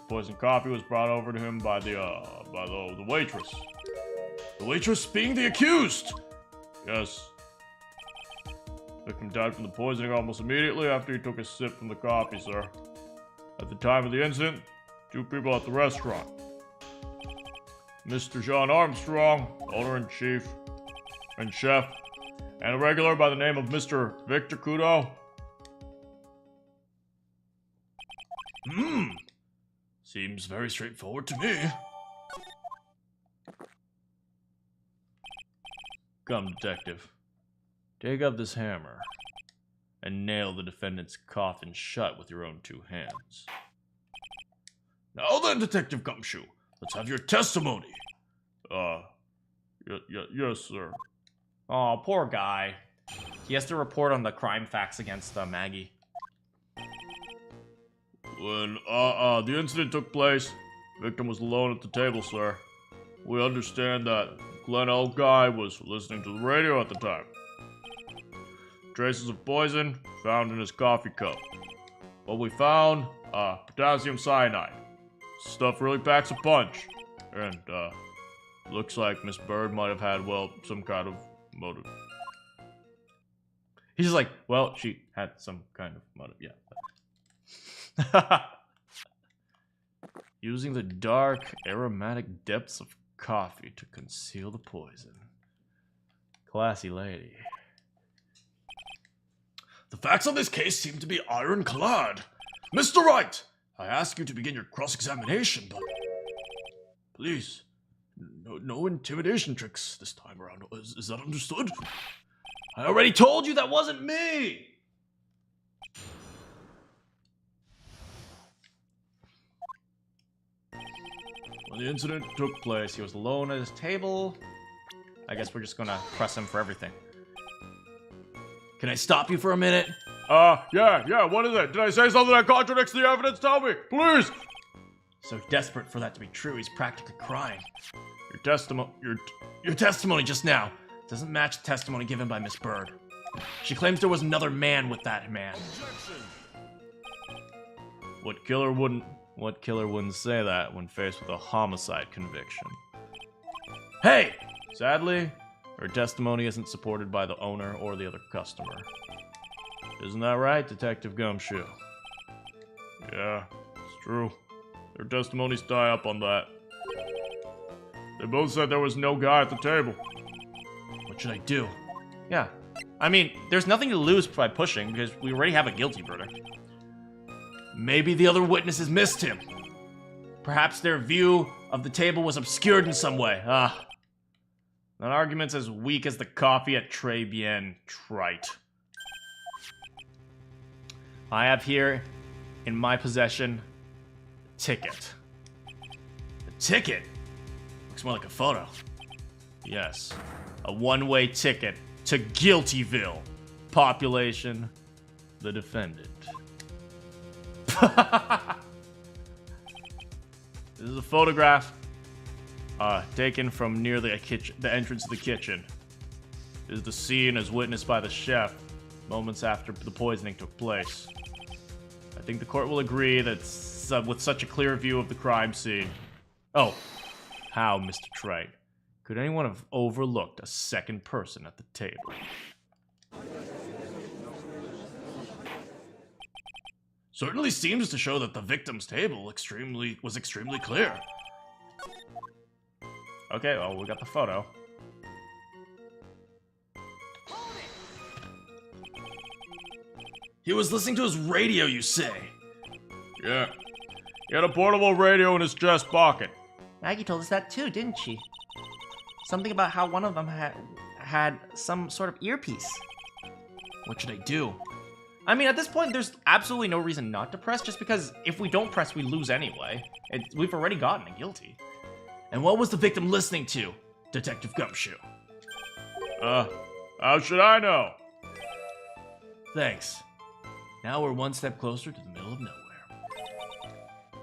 Poisoned coffee was brought over to him by the waitress. The waitress being the accused! Yes. The victim died from the poisoning almost immediately after he took a sip from the coffee, sir. At the time of the incident, 2 people at the restaurant. Mr. John Armstrong, owner-in-chief and chef, and a regular by the name of Mr. Victor Kudo. Seems very straightforward to me. Come, detective. Take up this hammer and nail the defendant's coffin shut with your own 2 hands. Now then, Detective Gumshoe, let's have your testimony. Yes, sir. Aw, poor guy. He has to report on the crime facts against Maggie. When, the incident took place, the victim was alone at the table, sir. We understand that Glenn L. Guy was listening to the radio at the time. Traces of poison found in his coffee cup. What we found, potassium cyanide. Stuff really packs a punch. And, looks like Miss Bird might have had, well, some kind of motive. He's just like, well, she had some kind of motive, yeah. Using the dark, aromatic depths of coffee to conceal the poison. Classy lady. The facts on this case seem to be ironclad. Mr. Wright, I ask you to begin your cross-examination, but please, no intimidation tricks this time around. Is that understood? I already told you that wasn't me! When the incident took place, he was alone at his table. I guess we're just gonna press him for everything. Can I stop you for a minute? Yeah, what is it? Did I say something that contradicts the evidence? Tell me, please! So desperate for that to be true, he's practically crying. Your testimony just now doesn't match the testimony given by Miss Bird. She claims there was another man with that man. What killer wouldn't say that when faced with a homicide conviction? Hey! Sadly, her testimony isn't supported by the owner or the other customer. Isn't that right, Detective Gumshoe? Yeah, it's true. Their testimonies tie up on that. They both said there was no guy at the table. What should I do? Yeah, I mean, there's nothing to lose by pushing because we already have a guilty verdict. Maybe the other witnesses missed him. Perhaps their view of the table was obscured in some way. That argument's as weak as the coffee at Tribulations. Trite. I have here, in my possession, a ticket. A ticket? Looks more like a photo. Yes, a one-way ticket to Guiltyville. Population, the defendant. This is a photograph taken from near the entrance to the kitchen. This is the scene as witnessed by the chef moments after the poisoning took place. I think the court will agree that with such a clear view of the crime scene. Oh, how, Mr. Trite, could anyone have overlooked a second person at the table? Certainly seems to show that the victim's table was extremely clear. Okay, well, we got the photo. He was listening to his radio, you say? Yeah. He had a portable radio in his chest pocket. Maggie told us that too, didn't she? Something about how one of them had some sort of earpiece. What should I do? I mean, at this point, there's absolutely no reason not to press, just because if we don't press, we lose anyway. We've already gotten a guilty. And what was the victim listening to, Detective Gumshoe? How should I know? Thanks. Now we're one step closer to the middle of nowhere.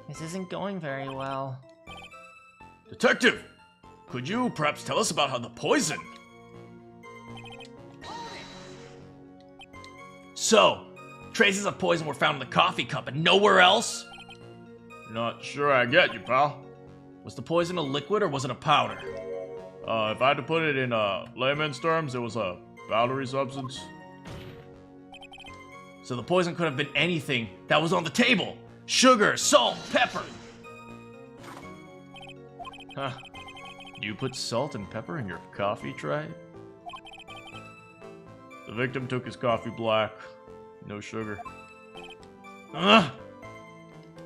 This isn't going very well. Detective! Could you perhaps tell us about how the poison... So, traces of poison were found in the coffee cup and nowhere else? Not sure I get you, pal. Was the poison a liquid or was it a powder? If I had to put it in layman's terms, it was a powdery substance. So the poison could have been anything that was on the table. Sugar, salt, pepper. Huh. Do you put salt and pepper in your coffee, Trey? The victim took his coffee black. No sugar.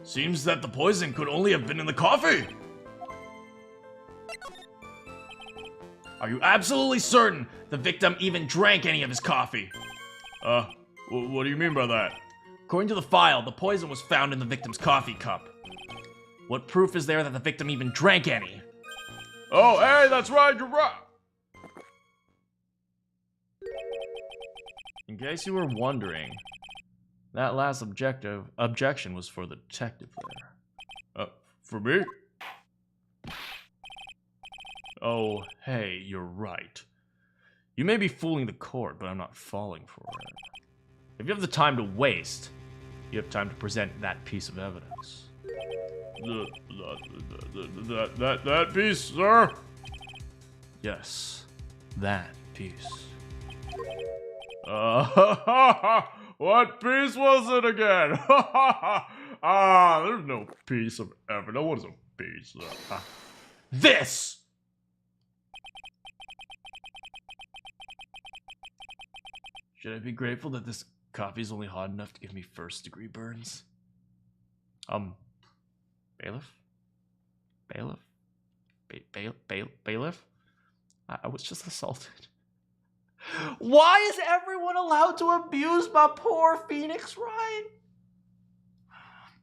Seems that the poison could only have been in the coffee. Are you absolutely certain the victim even drank any of his coffee? What do you mean by that? According to the file, the poison was found in the victim's coffee cup. What proof is there that the victim even drank any? Oh, hey, that's right, you're right. In case you were wondering, that last objection was for the detective there. For me? Oh, hey, you're right. You may be fooling the court, but I'm not falling for it. If you have the time to waste, you have time to present that piece of evidence. That piece, sir? Yes, that piece. What piece was it again? There's no piece of evidence. What is a piece? This! Should I be grateful that this coffee's only hot enough to give me first-degree burns? Bailiff? Bailiff? Bailiff? I was just assaulted. Why is everyone allowed to abuse my poor Phoenix Wright?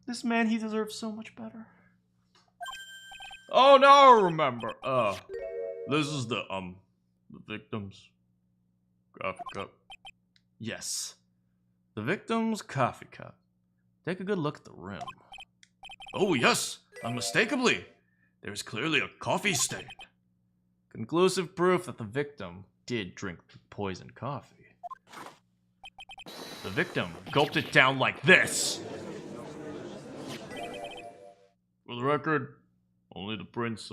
This man, he deserves so much better. Oh, now I remember. This is the victim's coffee cup. Yes, the victim's coffee cup. Take a good look at the rim. Oh, yes, unmistakably. There's clearly a coffee stain. Conclusive proof that the victim did drink the poisoned coffee. The victim gulped it down like this. For the record, the only prints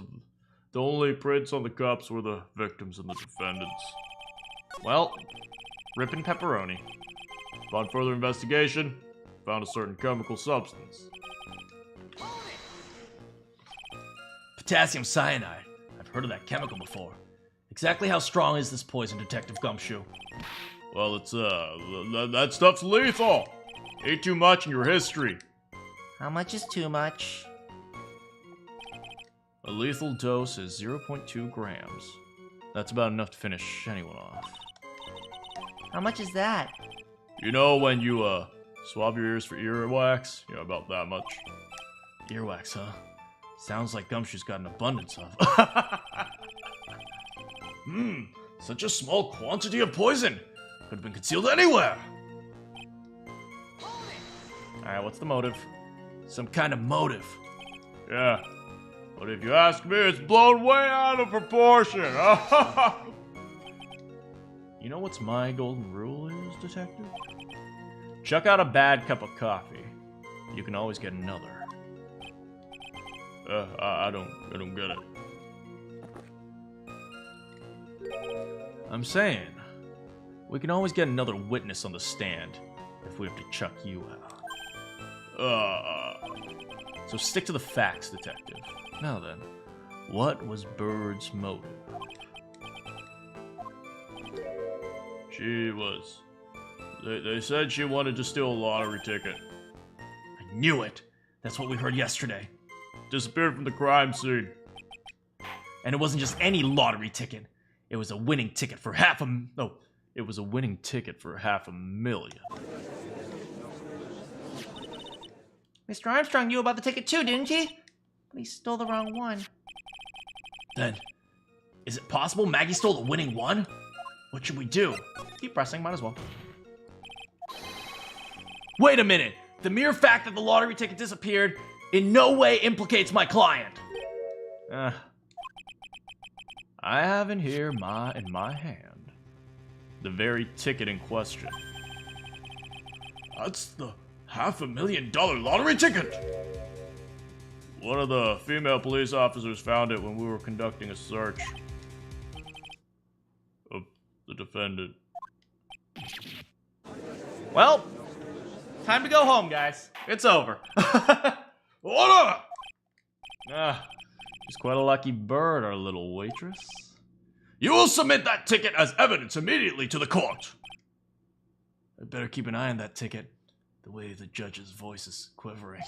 on the cups were the victims and the defendants. Well, rippin' pepperoni. Upon further investigation, found a certain chemical substance. Potassium cyanide. I've heard of that chemical before. Exactly how strong is this poison, Detective Gumshoe? Well, it's, that stuff's lethal. Eat too much in your history. How much is too much? A lethal dose is 0.2 grams. That's about enough to finish anyone off. How much is that? You know when you, swab your ears for earwax? Yeah, about that much. Earwax, huh? Sounds like Gumshoe's got an abundance of. Such a small quantity of poison. Could have been concealed anywhere. Alright, what's the motive? Some kind of motive. Yeah. But if you ask me, it's blown way out of proportion. You know what's my golden rule is, detective? Chuck out a bad cup of coffee. You can always get another. I don't get it. I'm saying, we can always get another witness on the stand if we have to chuck you out. So stick to the facts, detective. Now then, what was Bird's motive? She was. They said she wanted to steal a lottery ticket. I knew it! That's what we heard yesterday. Disappeared from the crime scene. And it wasn't just any lottery ticket. It was a winning ticket for it was a winning ticket for $500,000. Mr. Armstrong knew about the ticket too, didn't he? But he stole the wrong one. Then, is it possible Maggie stole the winning one? What should we do? Keep pressing, might as well. Wait a minute! The mere fact that the lottery ticket disappeared in no way implicates my client! I have in here in my hand the very ticket in question. That's the $500,000 lottery ticket! One of the female police officers found it when we were conducting a search of the defendant. Well, time to go home, guys. It's over. Hold on! She's quite a lucky bird, our little waitress. You will submit that ticket as evidence immediately to the court. I'd better keep an eye on that ticket. The way the judge's voice is quivering.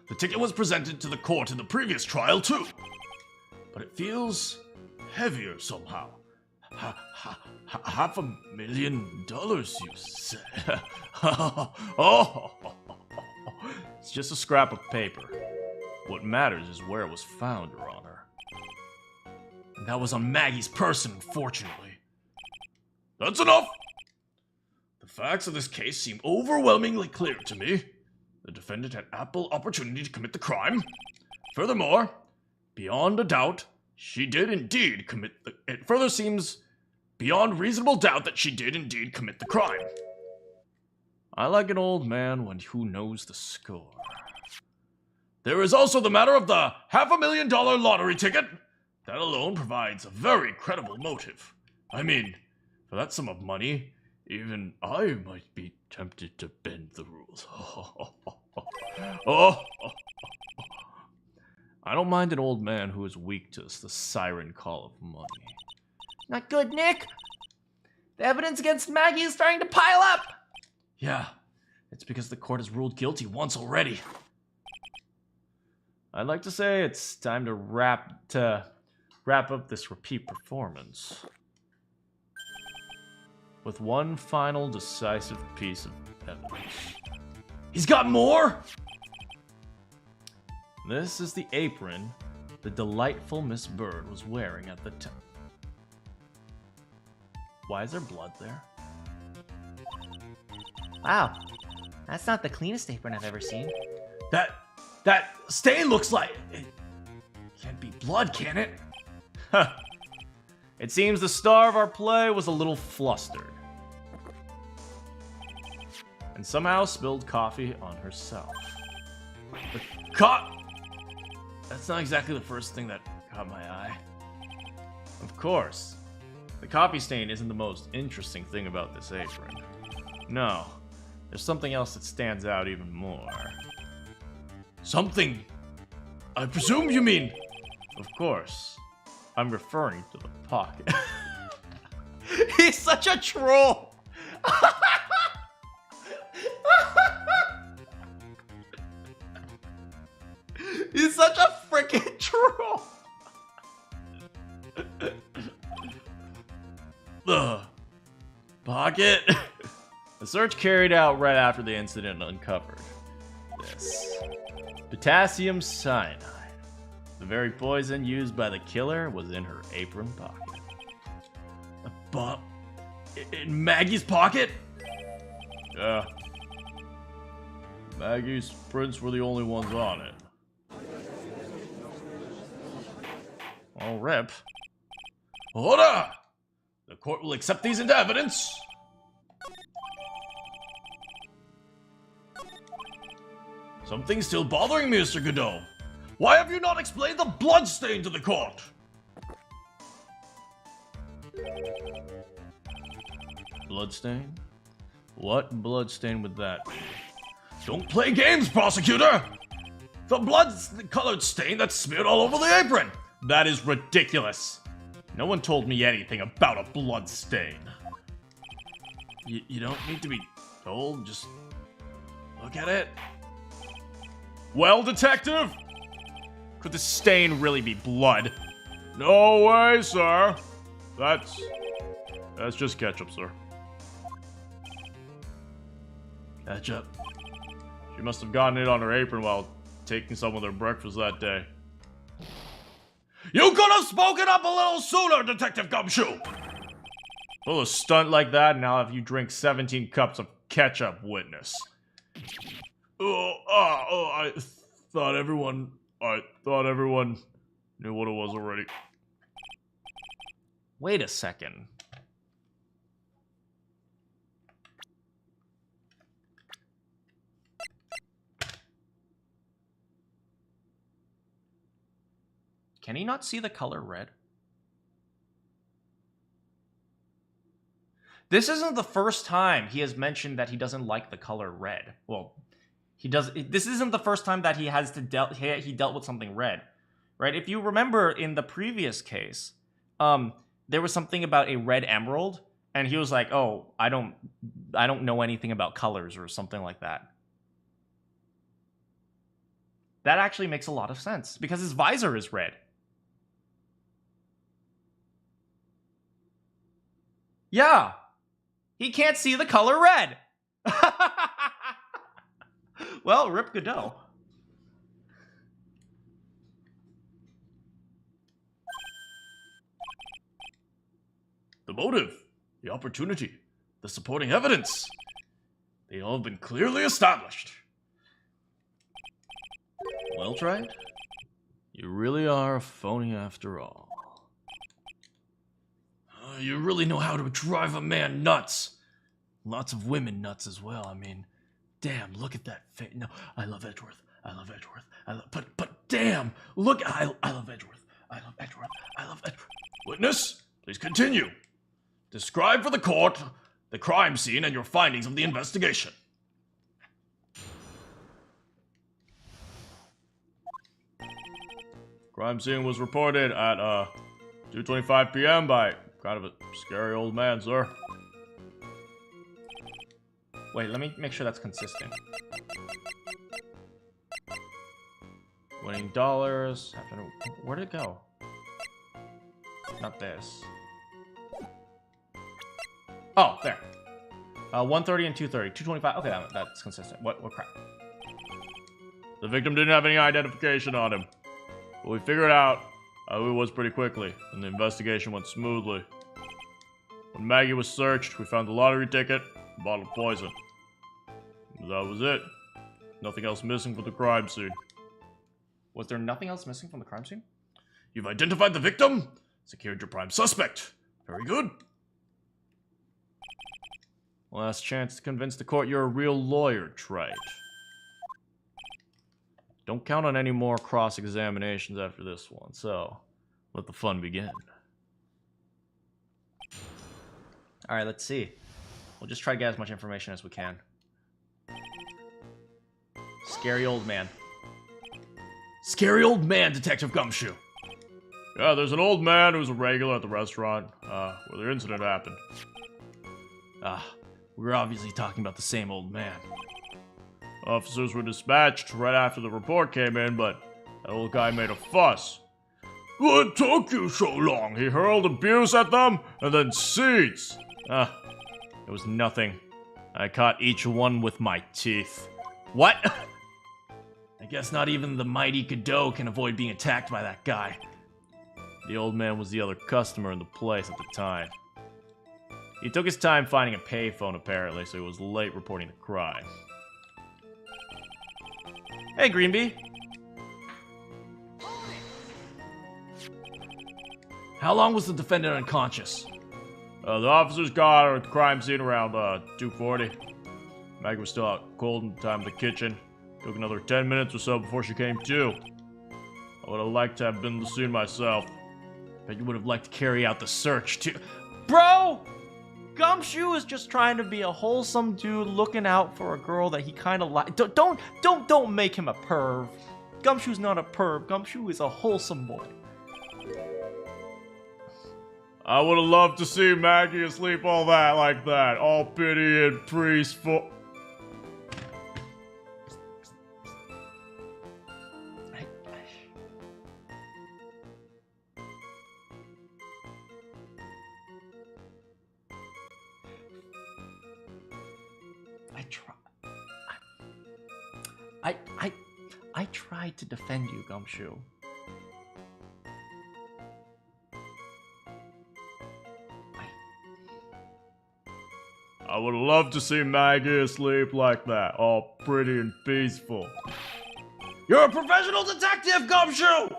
The ticket was presented to the court in the previous trial, too. But it feels heavier somehow. $500,000, you say? Oh, it's just a scrap of paper. What matters is where it was found, Your Honor. And that was on Maggie's person, unfortunately. That's enough! The facts of this case seem overwhelmingly clear to me. The defendant had ample opportunity to commit the crime. Furthermore, beyond a doubt, she did indeed commit the... It further seems beyond reasonable doubt that she did indeed commit the crime. I like an old man who knows the score. There is also the matter of the $500,000 lottery ticket. That alone provides a very credible motive. I mean, for that sum of money, even I might be tempted to bend the rules. I don't mind an old man who is weak to the siren call of money. Not good, Nick. The evidence against Maggie is starting to pile up. Yeah, it's because the court has ruled guilty once already. I'd like to say it's time to wrap up this repeat performance with one final decisive piece of evidence. He's got more? This is the apron the delightful Miss Bird was wearing at the time. Why is there blood there? Wow, that's not the cleanest apron I've ever seen. That stain looks like... It can't be blood, can it? It seems the star of our play was a little flustered. And somehow spilled coffee on herself. That's not exactly the first thing that caught my eye. Of course. The coffee stain isn't the most interesting thing about this apron. No, there's something else that stands out even more. Something? I presume you mean... Of course. I'm referring to the pocket. He's such a troll. He's such a freaking troll. Ugh. Pocket. The search carried out right after the incident uncovered this. Potassium cyanide. The very poison used by the killer was in her apron pocket. A bomb in Maggie's pocket? Yeah. Maggie's prints were the only ones on it. Oh, rip. Order! The court will accept these into evidence. Something's still bothering me, Mr. Godot. Why have you not explained the bloodstain to the court? Bloodstain? What bloodstain would that be? Don't play games, prosecutor! The blood-colored stain that's smeared all over the apron! That is ridiculous. No one told me anything about a blood stain. You don't need to be told, just look at it. Well, detective? Could the stain really be blood? No way, sir. That's just ketchup, sir. Ketchup. She must have gotten it on her apron while taking some of their breakfast that day. You could have spoken up a little sooner, Detective Gumshoe! Pull a stunt like that, and I'll have you drink 17 cups of ketchup, witness. I thought everyone knew what it was already. Wait a second. Can he not see the color red? This isn't the first time he has mentioned that he doesn't like the color red. Well, he does. This isn't the first time that he dealt with something red, right? If you remember in the previous case, there was something about a red emerald, and he was like, "Oh, I don't know anything about colors," or something like that. That actually makes a lot of sense because his visor is red. Yeah, he can't see the color red. Well, Rip Godot. The motive, the opportunity, the supporting evidence. They all have been clearly established. Well tried. You really are a phony after all. You really know how to drive a man nuts. Lots of women nuts as well. I mean, damn, look at that face. No, I love Edgeworth. I love Edgeworth. But damn, look, I love Edgeworth. I love Edgeworth. I love Edgeworth. Witness, please continue. Describe for the court the crime scene and your findings of the investigation. Crime scene was reported at 2:25 p.m. by kind of a scary old man, sir. Wait, let me make sure that's consistent. Winning dollars. Where'd it go? Not this. Oh, there. 1:30 and 2:30. 2:25. Okay, that's consistent. What crap? The victim didn't have any identification on him, but we figured out who he was pretty quickly, and the investigation went smoothly. When Maggie was searched, we found the lottery ticket, a bottle of poison. That was it. Nothing else missing from the crime scene. Was there nothing else missing from the crime scene? You've identified the victim, secured your prime suspect. Very good. Last chance to convince the court you're a real lawyer, Trite. Don't count on any more cross-examinations after this one, so let the fun begin. Alright, let's see. We'll just try to get as much information as we can. Scary old man. Scary old man, Detective Gumshoe. Yeah, there's an old man who's a regular at the restaurant, where the incident happened. We're obviously talking about the same old man. Officers were dispatched right after the report came in, but that old guy made a fuss. What took you so long? He hurled abuse at them, and then seeds. It was nothing. I caught each one with my teeth. What? I guess not even the mighty Godot can avoid being attacked by that guy. The old man was the other customer in the place at the time. He took his time finding a payphone apparently, so he was late reporting the crime. Hey, Greenbee. How long was the defendant unconscious? The officers got her at the crime scene around 2:40. Maggie was still out cold in time in the kitchen. Took another 10 minutes or so before she came to. I would have liked to have been in the scene myself. Bet you would have liked to carry out the search too. Bro! Gumshoe is just trying to be a wholesome dude looking out for a girl that he kind of like. Don't make him a perv. Gumshoe's not a perv. Gumshoe is a wholesome boy. I would have loved to see Maggie asleep all that like that, all pity and peaceful. I tried to defend you, Gumshoe. I would love to see Maggie asleep like that, all pretty and peaceful. You're a professional detective, Gumshoe!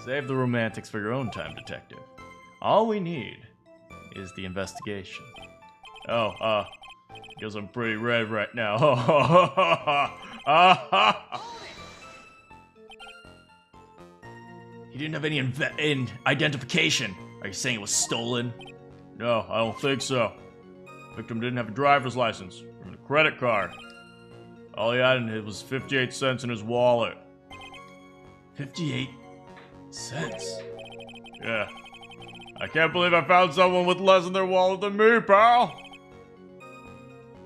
Save the romantics for your own time, detective. All we need is the investigation. Oh, guess I'm pretty red right now. He didn't have any identification. Are you saying it was stolen? No, I don't think so. Victim didn't have a driver's license, or even a credit card. All he had was 58 cents in his wallet. 58 cents? Yeah. I can't believe I found someone with less in their wallet than me, pal!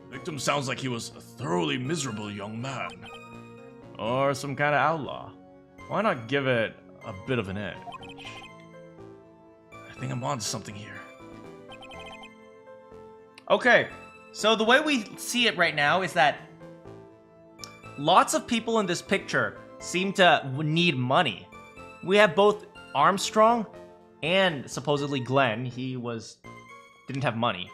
Victim sounds like he was a thoroughly miserable young man. Or some kind of outlaw. Why not give it a bit of an edge? I think I'm onto something here. Okay, so the way we see it right now is that lots of people in this picture seem to need money. We have both Armstrong and supposedly Glenn. He didn't have money.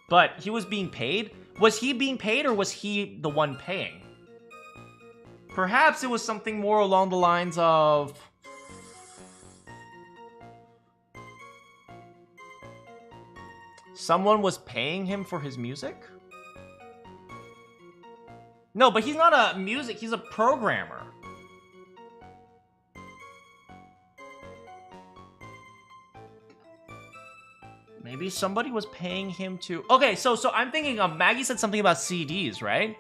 But he was being paid? Was he being paid or was he the one paying? Perhaps it was something more along the lines of... someone was paying him for his music? No, but he's not a music, he's a programmer. Maybe somebody was paying him to... Okay, so I'm thinking Maggie said something about CDs, right?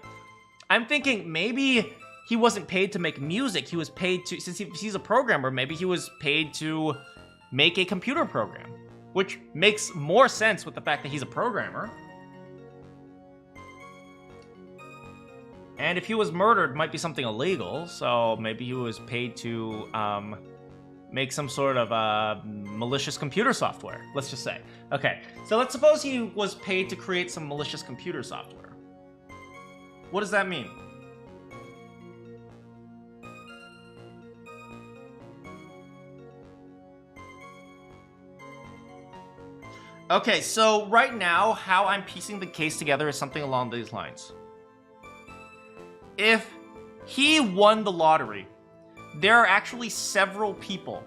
I'm thinking maybe he wasn't paid to make music. He was paid to... Since he's a programmer, maybe he was paid to make a computer program. Which makes more sense with the fact that he's a programmer. And if he was murdered, it might be something illegal. So maybe he was paid to make some sort of malicious computer software, let's just say. Okay, so let's suppose he was paid to create some malicious computer software. What does that mean? Okay, so right now, how I'm piecing the case together is something along these lines. If he won the lottery, there are actually several people.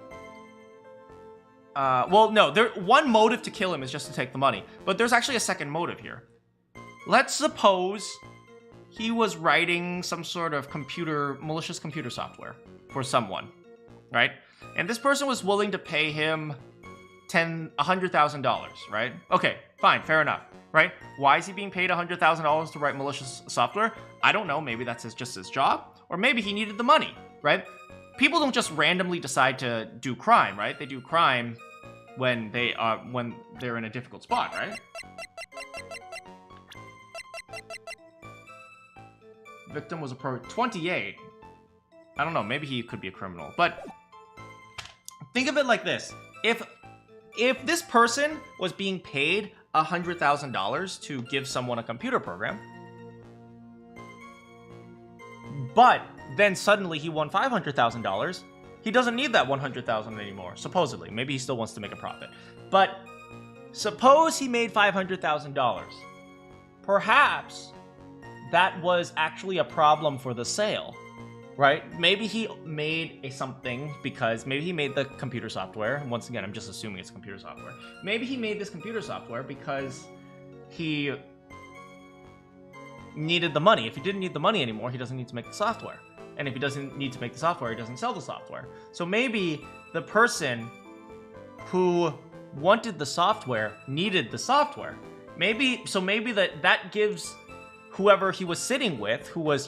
Well, no, one motive to kill him is just to take the money, but there's actually a second motive here. Let's suppose he was writing some sort of malicious computer software for someone, right? And this person was willing to pay him $100,000, right? Okay, fine, fair enough, right? Why is he being paid $100,000 to write malicious software? I don't know. Maybe that's just his job, or maybe he needed the money, right? People don't just randomly decide to do crime, right? They do crime when they're in a difficult spot, right? Victim was a 28. I don't know, maybe he could be a criminal, but think of it like this. If this person was being paid $100,000 to give someone a computer program, but then suddenly he won $500,000, he doesn't need that $100,000 anymore, supposedly. Maybe he still wants to make a profit. But suppose he made $500,000. Perhaps that was actually a problem for the sale, right? Maybe he made something because maybe he made the computer software. Once again, I'm just assuming it's computer software. Maybe he made this computer software because he needed the money. If he didn't need the money anymore, he doesn't need to make the software. And if he doesn't need to make the software, he doesn't sell the software. So maybe the person who wanted the software needed the software. Maybe that gives whoever he was sitting with, who was,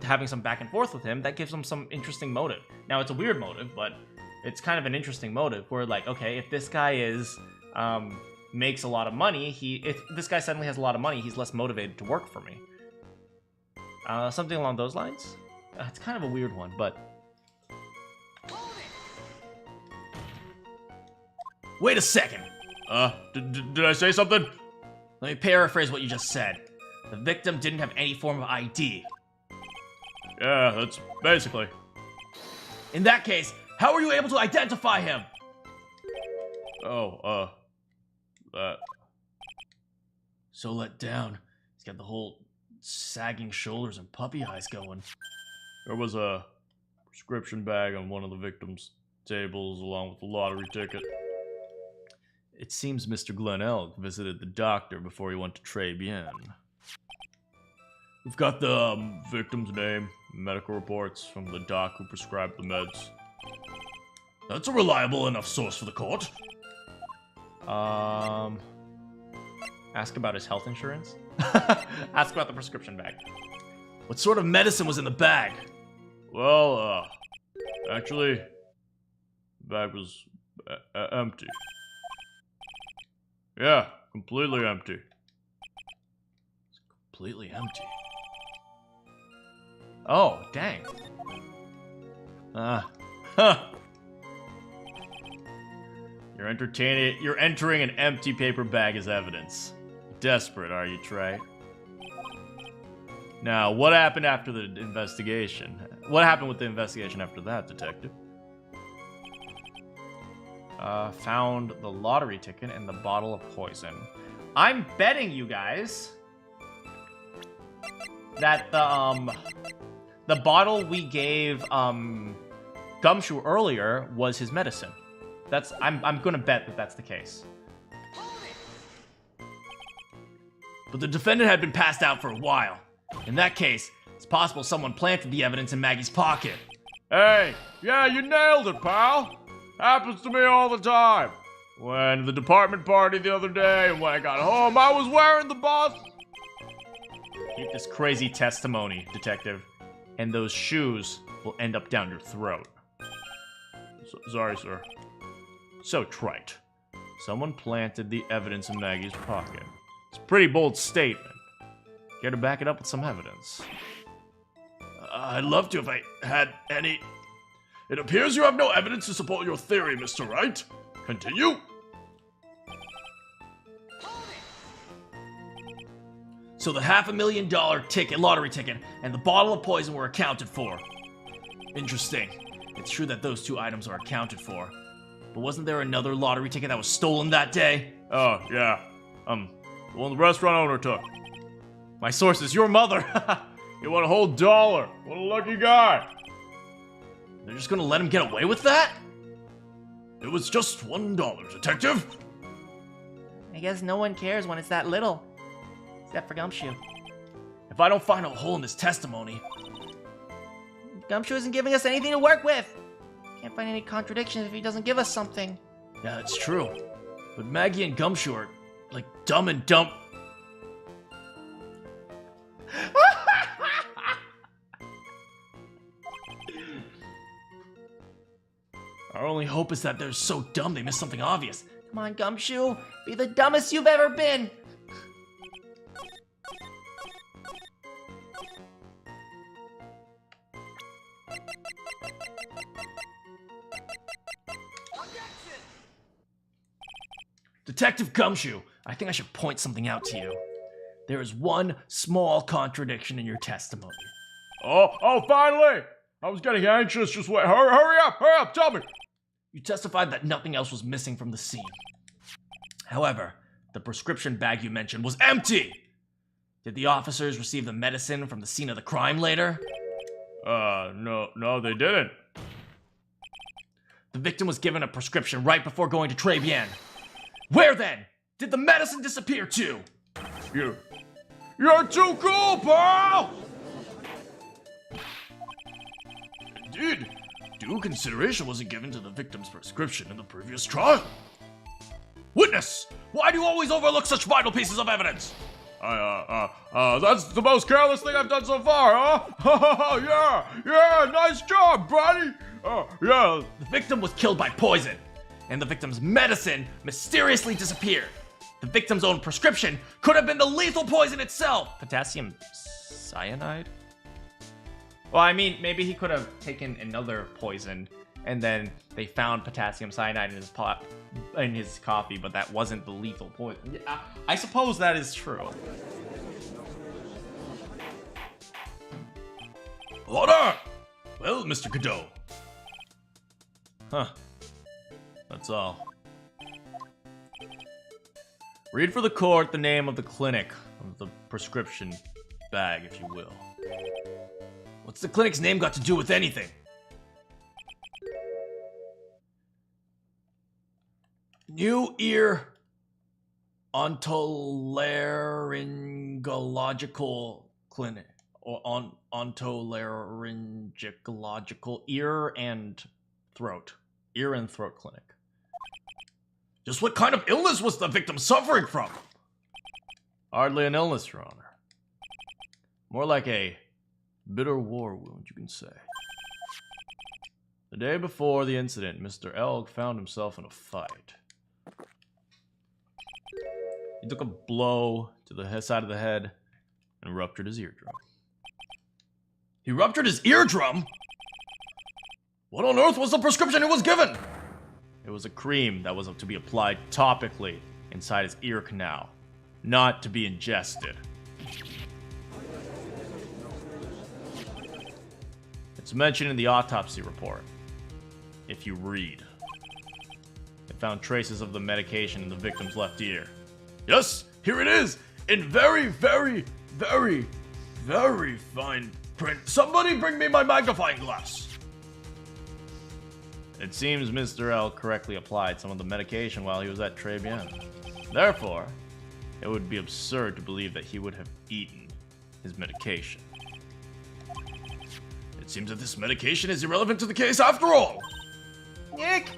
having some back and forth with him, that gives him some interesting motive. Now, it's a weird motive, but it's kind of an interesting motive where, like, okay, if this guy makes a lot of money, if this guy suddenly has a lot of money, he's less motivated to work for me. Something along those lines. It's kind of a weird one, but... Wait a second. Did I say something? Let me paraphrase what you just said. The victim didn't have any form of ID. Yeah, that's basically. In that case, how were you able to identify him? That. So let down. He's got the whole sagging shoulders and puppy eyes going. There was a prescription bag on one of the victim's tables along with the lottery ticket. It seems Mr. Glen Elk visited the doctor before he went to Tribulations. We've got the victim's name, medical reports from the doc who prescribed the meds. That's a reliable enough source for the court. Ask about his health insurance? Ask about the prescription bag. What sort of medicine was in the bag? Well, actually, the bag was empty. Yeah, completely empty. It's completely empty. Oh, dang. You're entering an empty paper bag as evidence. Desperate, are you, Trey? Now, what happened after the investigation? What happened with the investigation after that, detective? Found the lottery ticket and the bottle of poison. I'm betting you guys that the bottle we gave Gumshoe earlier was his medicine. I'm gonna bet that that's the case. But the defendant had been passed out for a while. In that case, it's possible someone planted the evidence in Maggie's pocket. Hey, yeah, you nailed it, pal. Happens to me all the time. Went to the department party the other day, and when I got home, I was wearing the boss. Keep this crazy testimony, detective, and those shoes will end up down your throat. Sorry, sir. So trite. Someone planted the evidence in Maggie's pocket. It's a pretty bold statement. Care to back it up with some evidence? I'd love to if I had any. It appears you have no evidence to support your theory, Mr. Wright. Continue. So the $500,000 lottery ticket, and the bottle of poison were accounted for. Interesting. It's true that those two items are accounted for. But wasn't there another lottery ticket that was stolen that day? Oh, yeah. The one the restaurant owner took. My source is your mother. You won a whole $1. What a lucky guy. They're just gonna let him get away with that? It was just $1, detective. I guess no one cares when it's that little. Except for Gumshoe. If I don't find a hole in his testimony... Gumshoe isn't giving us anything to work with. Can't find any contradictions if he doesn't give us something. Yeah, it's true. But Maggie and Gumshoe are, like, dumb and dumb. Our only hope is that they're so dumb they missed something obvious. Come on, Gumshoe. Be the dumbest you've ever been. Detective Gumshoe, I think I should point something out to you. There is one small contradiction in your testimony. Oh, finally! I was getting anxious. Just wait. Hurry up, tell me. You testified that nothing else was missing from the scene. However, the prescription bag you mentioned was empty! Did the officers receive the medicine from the scene of the crime later? No, they didn't. The victim was given a prescription right before going to Tribulations. Where then did the medicine disappear to? You're too cool, pal! Indeed, due consideration wasn't given to the victim's prescription in the previous trial. Witness, why do you always overlook such vital pieces of evidence? That's the most careless thing I've done so far, huh? Yeah, nice job, buddy! Yeah. The victim was killed by poison, and the victim's medicine mysteriously disappeared. The victim's own prescription could have been the lethal poison itself! Potassium cyanide? Well, I mean, maybe he could have taken another poison, and then they found potassium cyanide in his coffee, but that wasn't the lethal poison. Yeah, I suppose that is true. Order! Well, Mr. Godot. Huh. That's all. Read for the court the name of the clinic, of the prescription bag, if you will. What's the clinic's name got to do with anything? New Ear Otolaryngological Clinic. Or Otolaryngological Ear and Throat Clinic. Just what kind of illness was the victim suffering from? Hardly an illness, Your Honor. More like a bitter war wound, you can say. The day before the incident, Mr. Elg found himself in a fight. He took a blow to the side of the head and ruptured his eardrum. He ruptured his eardrum? What on earth was the prescription he was given? It was a cream that was to be applied topically inside his ear canal, not to be ingested. It's mentioned in the autopsy report. If you read. They found traces of the medication in the victim's left ear. Yes, here it is, in very, very, very, very fine print. Somebody bring me my magnifying glass. It seems Mr. L correctly applied some of the medication while he was at Tribulations. Therefore, it would be absurd to believe that he would have eaten his medication. It seems that this medication is irrelevant to the case after all. Nick,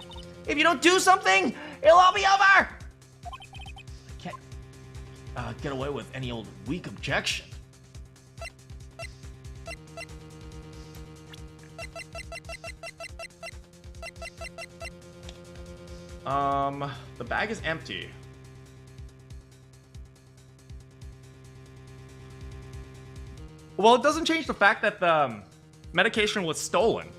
if you don't do something, it'll all be over! I can't get away with any old weak objection. The bag is empty. Well, it doesn't change the fact that the medication was stolen,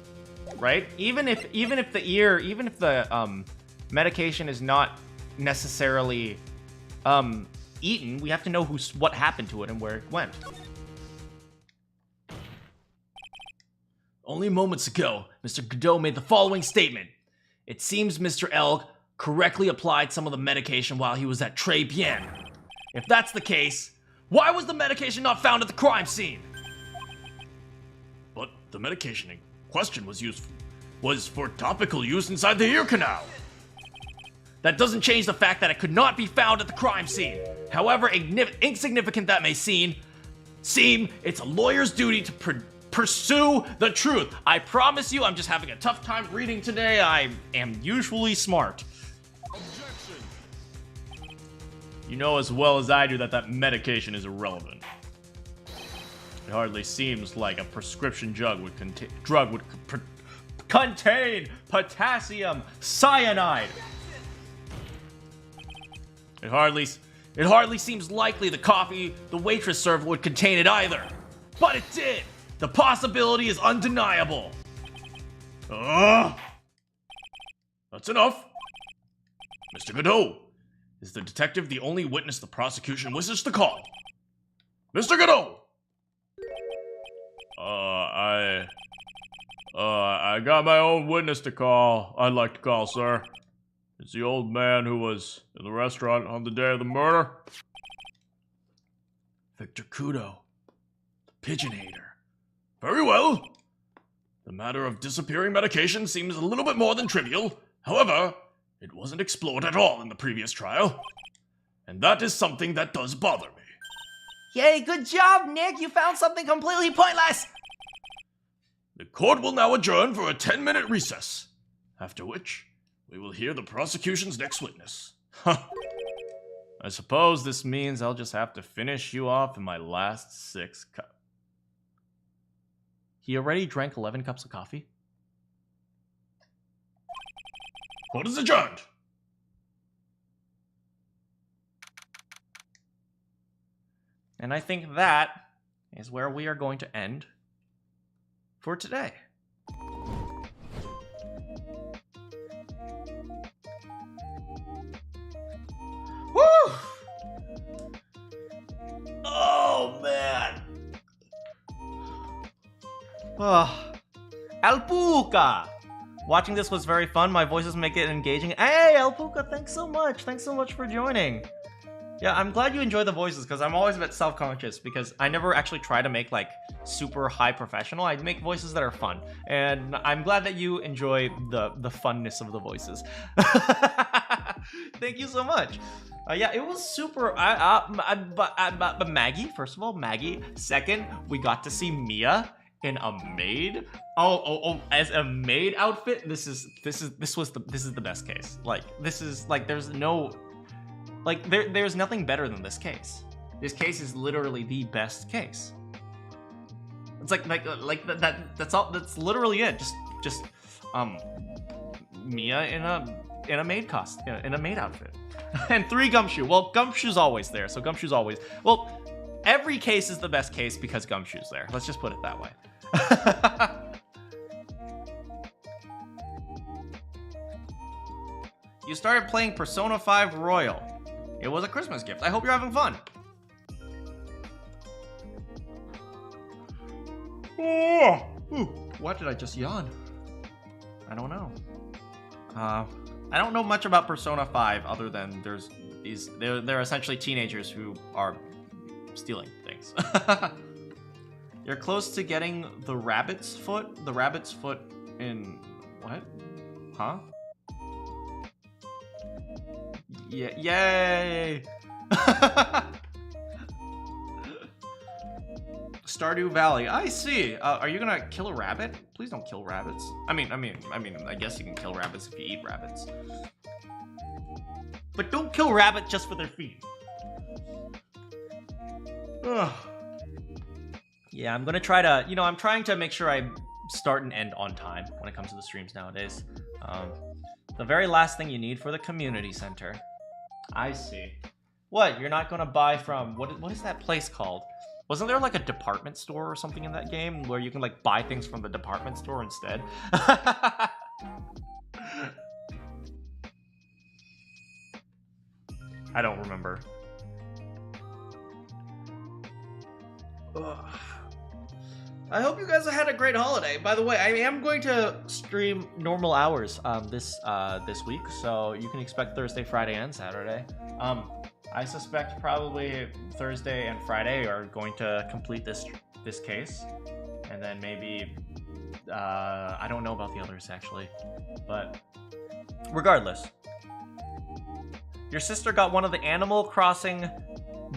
right? Even if the medication is not necessarily eaten, we have to know what happened to it and where it went. Only moments ago, Mr. Godot made the following statement. It seems Mr. Elg correctly applied some of the medication while he was at Tribulations. If that's the case, why was the medication not found at the crime scene? But the medication in question was for topical use inside the ear canal. That doesn't change the fact that it could not be found at the crime scene. However insignificant that may seem, it's a lawyer's duty to pursue the truth. I promise you, I'm just having a tough time reading today. I am usually smart. You know as well as I do that medication is irrelevant. It hardly seems like a prescription drug would contain potassium cyanide. It hardly seems likely the coffee the waitress served would contain it either. But it did! The possibility is undeniable. That's enough. Mr. Godot, is the detective the only witness the prosecution wishes to call? Mr. Godot! I got my own witness to call. I'd like to call, sir. It's the old man who was in the restaurant on the day of the murder. Victor Kudo, the pigeon hater. Very well. The matter of disappearing medication seems a little bit more than trivial. However, it wasn't explored at all in the previous trial. And that is something that does bother me. Yay, good job, Nick! You found something completely pointless! The court will now adjourn for a 10-minute recess, after which we will hear the prosecution's next witness. I suppose this means I'll just have to finish you off in my last 6 cups. He already drank 11 cups of coffee? Court is adjourned! And I think that is where we are going to end for today. Woo! Oh, man! Alpuka! Watching this was very fun. My voices make it engaging. Hey, Alpuka, thanks so much. Thanks so much for joining. Yeah, I'm glad you enjoy the voices, because I'm always a bit self-conscious, because I never actually try to make, like, super high professional. I make voices that are fun, and I'm glad that you enjoy the funness of the voices. Thank you so much. Yeah, it was super. But Maggie, first of all, Maggie. Second, we got to see Mia in a maid. Oh, as a maid outfit. This is the best case. Like, this is like, there's no. Like, there's nothing better than this case. This case is literally the best case. It's that's all. That's literally it. Just Mia in a maid costume, in a maid outfit, and 3 Gumshoe. Well, Gumshoe's always there, so Gumshoe's always. Well, every case is the best case because Gumshoe's there. Let's just put it that way. You started playing Persona 5 Royal. It was a Christmas gift. I hope you're having fun. Oh, what did I just yawn? I don't know. I don't know much about Persona 5 other than there's these. They're essentially teenagers who are stealing things. You're close to getting the rabbit's foot. The rabbit's foot in what? Huh? Yeah, yay! Stardew Valley. I see. Are you gonna kill a rabbit? Please don't kill rabbits. I mean, I guess you can kill rabbits if you eat rabbits. But don't kill rabbits just for their feet. Ugh. Yeah, I'm gonna try to. I'm trying to make sure I start and end on time when it comes to the streams nowadays. The very last thing you need for the community center. I see. What? You're not gonna buy from what is that place called? Wasn't there like a department store or something in that game where you can like buy things from the department store instead? I don't remember. Ugh. I hope you guys had a great holiday. By the way, I am going to stream normal hours this week, so you can expect Thursday, Friday, and Saturday. I suspect probably Thursday and Friday are going to complete this case, and then maybe I don't know about the others actually, but regardless, your sister got one of the Animal Crossing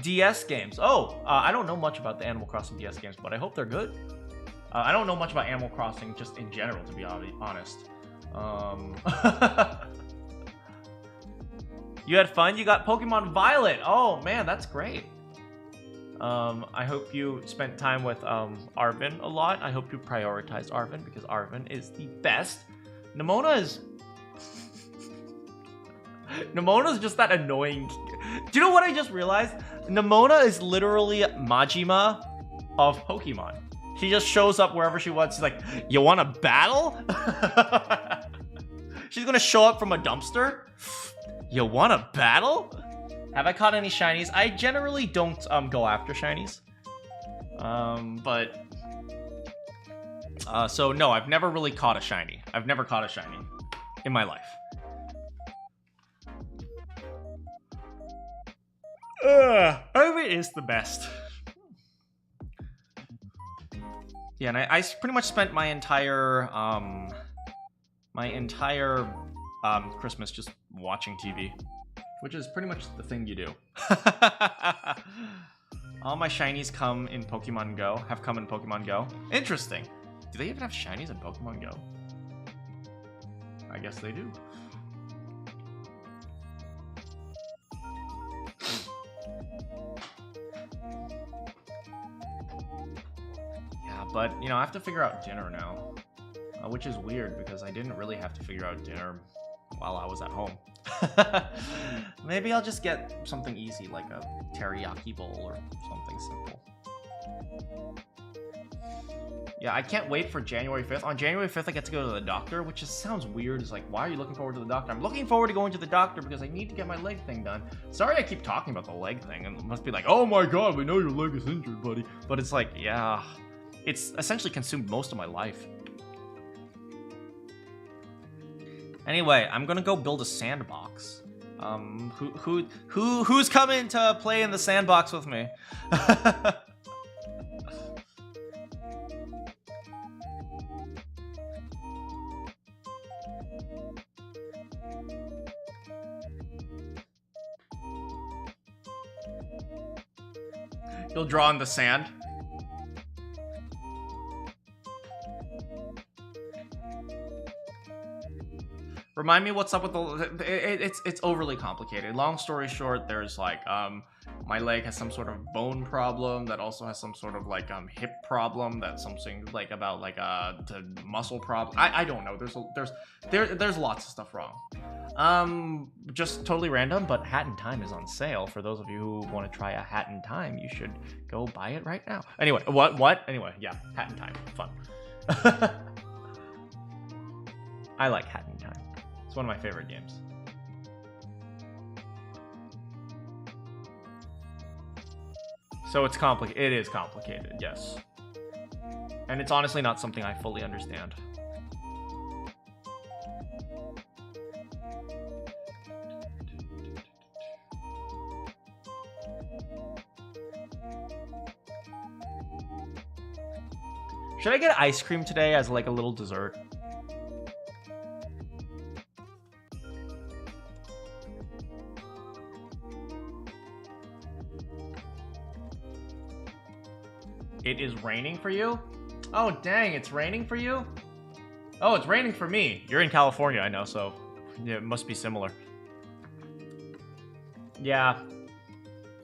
DS games. Oh, I don't know much about the Animal Crossing DS games, but I hope they're good. I don't know much about Animal Crossing just in general, to be honest. You had fun? You got Pokemon Violet. Oh, man, that's great. I hope you spent time with Arvin a lot. I hope you prioritized Arvin because Arvin is the best. Nemona's just that annoying. Do you know what I just realized? Nemona is literally Majima of Pokemon. She just shows up wherever she wants. She's like, you want to battle? She's gonna show up from a dumpster. You want to battle? Have I caught any shinies? I generally don't go after shinies. So no, I've never really caught a shiny. I've never caught a shiny in my life. Irvin is the best. Yeah, and I pretty much spent my entire Christmas just watching TV, which is pretty much the thing you do. All my shinies come in Pokemon Go. Have come in Pokemon Go. Interesting. Do they even have shinies in Pokemon Go? I guess they do. Yeah, but, you know, I have to figure out dinner now. Which is weird, because I didn't really have to figure out dinner while I was at home. Maybe I'll just get something easy, like a teriyaki bowl or something simple. Yeah, I can't wait for January 5th. On January 5th, I get to go to the doctor, which just sounds weird. It's like, why are you looking forward to the doctor? I'm looking forward to going to the doctor because I need to get my leg thing done. Sorry I keep talking about the leg thing. And it must be like, oh my god, we know your leg is injured, buddy. But it's like, yeah, it's essentially consumed most of my life. Anyway, I'm gonna go build a sandbox. Who's coming to play in the sandbox with me? You'll draw in the sand. Remind me what's up with the... It's overly complicated. Long story short, there's like, my leg has some sort of bone problem that also has some sort of like, hip problem that's something like about like, the muscle problem. I don't know. There's lots of stuff wrong. Just totally random, but Hat in Time is on sale. For those of you who want to try a Hat in Time, you should go buy it right now. Anyway, what? Anyway, yeah, Hat in Time. Fun. I like Hat in Time. It's one of my favorite games. So it's complicated. It is complicated, yes. And it's honestly not something I fully understand. Should I get ice cream today as like a little dessert? It is raining for you? Oh, dang, it's raining for you? Oh, it's raining for me. You're in California, I know, so yeah, it must be similar. Yeah.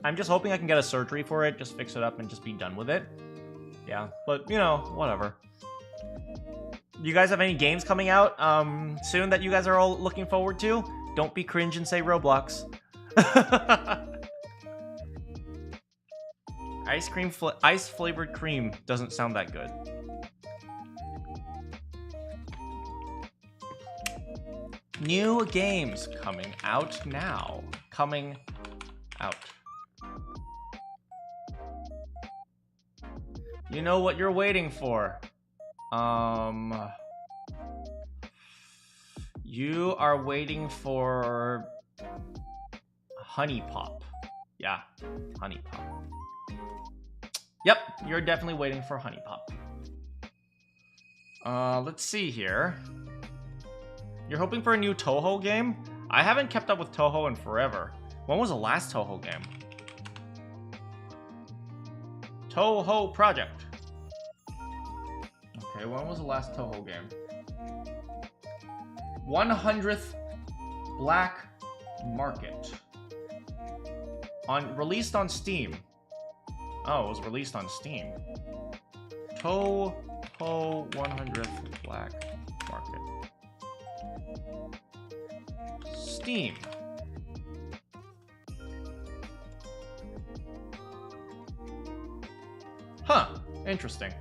I'm just hoping I can get a surgery for it, just fix it up and just be done with it. Yeah, but, you know, whatever. You guys have any games coming out soon that you guys are all looking forward to? Don't be cringe and say Roblox. Ice flavored cream doesn't sound that good. New games coming out now. Coming out. You know what you're waiting for. You are waiting for Honey Pop. Yeah, Honey Pop. Yep, you're definitely waiting for Honey Pop. Let's see here. You're hoping for a new Toho game? I haven't kept up with Toho in forever. When was the last Toho game? Toho Project. Okay, when was the last Toho game? 100th Black Market. Released on Steam. Oh, it was released on Steam. Toho 100th Black Market. Steam. Huh, interesting.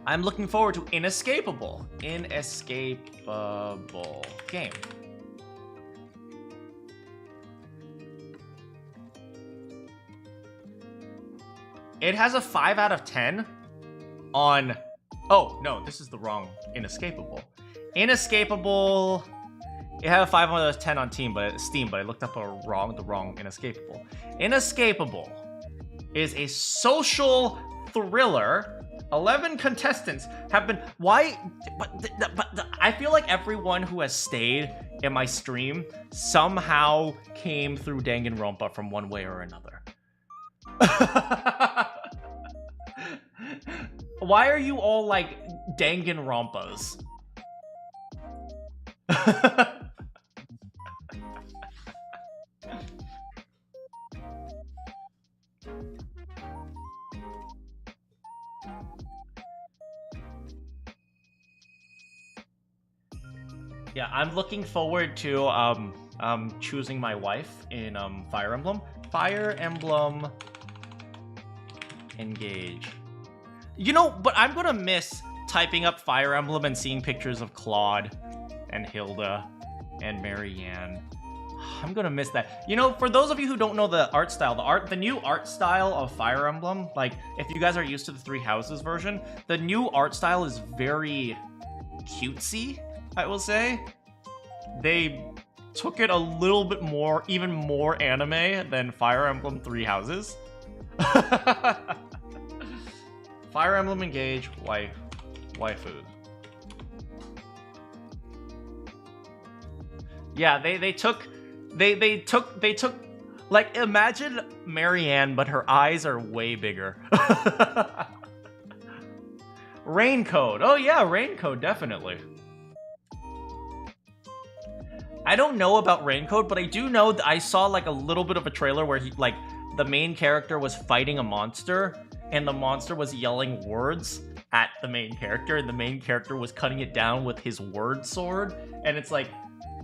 I'm looking forward to Inescapable. Inescapable game. It has a 5 out of 10 on... Oh, no, this is the wrong Inescapable. Inescapable... It had a 5 out of 10 on Steam, but I looked up the wrong Inescapable. Inescapable is a social thriller. 11 contestants have been... Why? But I feel like everyone who has stayed in my stream somehow came through Danganronpa from one way or another. Why are you all like Danganronpas? Yeah, I'm looking forward to choosing my wife in Fire Emblem. Fire Emblem Engage. You know, but I'm gonna miss typing up Fire Emblem and seeing pictures of Claude and Hilda and Marianne. I'm gonna miss that. You know, for those of you who don't know the art style, the new art style of Fire Emblem, like if you guys are used to the Three Houses version, the new art style is very cutesy, I will say. They took it a little bit more, even more anime than Fire Emblem Three Houses. Fire Emblem Engage, waifu. Yeah, they took like, imagine Marianne, but her eyes are way bigger. Raincoat. Oh yeah, Raincoat, definitely. I don't know about Raincoat, but I do know that I saw like a little bit of a trailer where he, like, the main character was fighting a monster, and the monster was yelling words at the main character, and the main character was cutting it down with his word sword, and it's like,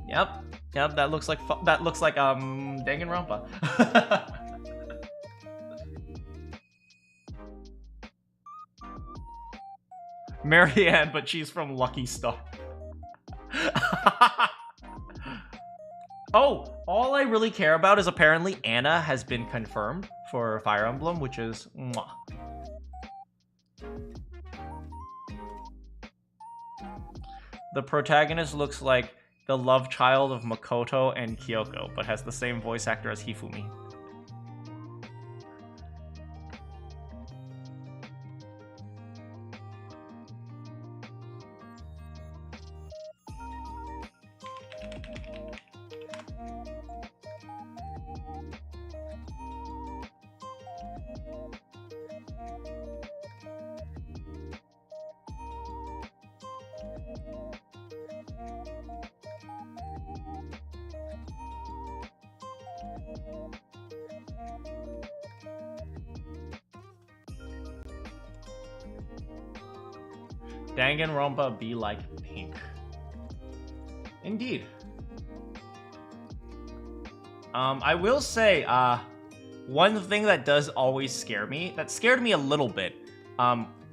yep, that looks like Danganronpa. Marianne, but she's from Lucky Star. Oh, all I really care about is apparently Anna has been confirmed for Fire Emblem, which is mwah. The protagonist looks like the love child of Makoto and Kyoko, but has the same voice actor as Hifumi. Danganronpa be like pink. Indeed. I will say, one thing that does always scare me, that scared me a little bit,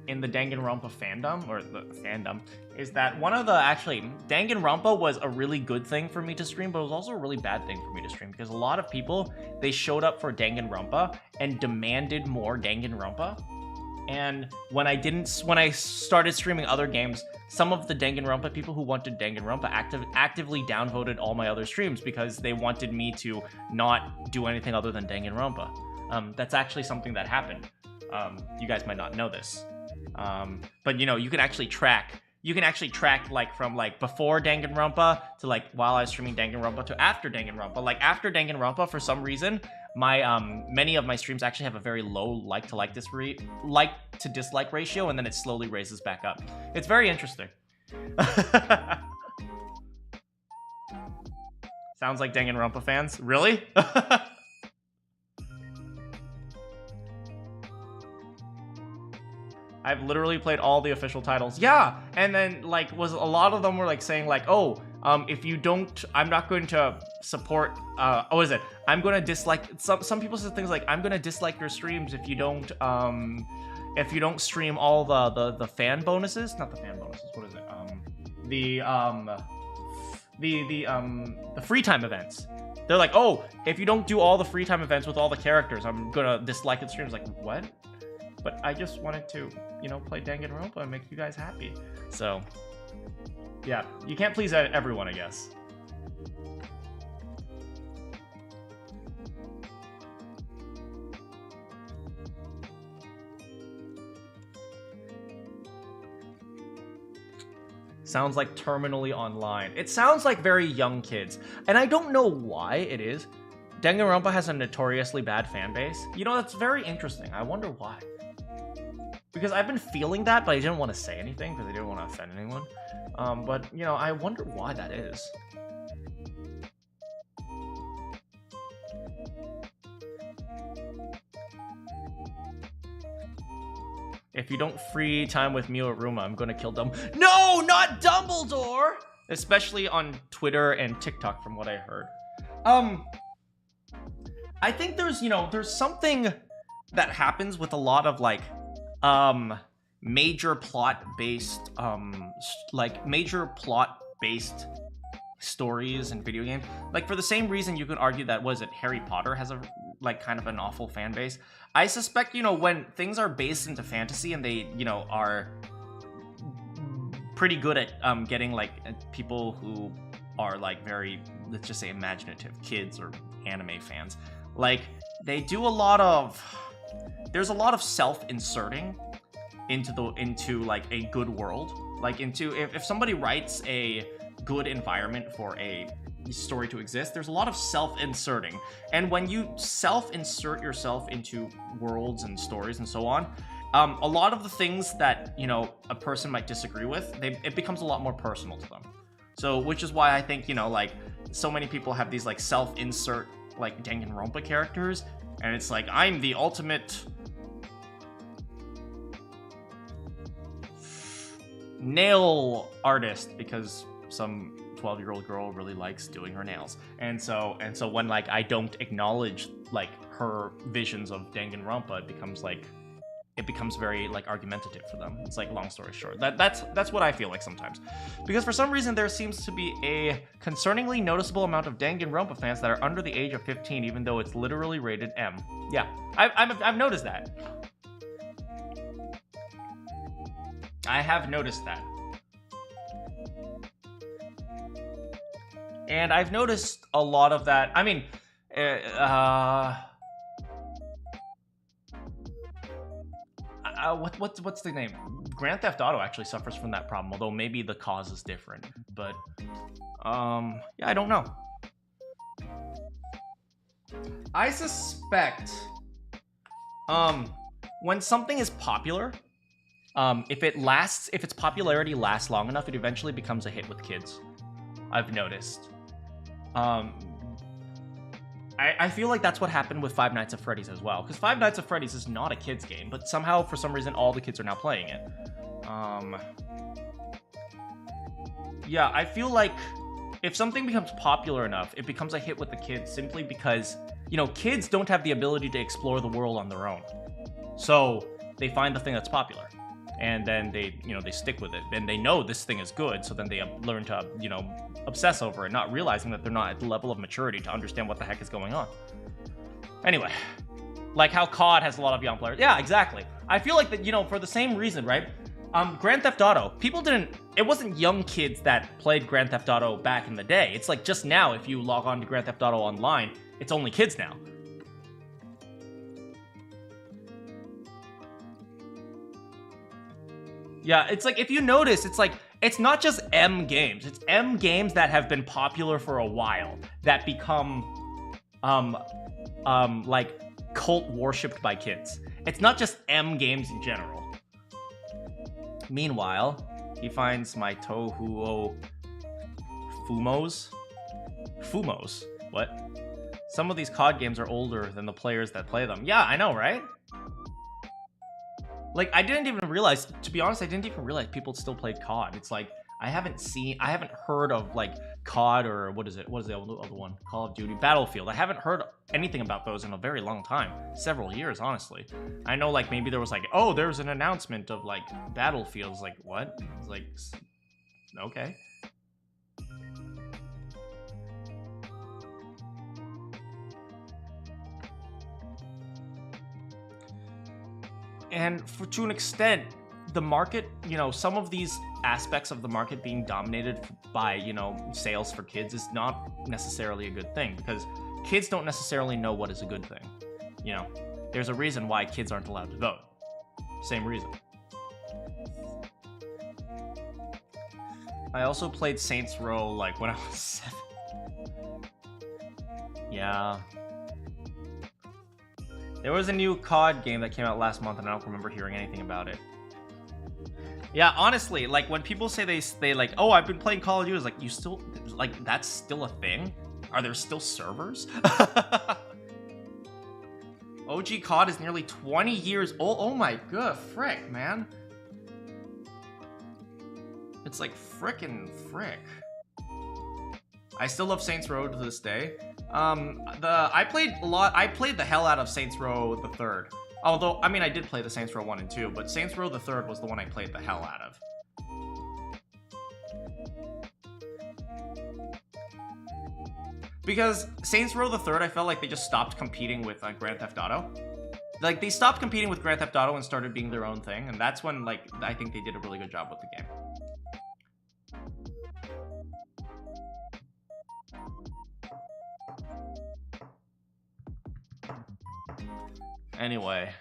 in the Danganronpa fandom, or the fandom, is that Danganronpa was a really good thing for me to stream, but it was also a really bad thing for me to stream, because a lot of people, they showed up for Danganronpa and demanded more Danganronpa. And when I started streaming other games, some of the Danganronpa people who wanted Danganronpa actively downvoted all my other streams because they wanted me to not do anything other than Danganronpa. That's actually something that happened. You guys might not know this. But you know, you can actually track like from like before Danganronpa to like while I was streaming Danganronpa to after Danganronpa. Like after Danganronpa, for some reason, my many of my streams actually have a very low like to dislike ratio, and then it slowly raises back up. It's very interesting. Sounds like Danganronpa fans. Really? I've literally played all the official titles. Yeah, and then like a lot of them were like saying like, oh, if you don't, I'm not going to support. What is it? I'm going to dislike. Some people said things like, I'm going to dislike your streams if you don't stream all the fan bonuses. Not the fan bonuses. What is it? The free time events. They're like, oh, if you don't do all the free time events with all the characters, I'm gonna dislike the streams. Like, what? But I just wanted to, you know, play Danganronpa and make you guys happy. So, yeah, you can't please everyone, I guess. Sounds like terminally online. It sounds like very young kids. And I don't know why it is. Danganronpa has a notoriously bad fan base. You know, that's very interesting. I wonder why. Because I've been feeling that, but I didn't want to say anything because I didn't want to offend anyone. But, you know, I wonder why that is. If you don't free time with Miuruma, I'm gonna kill Dumbledore. No, not Dumbledore! Especially on Twitter and TikTok, from what I heard. I think there's, you know, there's something that happens with a lot of, like, major plot-based stories and video games. Like, for the same reason you could argue that, was it, Harry Potter has a, like, kind of an awful fan base. I suspect, you know, when things are based into fantasy and they, you know, are pretty good at getting, like, people who are, like, very, let's just say, imaginative kids or anime fans, like, they do a lot of, there's a lot of self-inserting into like a good world, like into, if somebody writes a good environment for a story to exist, there's a lot of self-inserting, and when you self-insert yourself into worlds and stories and so on, a lot of the things that, you know, a person might disagree with, it becomes a lot more personal to them. So, which is why I think, you know, like, so many people have these, like, self-insert, like, Danganronpa characters, and it's like, I'm the ultimate nail artist because some 12-year-old girl really likes doing her nails. And so when, like, I don't acknowledge, like, her visions of Danganronpa, it becomes very, like, argumentative for them. It's like, long story short. That's what I feel like sometimes. Because for some reason there seems to be a concerningly noticeable amount of Danganronpa fans that are under the age of 15, even though it's literally rated M. Yeah, I've noticed that. I have noticed that. And I've noticed a lot of that. I mean, what's the name? Grand Theft Auto actually suffers from that problem, although maybe the cause is different. But yeah, I don't know. I suspect when something is popular, if its popularity lasts long enough, it eventually becomes a hit with kids. I've noticed. I feel like that's what happened with Five Nights at Freddy's as well, because Five Nights at Freddy's is not a kid's game, but somehow, for some reason, all the kids are now playing it. Yeah, I feel like if something becomes popular enough, it becomes a hit with the kids simply because, you know, kids don't have the ability to explore the world on their own. So they find the thing that's popular, and then they stick with it, and they know this thing is good, so then they learn to, you know, obsess over it, not realizing that they're not at the level of maturity to understand what the heck is going on. Anyway, like how COD has a lot of young players. Yeah, exactly. I feel like that, you know, for the same reason, right? Grand Theft Auto, it wasn't young kids that played Grand Theft Auto back in the day. It's like just now, if you log on to Grand Theft Auto Online, it's only kids now. Yeah, it's like, if you notice, it's like, it's not just M games. It's M games that have been popular for a while that become, like, cult worshipped by kids. It's not just M games in general. Meanwhile, he finds my Tohuo Fumos? Fumos? What? Some of these COD games are older than the players that play them. Yeah, I know, right? Like, I didn't even realize, to be honest, I didn't even realize people still played COD. It's like, I haven't heard of, like, COD or what is the other one? Call of Duty, Battlefield. I haven't heard anything about those in a very long time. Several years, honestly. I know, like, maybe there was like, oh, there's an announcement of, like, Battlefields. Like, what? It's like, okay. And to an extent, the market, you know, some of these aspects of the market being dominated by, you know, sales for kids is not necessarily a good thing, because kids don't necessarily know what is a good thing. You know, there's a reason why kids aren't allowed to vote. Same reason. I also played Saints Row, like, when I was 7. Yeah. There was a new COD game that came out last month, and I don't remember hearing anything about it. Yeah, honestly, like, when people say they like, oh, I've been playing Call of Duty, it's like, you still, like, that's still a thing? Are there still servers? OG COD is nearly 20 years old. Oh my god, frick, man. It's like frickin' frick. I still love Saints Row to this day. I played the hell out of Saints Row the 3rd. Although, I mean, I did play the Saints Row 1 and 2, but Saints Row the 3rd was the one I played the hell out of. Because Saints Row the 3rd, I felt like they just stopped competing with Grand Theft Auto. Like, they stopped competing with Grand Theft Auto and started being their own thing, and that's when, like, I think they did a really good job with the game. Anyway,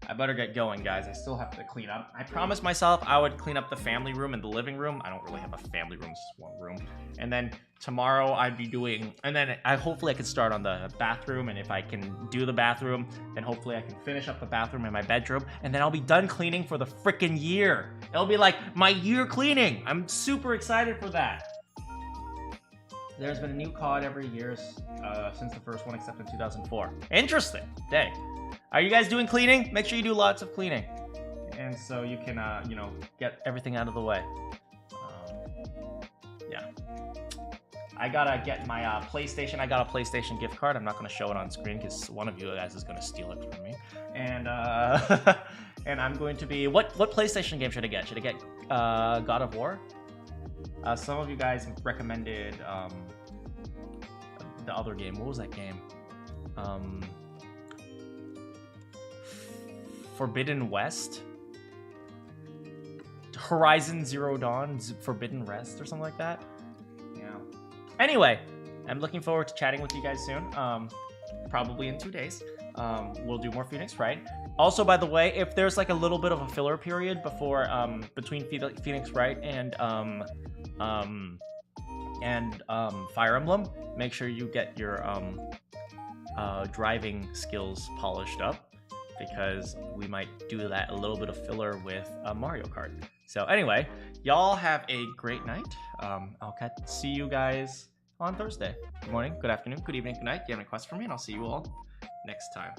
I better get going, guys. I still have to clean up. I promised myself I would clean up the family room and the living room. I don't really have a family room, it's just one room. And then tomorrow I'd be doing, and then hopefully I can start on the bathroom, and if I can do the bathroom, then hopefully I can finish up the bathroom and my bedroom, and then I'll be done cleaning for the freaking year. It'll be like my year cleaning. I'm super excited for that. There's been a new COD every year since the first one, except in 2004. Interesting day. Are you guys doing cleaning? Make sure you do lots of cleaning, and so you can, you know, get everything out of the way. Yeah. I gotta get my PlayStation. I got a PlayStation gift card. I'm not gonna show it on screen because one of you guys is gonna steal it from me. And and I'm going to be what PlayStation game should I get? Should I get God of War? Some of you guys recommended the other game. What was that game? Forbidden West? Horizon Zero Dawn, Forbidden West, or something like that? Yeah. Anyway, I'm looking forward to chatting with you guys soon. Probably in 2 days. We'll do more Phoenix Wright. Also, by the way, if there's like a little bit of a filler period before between Phoenix Wright and Fire Emblem, make sure you get your driving skills polished up, because we might do that a little bit of filler with Mario Kart. So anyway, y'all have a great night. I'll see you guys on Thursday. Good morning, good afternoon, good evening, good night. Do you have any questions for me? And I'll see you all next time.